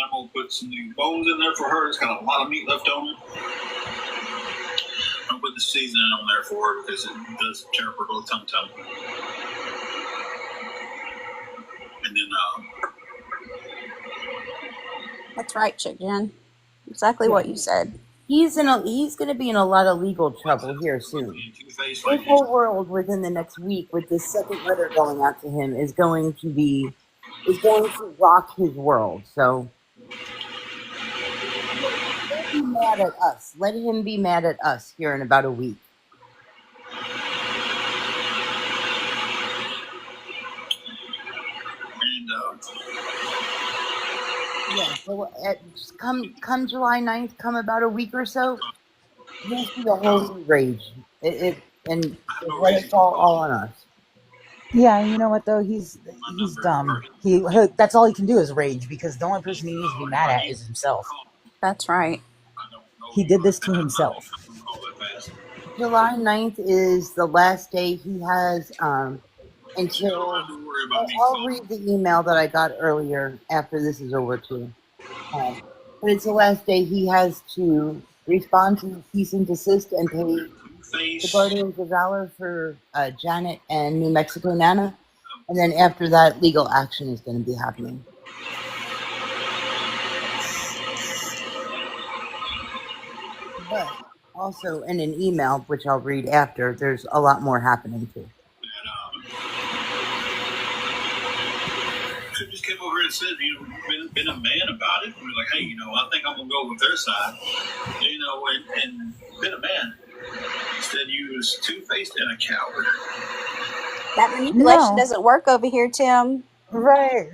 I'm going to put some new bones in there for her. It's got a lot of meat left on it. I'll put the seasoning on there for her because it does tear up her little tum-tum. And then, That's right, Chick Jen. Exactly what you said. He's going to be in a lot of legal trouble here soon. His whole world within the next week, with this second letter going out to him, is going to rock his world. So don't be mad at us. Let him be mad at us here in about a week. and Yeah, so come July 9th, come about a week or so, you'll see the whole new rage. And let it fall all on us. Yeah, and you know what though? He's dumb. That's all he can do is rage, because the only person he needs to be mad at is himself. That's right. He did this to himself. July 9th is the last day he has until I'll read the email that I got earlier after this is over too. But it's the last day he has to respond to cease and desist and pay the Guardians of Valor for Janet and New Mexico Nana. And then after that, legal action is going to be happening. But also in an email, which I'll read after, there's a lot more happening too. could just came over and said, been a man about it. We were like, hey, I think I'm gonna go with their side, and been a man. Instead, you was two-faced and a coward. That manipulation No, doesn't work over here, Tim. right.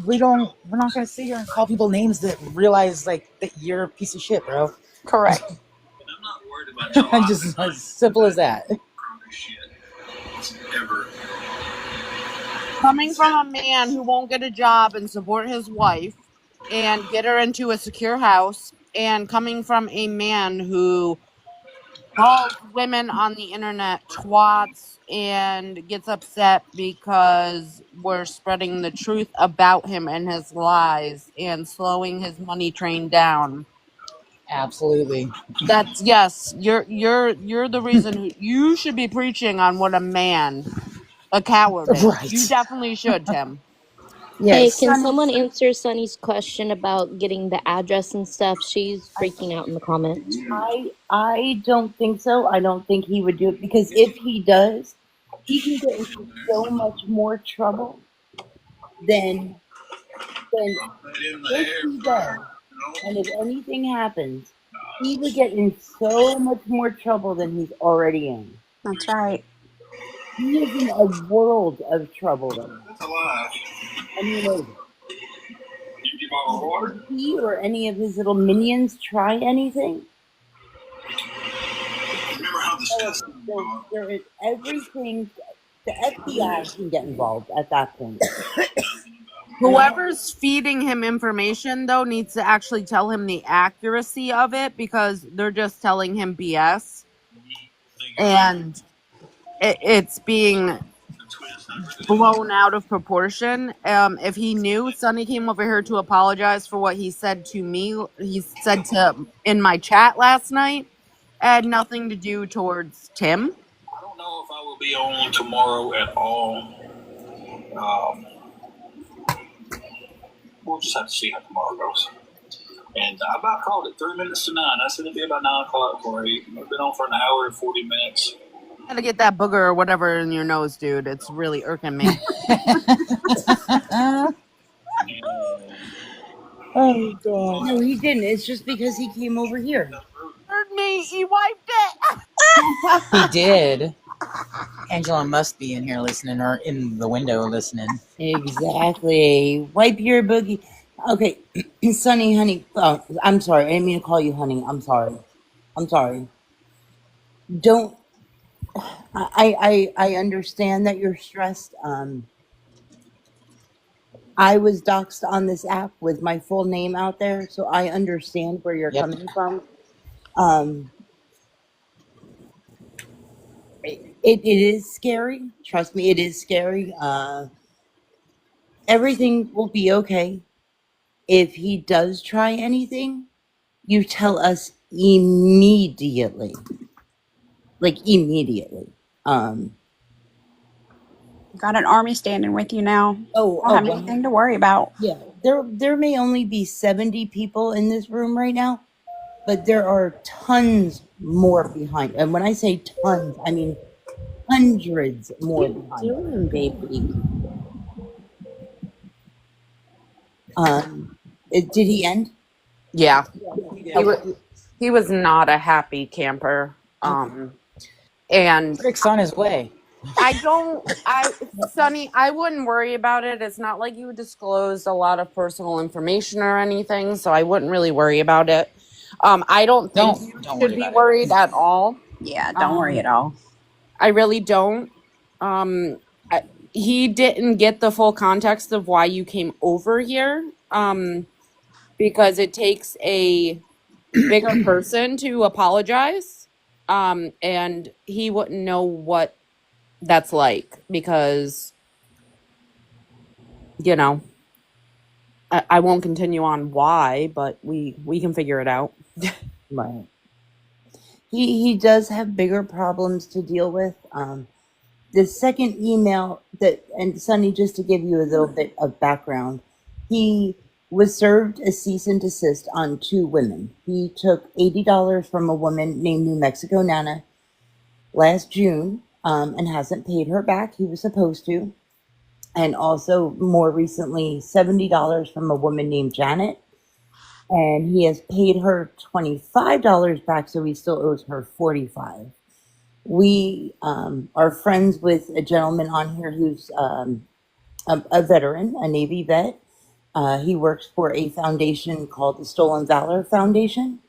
We're not gonna sit here and call people names that realize like that you're a piece of shit, bro. Correct. And I'm not worried about your Just as simple as that. shit. Ever. Coming from a man who won't get a job and support his wife and get her into a secure house, and coming from a man who calls women on the internet twats and gets upset because we're spreading the truth about him and his lies and slowing his money train down. Absolutely. That's yes, you're the reason you should be preaching on what a coward is. Right. You definitely should, Tim. Hey, Yes. can someone answer Sunny's question about getting the address and stuff? She's freaking out in the comments. I don't think so. I don't think he would do it because if he does, he can get into so much more trouble than if he does. And if anything happens, he would get in so much more trouble than he's already in. That's right. He is in a world of trouble. Though. That's a lie. I mean, You give all the water? if he or any of his little minions try anything, Remember how disgusting you are? there is everything. The FBI can get involved at that point. Whoever's feeding him information, though, needs to actually tell him the accuracy of it because they're just telling him BS. And it's being blown out of proportion. If he knew, Sonny came over here to apologize for what he said to me. He said in my chat last night. It had nothing to do towards Tim. I don't know if I will be on tomorrow at all. We'll just have to see how tomorrow goes. And I about called it 3 minutes to 9. I said it'd be about 9 o'clock for 8. I've been on for an hour and 40 minutes. Gotta get that booger or whatever in your nose, dude. It's really irking me. Oh god. No, he didn't. It's just because he came over here. Hurt me. He wiped it. He did. Angela must be in here listening or in the window listening. Exactly. Wipe your boogie. Okay, Sonny, honey. Oh, I'm sorry. I didn't mean to call you honey. I'm sorry. Don't. I understand that you're stressed. I was doxxed on this app with my full name out there, so I understand where you're Yep. coming from. It is scary. Trust me, it is scary. Everything will be okay. If he does try anything, you tell us immediately. Like immediately. Got an army standing with you now. Oh, Don't have anything to worry about. yeah. There may only be 70 people in this room right now, but there are tons more behind. And when I say tons, I mean hundreds more behind. Doing, baby? Did he end? Yeah. He was not a happy camper. And Rick's on his way. Sonny, I wouldn't worry about it. It's not like you disclosed a lot of personal information or anything, so I wouldn't really worry about it. I don't think you should be worried at all. Yeah, don't worry at all. I really don't. He didn't get the full context of why you came over here, because it takes a bigger person to apologize, and he wouldn't know what that's like because, I won't continue on why, but we can figure it out. Right. He does have bigger problems to deal with. The second email and Sonny, just to give you a little bit of background, he was served a cease and desist on 2 women. He took $80 from a woman named New Mexico Nana last June, and hasn't paid her back. He was supposed to. and also more recently $70 from a woman named Janet. And he has paid her $25 back, so he still owes her $45. We are friends with a gentleman on here who's a veteran, a Navy vet. He works for a foundation called the Stolen Valor Foundation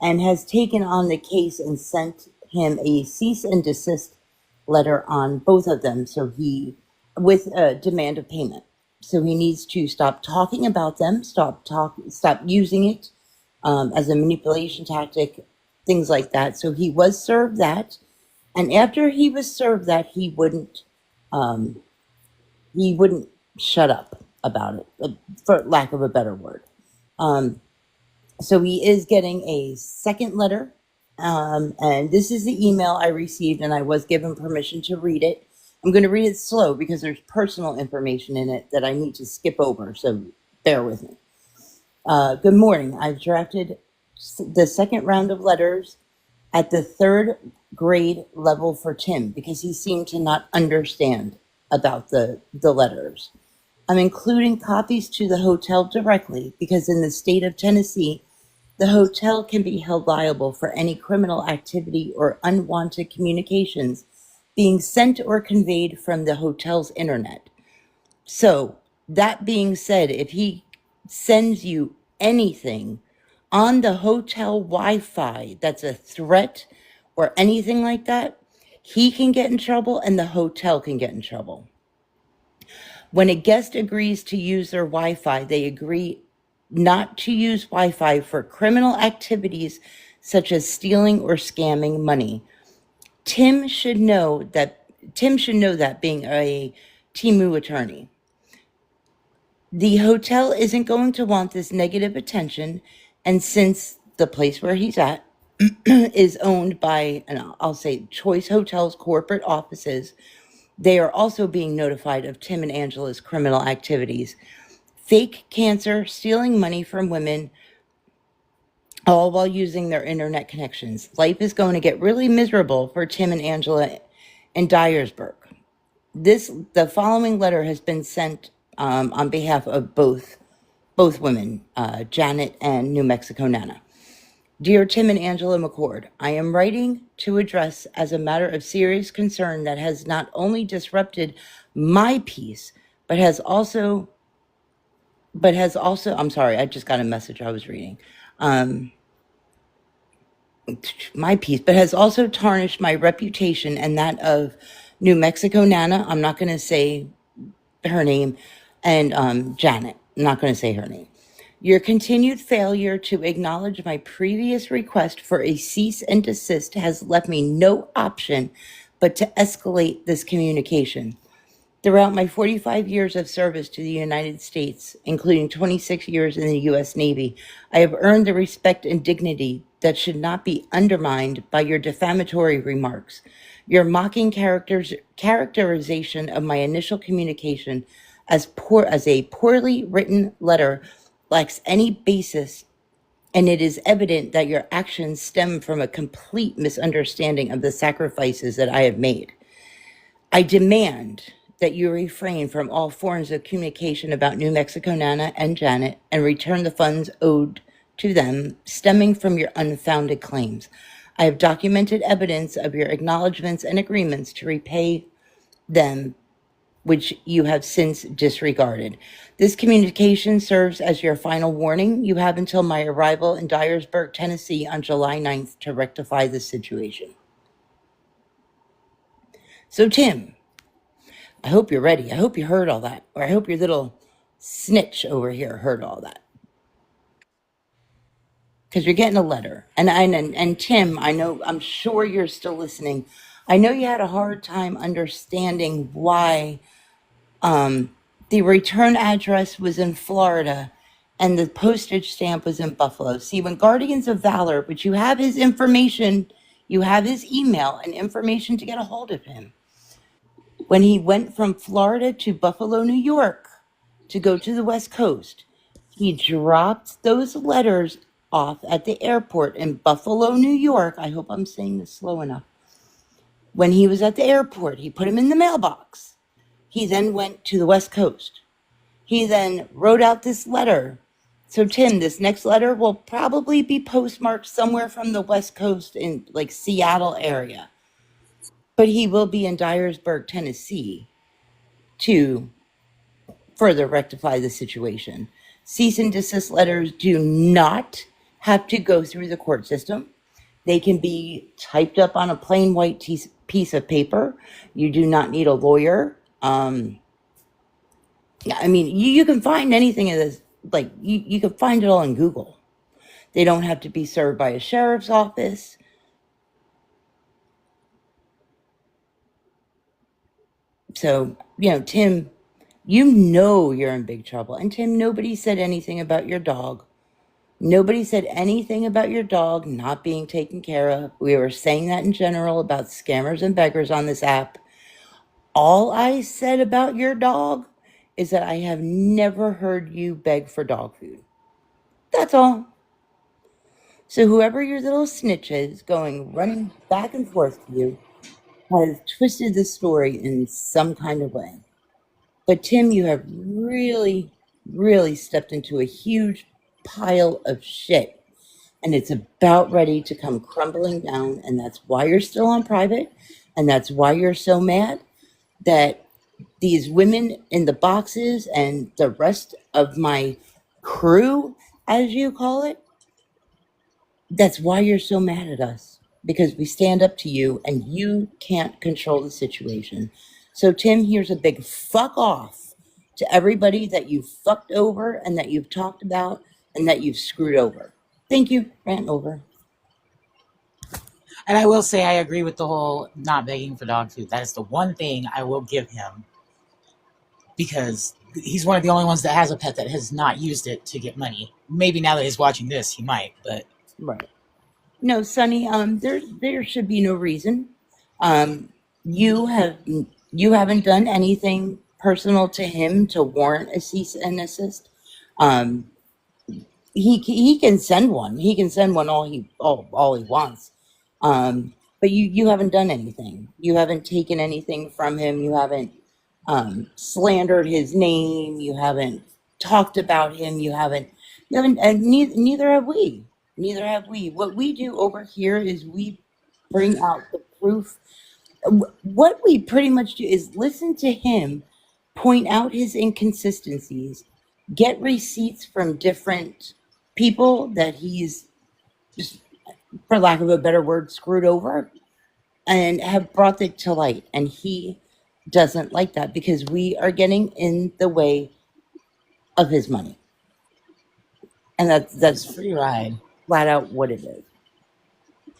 and has taken on the case and sent him a cease and desist letter on both of them. So he, with a demand of payment. So he needs to stop talking about them, stop using it as a manipulation tactic, things like that. So he was served that, and after he was served that, he wouldn't shut up about it, for lack of a better word. So he is getting a second letter, and this is the email I received, and I was given permission to read it. I'm going to read it slow because there's personal information in it that I need to skip over, so bear with me. Good morning. I've drafted the second round of letters at the third grade level for Tim because he seemed to not understand about the letters. I'm including copies to the hotel directly because in the state of Tennessee, the hotel can be held liable for any criminal activity or unwanted communications being sent or conveyed from the hotel's internet. So, that being said, if he sends you anything on the hotel Wi-Fi that's a threat or anything like that, he can get in trouble and the hotel can get in trouble. When a guest agrees to use their Wi-Fi, they agree not to use Wi-Fi for criminal activities such as stealing or scamming money. Tim should know that being a Temu attorney. The hotel isn't going to want this negative attention, and since the place where he's at is owned by, and I'll say Choice Hotels corporate offices, they are also being notified of Tim and Angela's criminal activities. Fake cancer, stealing money from women, all while using their internet connections. Life is going to get really miserable for Tim and Angela in Dyersburg. The following letter has been sent on behalf of both women, Janet and New Mexico Nana. Dear Tim and Angela McCord, I am writing to address as a matter of serious concern that has not only disrupted my peace, but has also, I'm sorry, I just got a message I was reading. My peace, but has also tarnished my reputation and that of New Mexico Nana. I'm not going to say her name, and Janet. I'm not going to say her name. Your continued failure to acknowledge my previous request for a cease and desist has left me no option but to escalate this communication. Throughout my 45 years of service to the United States, including 26 years in the U.S. Navy, I have earned the respect and dignity that should not be undermined by your defamatory remarks. Your mocking characterization of my initial communication as a poorly written letter lacks any basis, and it is evident that your actions stem from a complete misunderstanding of the sacrifices that I have made. I demand that you refrain from all forms of communication about New Mexico Nana and Janet and return the funds owed to them stemming from your unfounded claims. I have documented evidence of your acknowledgments and agreements to repay them, which you have since disregarded. This communication serves as your final warning. You have until my arrival in Dyersburg, Tennessee on July 9th to rectify the situation. So, Tim, I hope you're ready. I hope you heard all that, or I hope your little snitch over here heard all that. Because you're getting a letter. And Tim, I'm sure you're still listening. I know you had a hard time understanding why the return address was in Florida and the postage stamp was in Buffalo. See, when Guardians of Valor, but you have his information, you have his email and information to get a hold of him. When he went from Florida to Buffalo, New York to go to the West Coast, he dropped those letters off at the airport in Buffalo, New York. I hope I'm saying this slow enough. When he was at the airport, he put them in the mailbox. He then went to the West Coast. He then wrote out this letter. So, Tim, this next letter will probably be postmarked somewhere from the West Coast in like Seattle area. But he will be in Dyersburg, Tennessee to further rectify the situation. Cease and desist letters do not have to go through the court system. They can be typed up on a plain white piece of paper. You do not need a lawyer. I mean, you can find anything in this, like, you can find it all in Google. They don't have to be served by a sheriff's office. So, Tim, you're in big trouble. And Tim, nobody said anything about your dog. Nobody said anything about your dog not being taken care of. We were saying that in general about scammers and beggars on this app. All I said about your dog is that I have never heard you beg for dog food. That's all. So whoever your little snitch is running back and forth to you has twisted the story in some kind of way. But Tim, you have really, really stepped into a huge pile of shit. And it's about ready to come crumbling down. And that's why you're still on private. And that's why you're so mad that these women in the boxes and the rest of my crew, as you call it, that's why you're so mad at us. Because we stand up to you and you can't control the situation. So, Tim, here's a big fuck off to everybody that you've fucked over and that you've talked about and that you've screwed over. Thank you. Rant over. And I will say I agree with the whole not begging for dog food. That is the one thing I will give him, because he's one of the only ones that has a pet that has not used it to get money. Maybe now that he's watching this, he might, but... Right. No, Sonny, there should be no reason. You haven't done anything personal to him to warrant a cease and desist. He can send one. He can send one all he wants. But you haven't done anything. You haven't taken anything from him. You haven't slandered his name. You haven't talked about him. You haven't, and neither have we. Neither have we. What we do over here is we bring out the proof. What we pretty much do is listen to him, point out his inconsistencies, get receipts from different people that he's, just, for lack of a better word, screwed over, and have brought it to light. And he doesn't like that because we are getting in the way of his money. And that's free ride. Flat out what it is.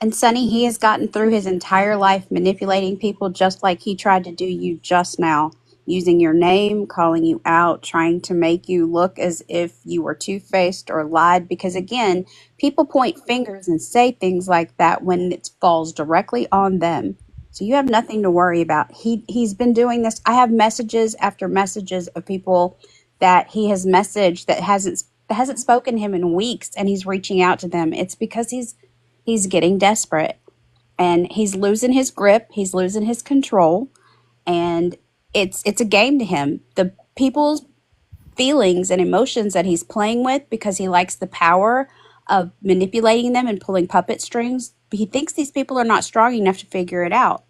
And Sonny, he has gotten through his entire life manipulating people just like he tried to do you just now, using your name, calling you out, trying to make you look as if you were two-faced or lied. Because again, people point fingers and say things like that when it falls directly on them. So you have nothing to worry about. He's been doing this. I have messages after messages of people that he has messaged that hasn't spoken to him in weeks, and he's reaching out to them. It's because he's getting desperate, and he's losing his grip. He's losing his control, and it's a game to him. The people's feelings and emotions that he's playing with, because he likes the power of manipulating them and pulling puppet strings. He thinks these people are not strong enough to figure it out.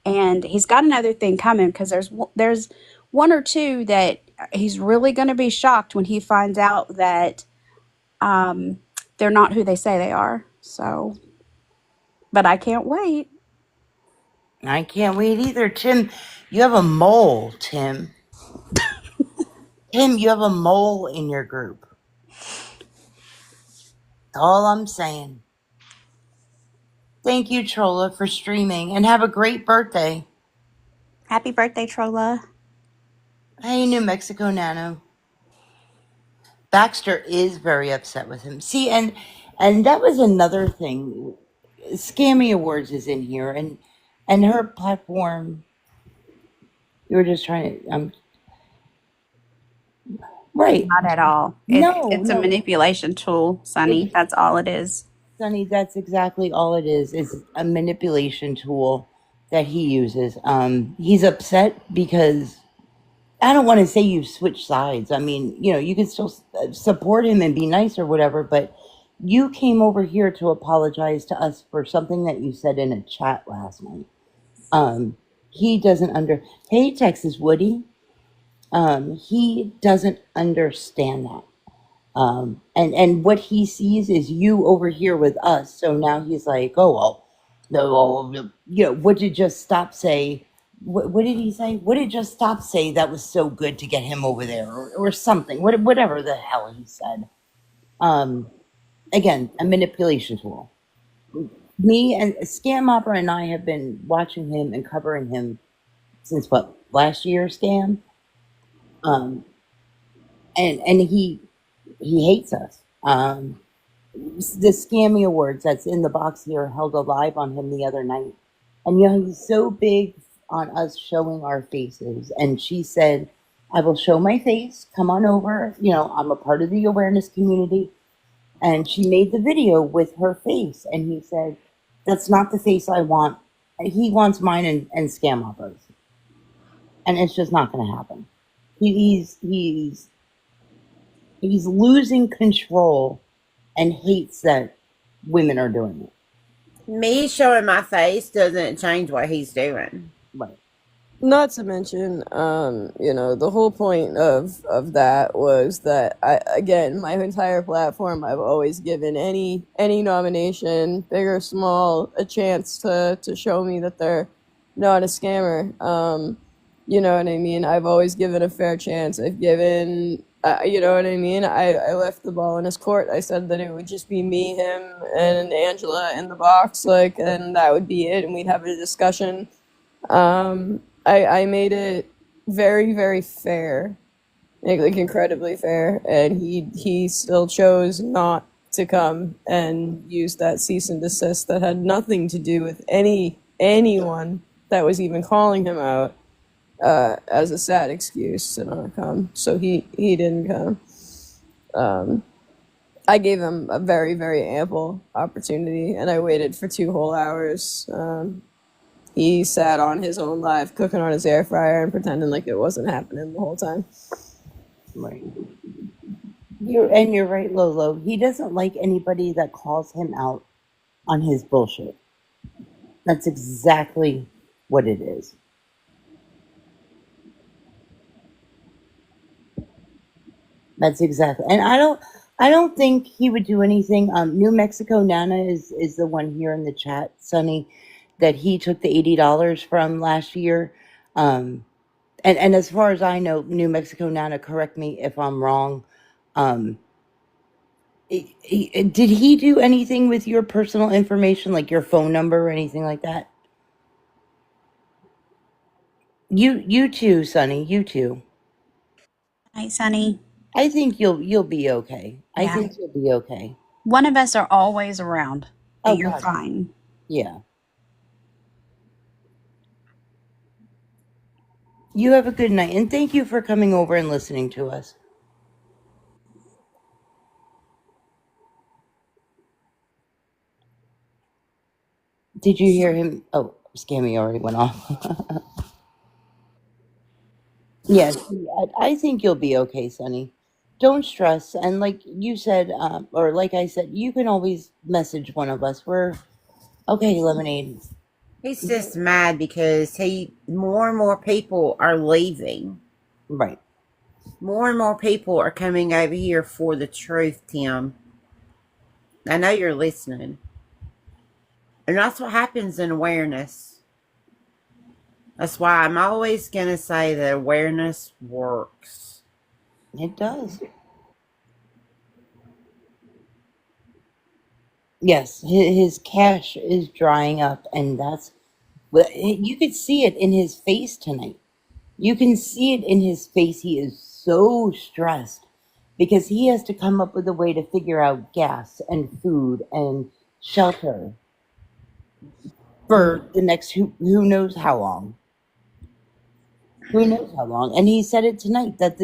And he's got another thing coming, because there's one or two that he's really going to be shocked when he finds out that they're not who they say they are. So, but I can't wait. I can't wait either. Tim, you have a mole, Tim. Tim, you have a mole in your group. That's all I'm saying. Thank you, Trolla, for streaming, and have a great birthday. Happy birthday, Trolla. Hey, New Mexico Nano. Baxter is very upset with him. See, and that was another thing. Scammy Awards is in here, and her platform. You were just trying to, right? Not at all. It's a manipulation tool, Sonny. That's all it is. Sonny, that's exactly all it is a manipulation tool that he uses. He's upset because I don't want to say you've switched sides. I mean, you can still support him and be nice or whatever, but you came over here to apologize to us for something that you said in a chat last night. He doesn't Hey, Texas Woody. He doesn't understand that. And what he sees is you over here with us. So now he's like, oh well, no, what did Just Stop say? What did he say? What did Just Stop say that was so good to get him over there, or something? Whatever the hell he said. Again, a manipulation tool. Me and Scam Opera and I have been watching him and covering him since what, last year's scam. And he hates us. The Scammy Awards that's in the box here held a live on him the other night. And he's so big on us showing our faces. And she said, I will show my face. Come on over. I'm a part of the awareness community. And she made the video with her face. And he said, that's not the face I want. He wants mine and Scam Opera's. And it's just not going to happen. He's losing control and hates that women are doing it. Me showing my face doesn't change what he's doing. Right. Not to mention, the whole point of that was that my entire platform, I've always given any nomination, big or small, a chance to show me that they're not a scammer. You know what I mean? I've always given a fair chance. I've given, you know what I mean? I left the ball in his court. I said that it would just be me, him, and Angela in the box, and that would be it, and we'd have a discussion. I made it very, very fair, like incredibly fair, and he still chose not to come and use that cease and desist that had nothing to do with anyone that was even calling him out as a sad excuse to not come. So he didn't come. I gave him a very, very ample opportunity, and I waited for 2 whole hours. He sat on his own live, cooking on his air fryer and pretending like it wasn't happening the whole time. Right. You're right, Lolo. He doesn't like anybody that calls him out on his bullshit. That's exactly what it is. That's exactly, and I don't think he would do anything. New Mexico Nana is the one here in the chat, Sonny, that he took the $80 from last year. And as far as I know, New Mexico Nana, correct me if I'm wrong. Did he do anything with your personal information, like your phone number or anything like that? You too, Sonny. You too. Hi, Sonny. I think you'll be okay. I Yeah. think you'll be okay. One of us are always around. Oh, You're God. fine. Yeah. You have a good night, and thank you for coming over and listening to us. Did you hear him? Oh, Scammy already went off. Yes, I think you'll be okay, Sonny. Don't stress. And like you said, or like I said, you can always message one of us. We're okay, Lemonade. He's just mad because more and more people are leaving. Right. More and more people are coming over here for the truth, Tim. I know you're listening. And that's what happens in awareness. That's why I'm always going to say that awareness works. It does. Yes, his cash is drying up, and you could see it in his face tonight. You can see it in his face. He is so stressed because he has to come up with a way to figure out gas and food and shelter for the next who knows how long. Who knows how long? And he said it tonight that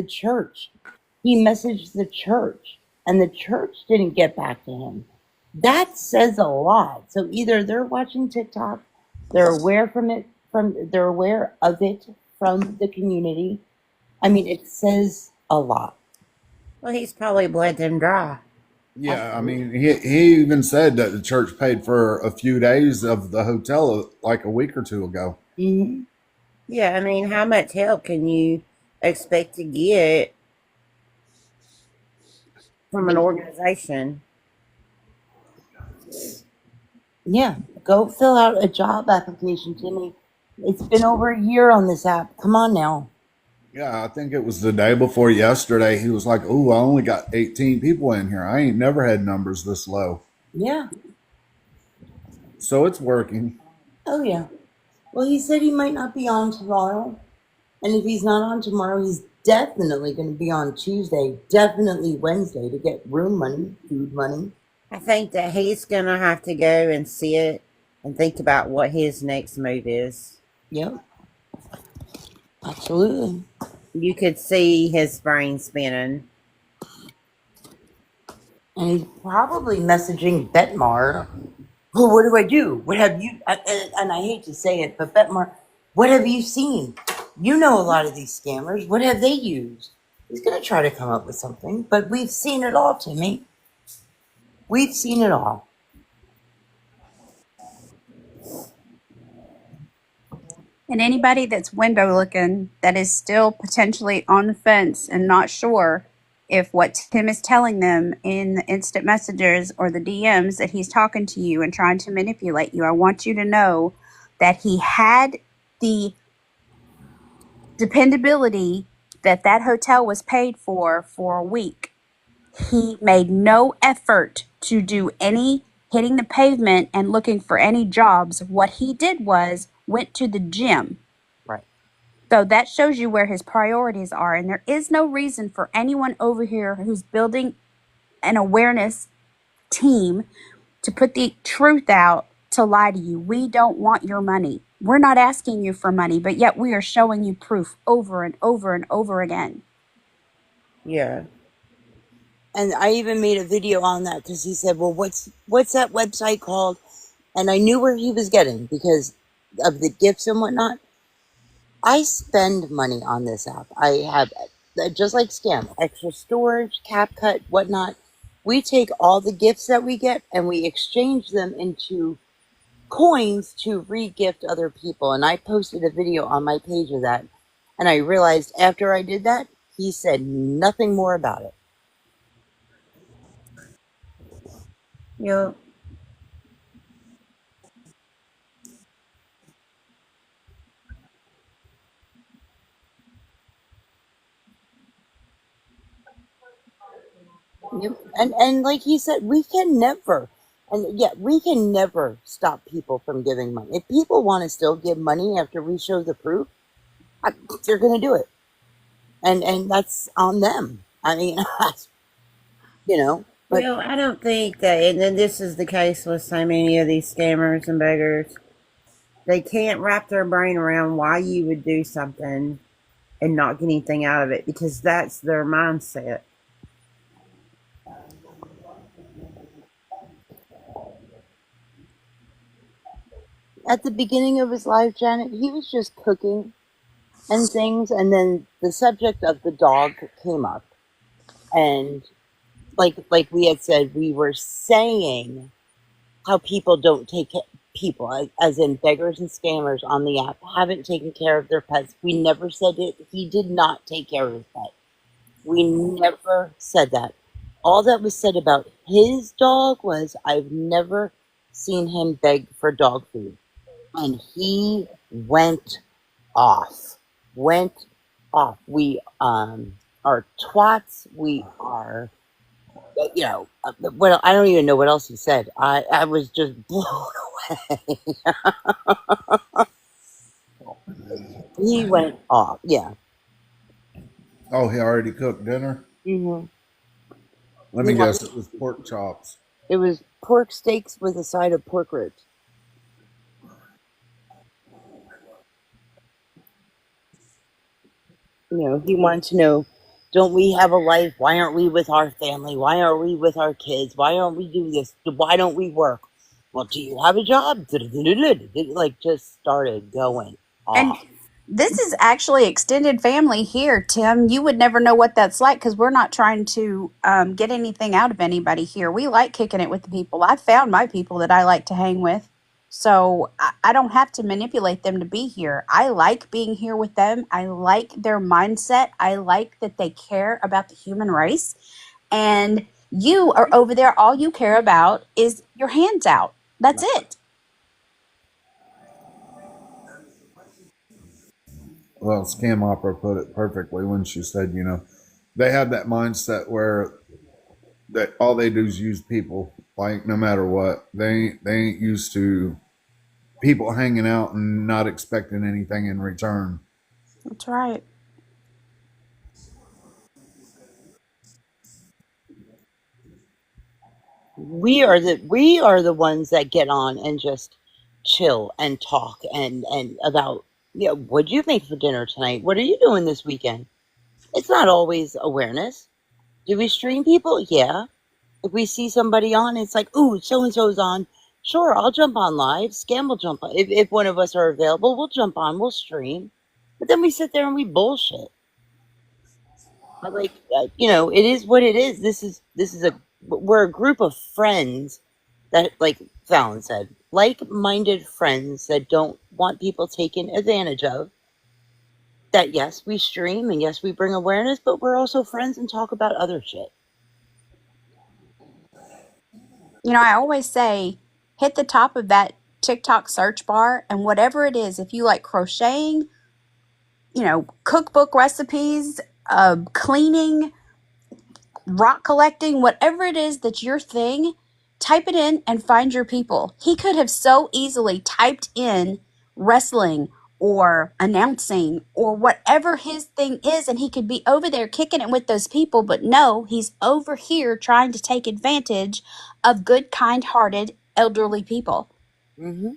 he messaged the church, and the church didn't get back to him. That says a lot. So either they're watching TikTok, they're aware of it from the community, I mean, it says a lot. Well, he's probably bled them dry. Yeah, I mean, he even said that the church paid for a few days of the hotel like a week or two ago. Mm-hmm. Yeah, I mean, how much help can you expect to get from an organization? Yeah, go fill out a job application, Timmy. It's been over a year on this app. Come on now. Yeah, I think it was the day before yesterday. He was like, "Oh, I only got 18 people in here. I ain't never had numbers this low." Yeah. So it's working. Oh, yeah. Well, he said he might not be on tomorrow. And if he's not on tomorrow, he's definitely going to be on Tuesday, definitely Wednesday to get room money, food money. I think that he's going to have to go and see it and think about what his next move is. Yep. Absolutely. You could see his brain spinning. And he's probably messaging Betmar. Well, what do I do? What have you, and I hate to say it, but Betmar, what have you seen? You know a lot of these scammers. What have they used? He's going to try to come up with something, but we've seen it all, Timmy. We've seen it all. And anybody that's window looking that is still potentially on the fence and not sure if what Tim is telling them in the instant messages or the DMs that he's talking to you and trying to manipulate you, I want you to know that he had the dependability that that hotel was paid for a week. He made no effort to do any hitting the pavement and looking for any jobs. What he did was went to the gym. Right. So that shows you where his priorities are. And there is no reason for anyone over here who's building an awareness team to put the truth out to lie to you. We don't want your money. We're not asking you for money, but yet we are showing you proof over and over and over again. Yeah. And I even made a video on that because he said, well, what's that website called? And I knew where he was getting because of the gifts and whatnot. I spend money on this app. I have, just like Scam, extra storage, CapCut, whatnot. We take all the gifts that we get and we exchange them into coins to re-gift other people. And I posted a video on my page of that. And I realized after I did that, he said nothing more about it. Yeah. Yep. And like he said, we can never stop people from giving money. If people want to still give money after we show the proof, they're going to do it. And that's on them. I mean, you know. But Well, I don't think that, and then this is the case with so many of these scammers and beggars. They can't wrap their brain around why you would do something and not get anything out of it because that's their mindset. at the beginning of his life, Janet, he was just cooking and things, and then the subject of the dog came up, and like we had said, we were saying how people don't take people, as in beggars and scammers on the app, haven't taken care of their pets. We never said it. He did not take care of his pet. We never said that. All that was said about his dog was, I've never seen him beg for dog food. And he went off. We are twats. We are, well, I don't even know what else he said. I was just blown away. He went off. Yeah. Oh, he already cooked dinner? Mm-hmm. Let me guess, it was pork chops. It was pork steaks with a side of pork ribs. He wanted to know, don't we have a life? Why aren't we with our family? Why aren't we with our kids? Why aren't we do this? Why don't we work? Well, do you have a job? Like, just started going off. This is actually extended family here, Tim. You would never know what that's like because we're not trying to get anything out of anybody here. We like kicking it with the people. I've found my people that I like to hang with. So I don't have to manipulate them to be here. I like being here with them. I like their mindset. I like that they care about the human race. And you are over there. All you care about is your hands out. That's it. Well, Scam Opera put it perfectly when she said, they have that mindset where that all they do is use people, like no matter what. They ain't used to people hanging out and not expecting anything in return. That's right. We are the ones that get on and just chill and talk and about, what'd you make for dinner tonight? What are you doing this weekend? It's not always awareness. Do we stream people? Yeah. If we see somebody on, it's like, ooh, so and so's on. Sure, I'll jump on live. Scam will jump on. If one of us are available, we'll jump on. We'll stream. But then we sit there and we bullshit. But like, it is what it is. We're a group of friends that, like Fallon said, like-minded friends that don't want people taken advantage of. That yes, we stream and yes, we bring awareness, but we're also friends and talk about other shit. I always say hit the top of that TikTok search bar and whatever it is, if you like crocheting, cookbook recipes, cleaning, rock collecting, whatever it is that's your thing, type it in and find your people. He could have so easily typed in wrestling or announcing or whatever his thing is, and he could be over there kicking it with those people, but no, he's over here trying to take advantage of good, kind-hearted, elderly people. Mm-hmm.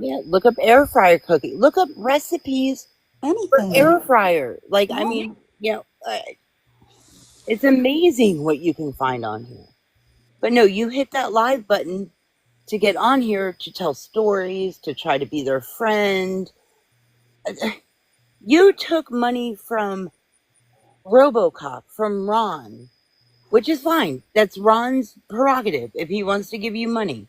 Yeah, look up air fryer cooking. Look up recipes for air fryer. Like, I mean, it's amazing what you can find on here. But no, you hit that live button to get on here, to tell stories, to try to be their friend. You took money from RoboCop, from Ron, which is fine. That's Ron's prerogative if he wants to give you money.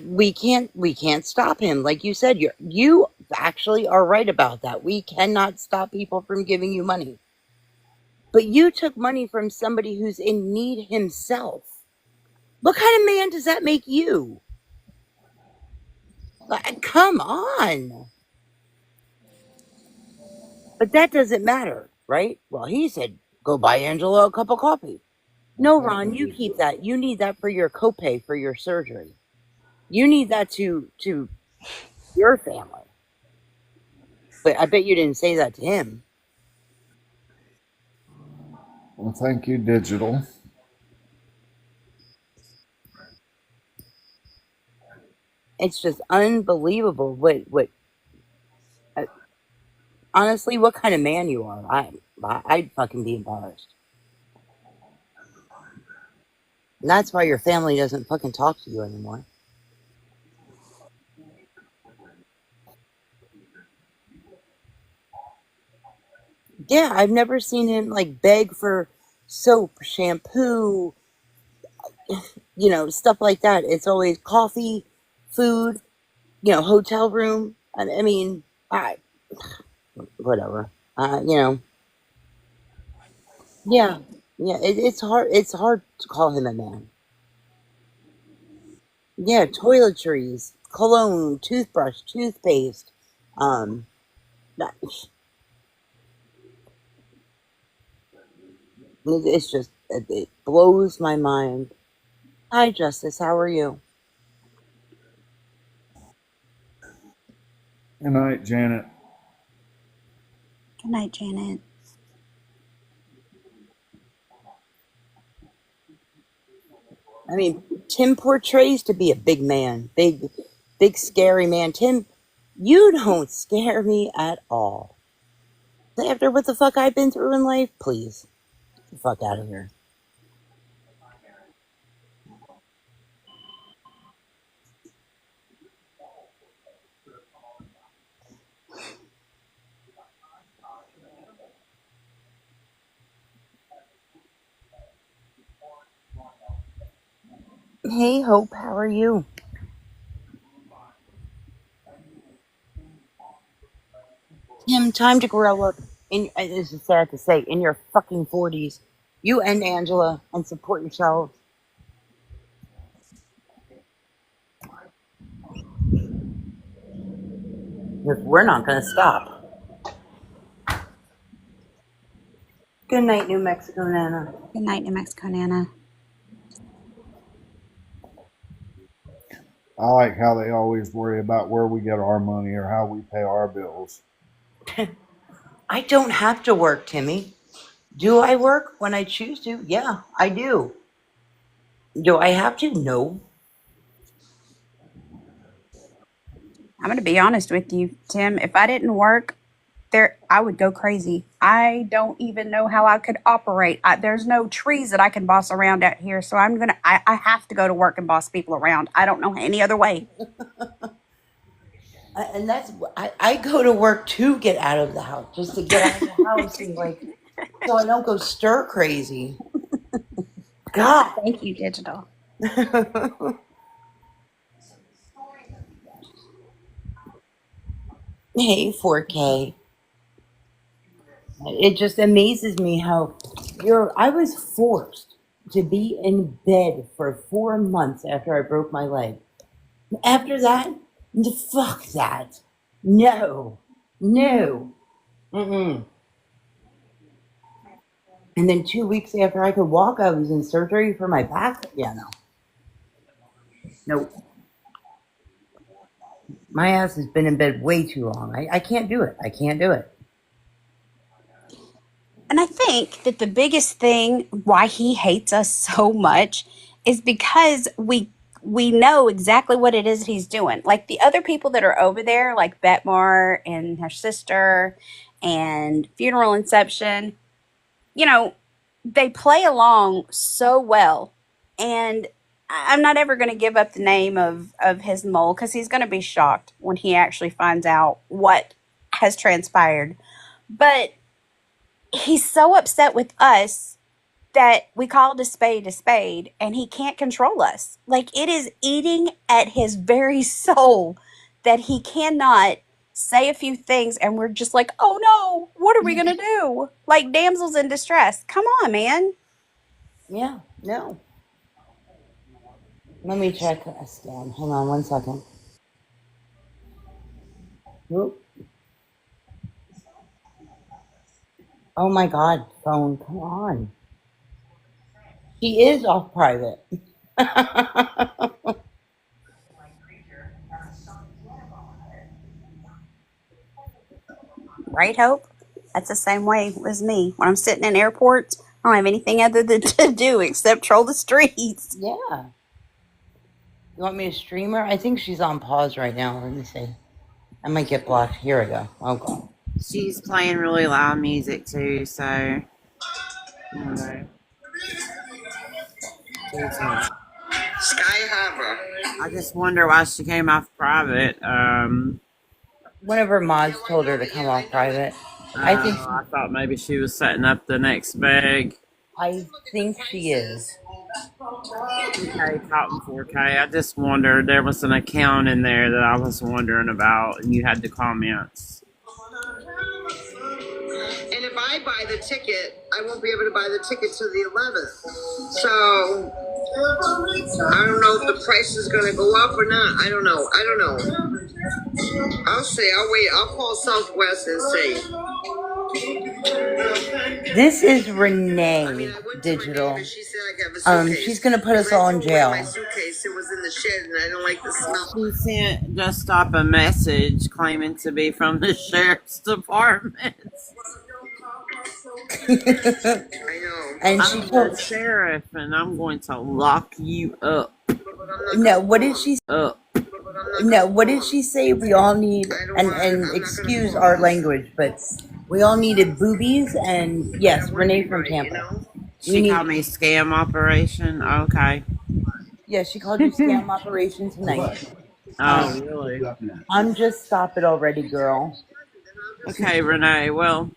We can't stop him. Like you said, you actually are right about that. We cannot stop people from giving you money. But you took money from somebody who's in need himself. What kind of man does that make you? Like, come on. But that doesn't matter, right? Well, he said, go buy Angela a cup of coffee. No, Ron, you keep that. You need that for your copay for your surgery. You need that to your family. But I bet you didn't say that to him. Well, thank you, Digital. It's just unbelievable what honestly, what kind of man you are. I'd fucking be embarrassed. And that's why your family doesn't fucking talk to you anymore. Yeah, I've never seen him like beg for soap, shampoo, stuff like that. It's always coffee, food, hotel room. I mean, whatever. Yeah, it's hard. It's hard to call him a man. Yeah, toiletries, cologne, toothbrush, toothpaste. That- It's just it blows my mind. Hi, Justice. How are you? Good night, Janet. Good night, Janet. I mean, Tim portrays to be a big man, big scary man. Tim, you don't scare me at all. After what the fuck I've been through in life, please, get the fuck out of here. Hey, Hope, how are you? Tim, time to grow up. This is sad to say, in your fucking 40s. You and Angela, and support yourselves. Because we're not going to stop. Good night, New Mexico Nana. Good night, New Mexico Nana. I like how they always worry about where we get our money or how we pay our bills. I don't have to work, Timmy. Do I work when I choose to? Yeah, I do. Do I have to? No. I'm going to be honest with you, Tim. If I didn't work, I would go crazy. I don't even know how I could operate. There's no trees that I can boss around out here, so I have to go to work and boss people around. I don't know any other way. And I go to work to get out of the house, just to get out of the house and so I don't go stir crazy. God. Thank you, Digital. Hey, 4K. It just amazes me how I was forced to be in bed for 4 months after I broke my leg. After that, fuck that. No. Mm-mm. And then 2 weeks after I could walk, I was in surgery for my back. Yeah, no. Nope. My ass has been in bed way too long. I can't do it. I can't do it. And I think that the biggest thing why he hates us so much is because we know exactly what it is he's doing. Like the other people that are over there, like Betmar and her sister and Funeral Inception, they play along so well. And I'm not ever going to give up the name of his mole because he's going to be shocked when he actually finds out what has transpired. But he's so upset with us that we called a spade, and he can't control us. Like, it is eating at his very soul that he cannot say a few things, and we're just like, oh no, what are we going to do? Like damsels in distress. Come on, man. Yeah, no. Let me check a scan. Hang on 1 second. Whoop. Oh my God, phone, come on. She is off private. Right, Hope? That's the same way as me. When I'm sitting in airports, I don't have anything other than to do except troll the streets. Yeah. You want me to stream her? I think she's on pause right now. Let me see. I might get blocked. Here we go. Oh, God. She's playing really loud music too, so I don't know. Sky Harbor. I just wonder why she came off private. One of her mods told her to come off private. I thought maybe she was setting up the next bag. I think she is. Okay, Cotton 4K. I just wondered, there was an account in there that I was wondering about, and you had the comments. And if I buy the ticket, I won't be able to buy the ticket to the 11th. So I don't know if the price is going to go up or not. I don't know. I'll see. I'll wait. I'll call Southwest and see. This is Renee Digital. She's gonna put us all in jail. My suitcase, it was in the shed, and I don't like the smell. She sent Just Stop a message claiming to be from the sheriff's department. I know. And I'm the sheriff, and I'm going to lock you up. No, what did she? No, what did she say? We all need, and excuse our language, but we all needed boobies, and yes, Renee from Tampa. She called me scam operation. Okay. Yeah, she called you scam operation tonight. Oh, really? I'm just stop it already, girl. Okay, Renee. Well,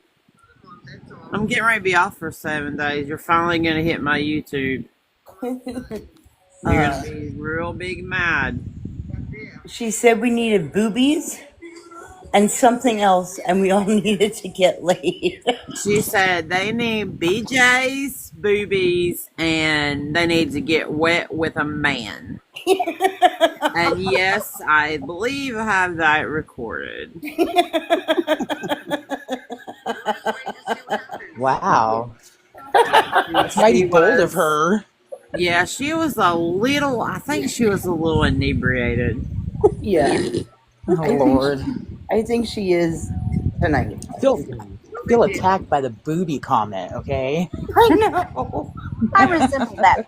I'm getting ready to be off for 7 days. You're finally going to hit my YouTube. You're gonna be real big mad. She said we needed boobies and something else, and we all needed to get laid. She said they need BJ's, boobies, and they need to get wet with a man. And yes, I believe I have that recorded. Wow. That's mighty bold of her. Yeah, she was I think she was a little inebriated. Yeah. Oh, Lord. I think she is tonight. Feel attacked by the booby comment, okay? I know. I resemble that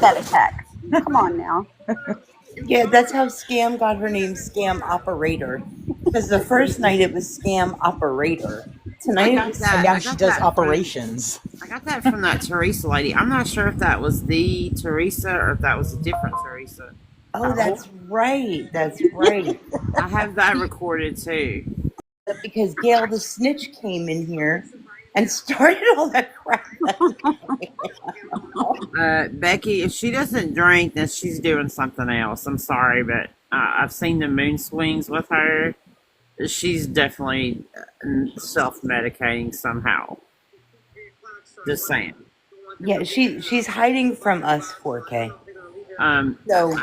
attack. Come on now. Yeah, that's how Scam got her name, Scam Operator. Because the first night it was Scam Operator. Tonight it was And now she does operations. I got that from that Teresa lady. I'm not sure if that was the Teresa or if that was a different Teresa. Oh, that's right. That's right. I have that recorded too. Because Gail the Snitch came in here and started all that crap. Becky, if she doesn't drink, then she's doing something else. I'm sorry, but I've seen the moon swings with her. She's definitely self-medicating somehow. Just saying. Yeah, she's hiding from us, 4K. So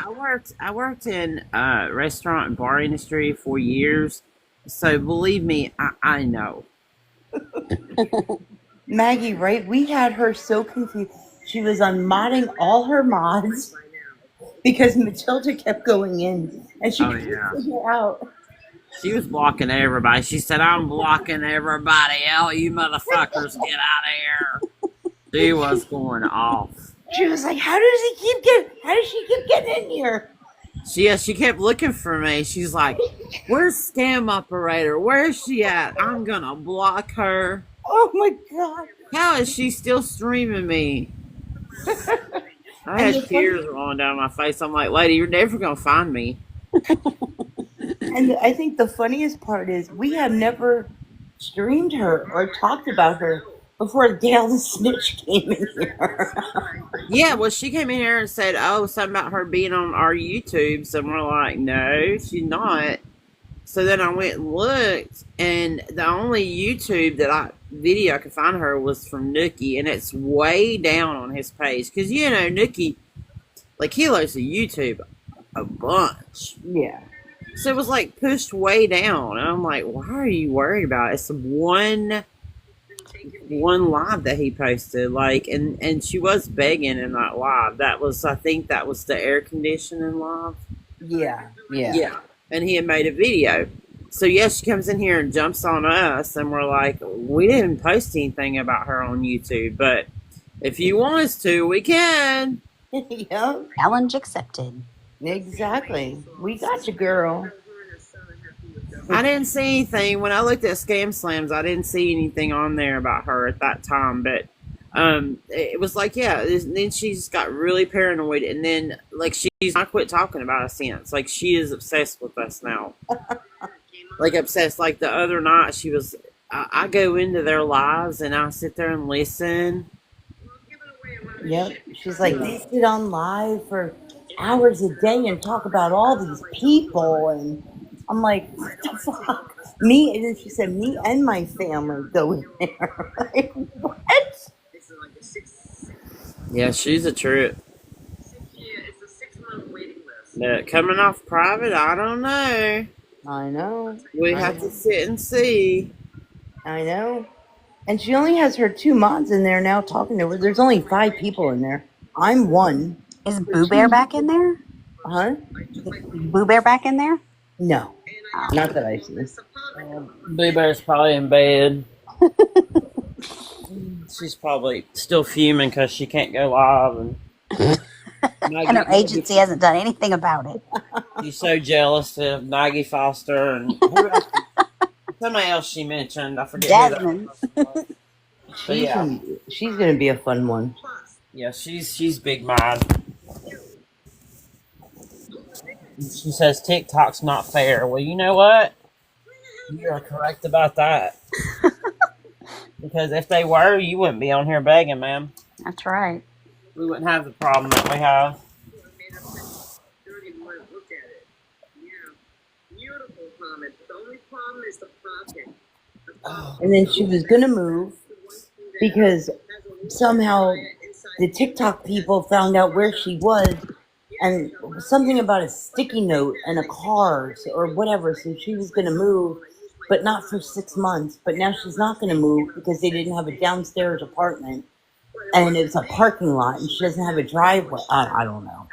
I worked in restaurant and bar industry for years. So believe me, I know. Maggie, right? We had her so confused. She was unmodding all her mods because Matilda kept going in and she couldn't figure out. She was blocking everybody. She said, "I'm blocking everybody out. You motherfuckers get out of here." She was going off. She was like, how does she keep getting in here? She kept looking for me. She's like, "Where's Scam Operator? Where's she at? I'm gonna block her." Oh my god. How is she still streaming me? I had tears rolling down my face. I'm like, "Lady, you're never gonna find me." And I think the funniest part is we have never streamed her or talked about her before Gail the Snitch came in here. Yeah, well, she came in here and said, "Oh, something about her being on our YouTubes," and we're like, "No, she's not." So then I went and looked, and the only YouTube video I could find her was from Nookie, and it's way down on his page because Nookie, like, he loves the YouTube a bunch. Yeah. So it was like pushed way down, and I'm like, "Why are you worried about it?" It's one live that he posted, like, and she was begging in that live. I think that was the air conditioning live. Yeah. And he had made a video. So she comes in here and jumps on us, and we're like, "We didn't post anything about her on YouTube, but if you want us to, we can." Yep. Challenge accepted. Exactly. We got you, girl. I didn't see anything. When I looked at Scam Slams, I didn't see anything on there about her at that time. But it was like, then she just got really paranoid. And then, like, she's not quit talking about us since. Like, she is obsessed with us now. Like, obsessed. Like, the other night, she was, I go into their lives and I sit there and listen. Yep. She's like, they sit on live for hours a day and talk about all these people, and I'm like, what the fuck? Me, and then she said, me and my family go in there. Like, what? Yeah, she's a trip. But coming off private, I don't know. I know. We have to sit and see. I know. And she only has her 2 mods in there now talking to her. There's only 5 people in there. I'm one. Is Boo Bear back in there? Huh? Boo Bear back in there? No. Not that I see. Boo Bear's probably in bed. She's probably still fuming because she can't go live. And her agency hasn't done anything about it. She's so jealous of Maggie Foster and somebody else she mentioned. I forget. Jasmine. She's gonna be a fun one. Yeah, she's big mad. She says TikTok's not fair. Well, you know what? You are correct about that. Because if they were, you wouldn't be on here begging, ma'am. That's right. We wouldn't have the problem that we have. And then she was gonna move because somehow the TikTok people found out where she was and something about a sticky note and a car or whatever. So she was gonna move, but not for 6 months. But now she's not gonna move because they didn't have a downstairs apartment and it's a parking lot and she doesn't have a driveway. I don't know.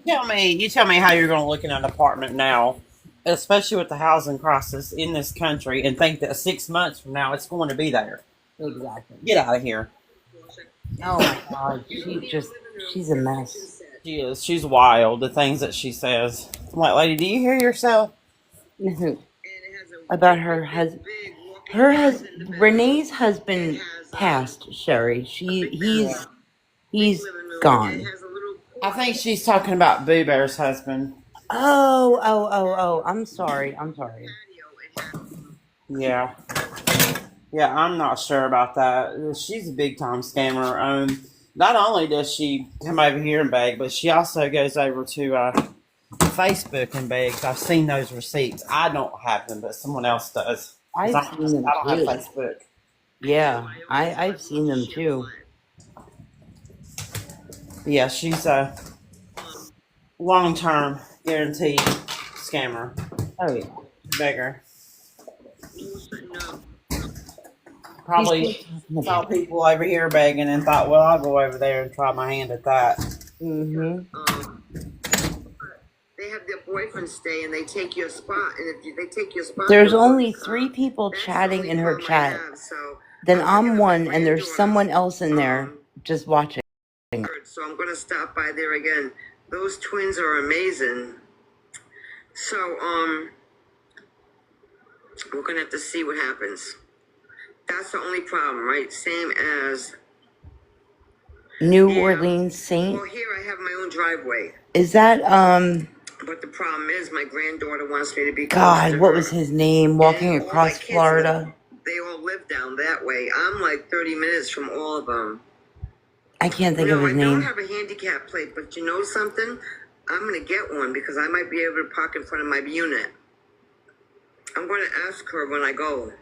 You tell me how you're going to look in an apartment now, especially with the housing crisis in this country, and think that 6 months from now it's going to be there. Exactly. Get out of here. Oh my God, she's a mess. She is. She's wild. The things that she says. I'm like, lady, do you hear yourself? About her husband. Renee's husband passed. Sherry. He's gone. I think she's talking about Boo Bear's husband. Oh. I'm sorry. Yeah. Yeah, I'm not sure about that. She's a big time scammer. Not only does she come over here and beg, but she also goes over to Facebook and begs. I've seen those receipts. I don't have them, but someone else does. I've seen them I don't too. have Facebook. Yeah, I've seen them too. Yeah, she's a long-term guaranteed scammer. Oh yeah. Beggar. Probably saw people over here begging and thought, well, I'll go over there and try my hand at that. Mm-hmm. They have their boyfriend stay and they take your spot, and if they take your spot, There's only 3 people chatting in her chat. Then I'm one, and there's someone else in there just watching. So I'm gonna stop by there again. Those twins are amazing. So we're gonna have to see what happens. That's the only problem, right? Same as New Orleans Saint. Well, here I have my own driveway. Is that But the problem is, my granddaughter wants me to be. God? What was his name? Walking across Florida. They all live down that way. I'm like 30 minutes from all of them. I can't think of his I don't name. have a handicap plate, but you know something? I'm going to get one because I might be able to park in front of my unit. I'm going to ask her when I go.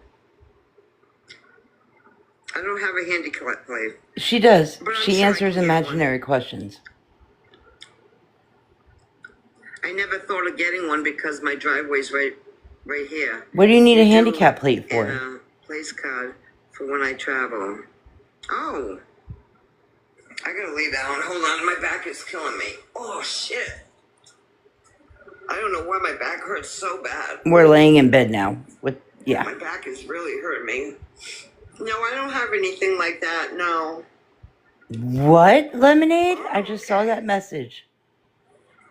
I don't have a handicap plate. She does. But I'm She sure I answers can get imaginary questions. I never thought of getting one because my driveway's right here. What do you need a handicap plate for? And a place card for when I travel. Oh. I gotta lay down. Hold on, my back is killing me. Oh, shit. I don't know why my back hurts so bad. We're laying in bed now. Yeah. My back is really hurting me. No, I don't have anything like that, no. What, Lemonade? I just saw that message.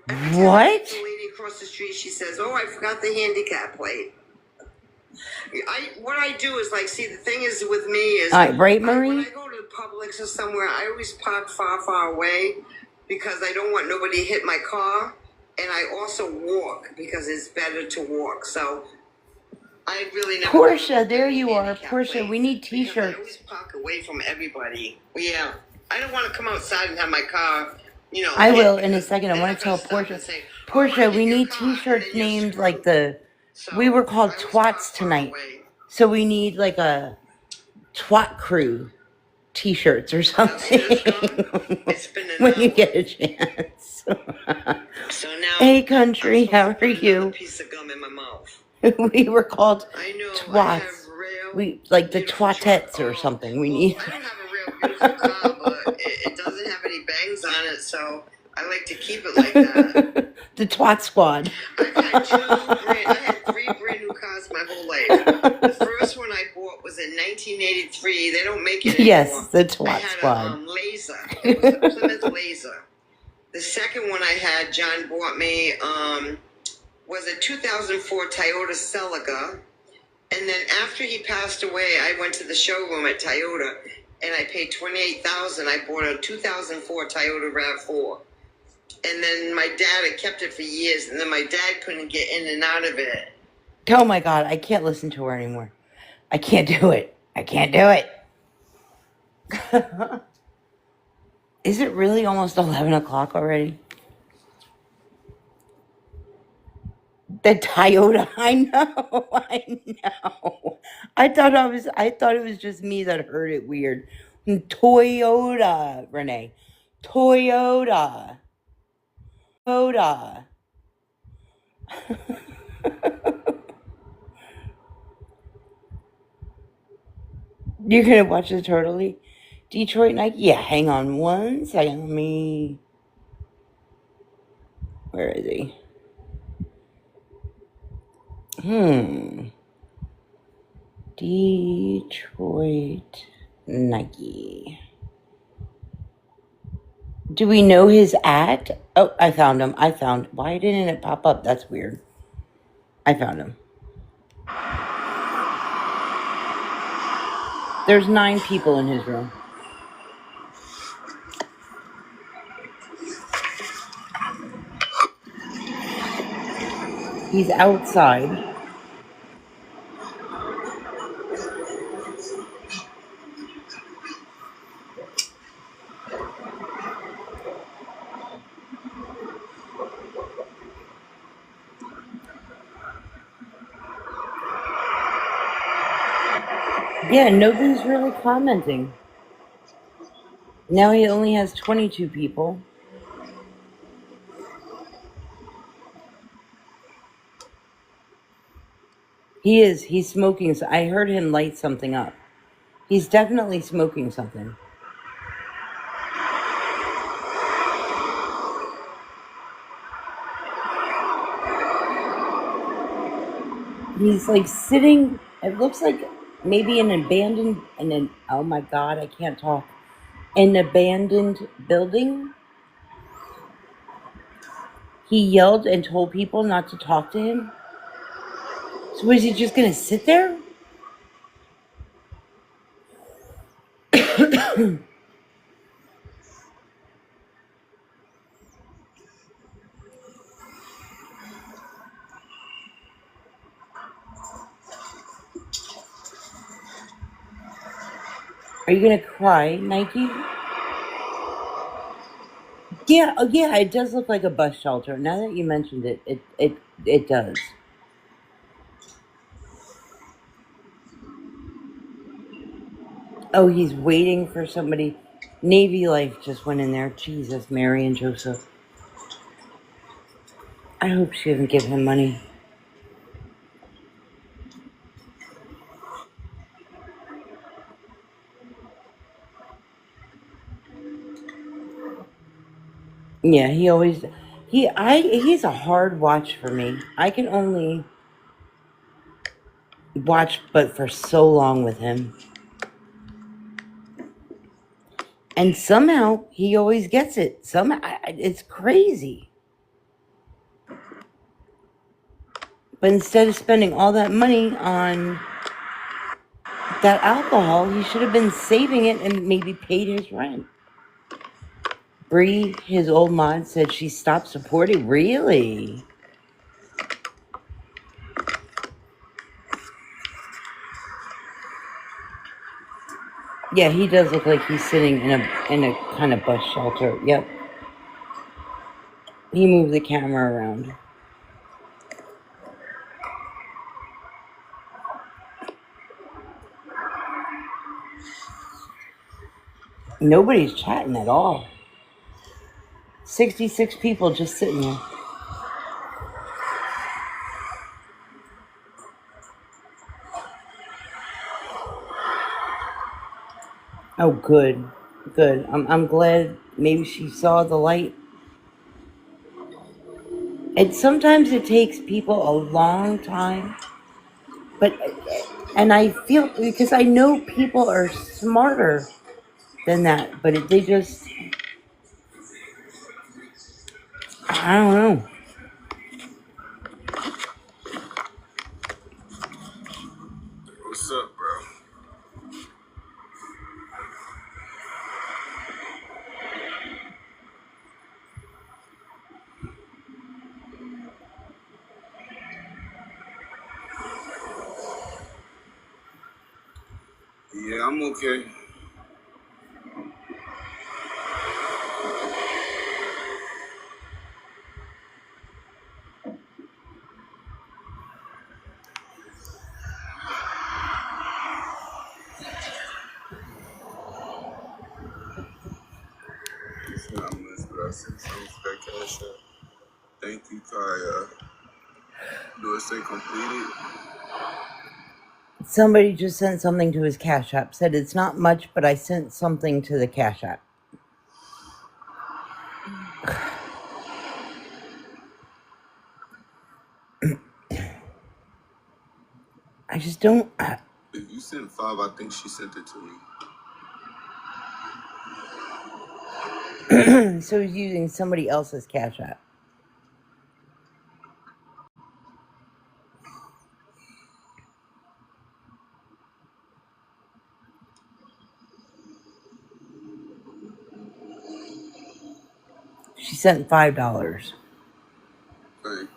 What? The lady across the street, she says, oh, I forgot the handicap plate. What I do is, like, see, the thing is with me is... All right, right, Marie? When I go to Publix or somewhere, I always park far away because I don't want nobody to hit my car. And I also walk because it's better to walk. So I really never... Portia, there you are. Portia, we need t-shirts. I always park away from everybody. Yeah. I don't want to come outside and have my car, I will in a second. I want to tell Portia. Portia, we need t-shirts named like we were called Twats tonight. So we need like a Twat Crew t-shirts or something when you get a chance. Hey country, how are you? Piece of gum in my mouth. We were called Twats. We like the Twatettes or something. We need. I don't have a real beautiful car, but it doesn't have any bangs on it, so I like to keep it like that. The Twat Squad. I had 3 brand new cars my whole life. The first one I bought was in 1983. They don't make it anymore. Yes, the Twat Squad. A Laser. It was a Plymouth Laser. The second one I had, John bought me, was a 2004 Toyota Celica. And then after he passed away, I went to the showroom at Toyota, and I paid $28,000. I bought a 2004 Toyota RAV4. And then my dad had kept it for years, and then my dad couldn't get in and out of it. Oh my God, I can't listen to her anymore. I can't do it. Is it really almost 11 o'clock already? The Toyota. I know. I know. I thought it was just me that heard it weird. Toyota, Renee. Toyota. Toyota. You're gonna watch the totally Detroit Nike? Yeah, hang on one second. Let me. Where is he? Detroit Nike. Do we know his at? Oh, I found him. Why didn't it pop up? That's weird. I found him. There's 9 people in his room. He's outside. Yeah, nobody's really commenting. Now he only has 22 people. He's smoking. I heard him light something up. He's definitely smoking something. He's like sitting, it looks like maybe an abandoned, oh my God, I can't talk. An abandoned building. He yelled and told people not to talk to him. So is he just going to sit there? Are you going to cry, Nike? Yeah, yeah, it does look like a bus shelter. Now that you mentioned it, it does. Oh, he's waiting for somebody. Navy Life just went in there. Jesus, Mary and Joseph. I hope she doesn't give him money. Yeah, he's a hard watch for me. I can only watch but for so long with him. And somehow he always gets it. Somehow it's crazy. But instead of spending all that money on that alcohol, he should have been saving it and maybe paid his rent. Bree, his old mod, said she stopped supporting. Really? Yeah, he does look like he's sitting in a kind of bus shelter. Yep. He moved the camera around. Nobody's chatting at all. 66 people just sitting there. Oh, good. Good. I'm glad maybe she saw the light. And sometimes it takes people a long time. And I feel, because I know people are smarter than that, but they just, I don't know. What's up, bro? Yeah, I'm okay. It's not much, but I sent something to that cash app. Thank you, Kaya. Do it say completed? Somebody just sent something to his Cash App. Said it's not much, but I sent something to the Cash App. I just don't. If you sent 5, I think she sent it to me. So he's using somebody else's Cash App. She sent $5. Okay.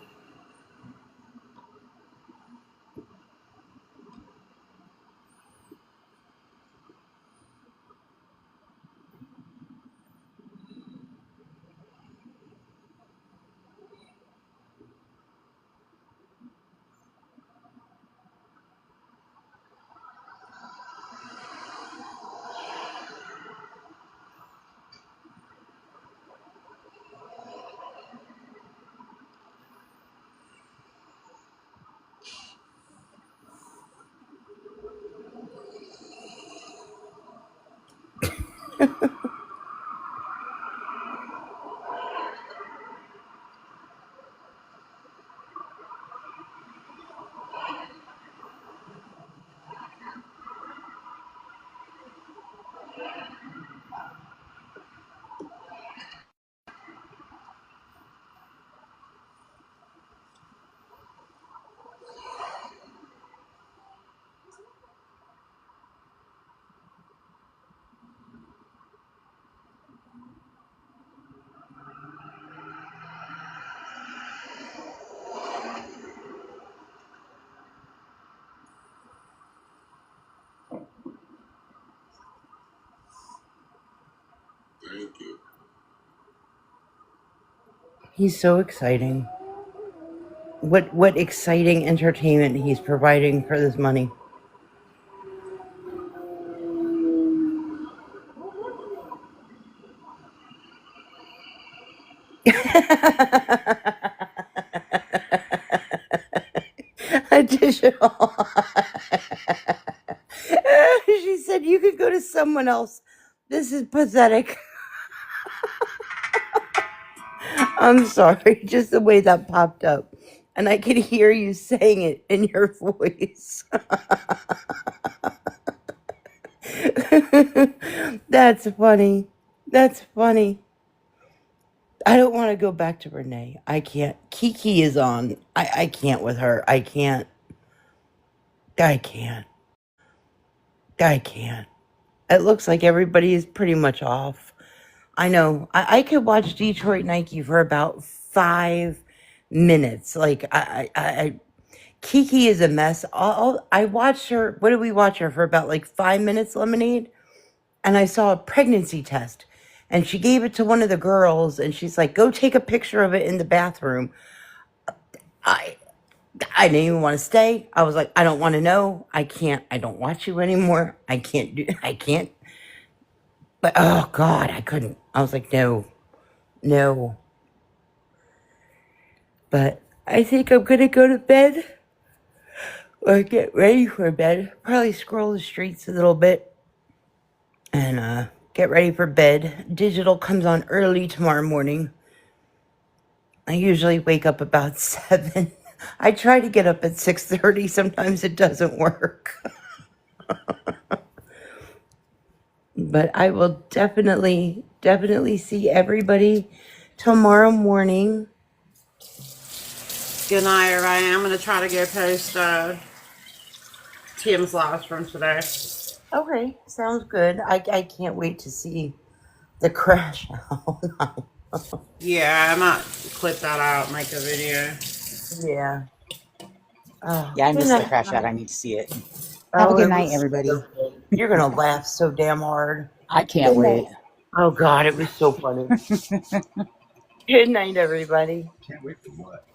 Thank you. He's so exciting. What exciting entertainment he's providing for this money. Additional. She said you could go to someone else. This is pathetic. I'm sorry, just the way that popped up. And I could hear you saying it in your voice. That's funny. That's funny. I don't want to go back to Renee. I can't. Kiki is on. I can't with her. I can't. I can't. It looks like everybody is pretty much off. I know. I could watch Detroit Nike for about 5 minutes. Like, Kiki is a mess. I watched her. What did we watch her for? About like 5 minutes, Lemonade? And I saw a pregnancy test. And she gave it to one of the girls. And she's like, go take a picture of it in the bathroom. I didn't even want to stay. I was like, I don't want to know. I can't. I don't watch you anymore. I can't. But, oh, God, I couldn't. I was like, no. But I think I'm going to go to bed or get ready for bed. Probably scroll the streets a little bit and get ready for bed. Digital comes on early tomorrow morning. I usually wake up about 7. I try to get up at 6:30. Sometimes it doesn't work. But I will definitely see everybody tomorrow morning. Good night, everybody. I'm going to try to go post Tim's lives from today. Okay, sounds good. I can't wait to see the crash out. Yeah, I might clip that out and make a video. Yeah. Oh, Yeah, I missed the night. crash out. I need to see it. Have a Oh, good it night, was everybody. so good. You're going to laugh so damn hard. I can't Good wait. night. Oh, God, it was so funny. Good night, everybody. Can't wait for what?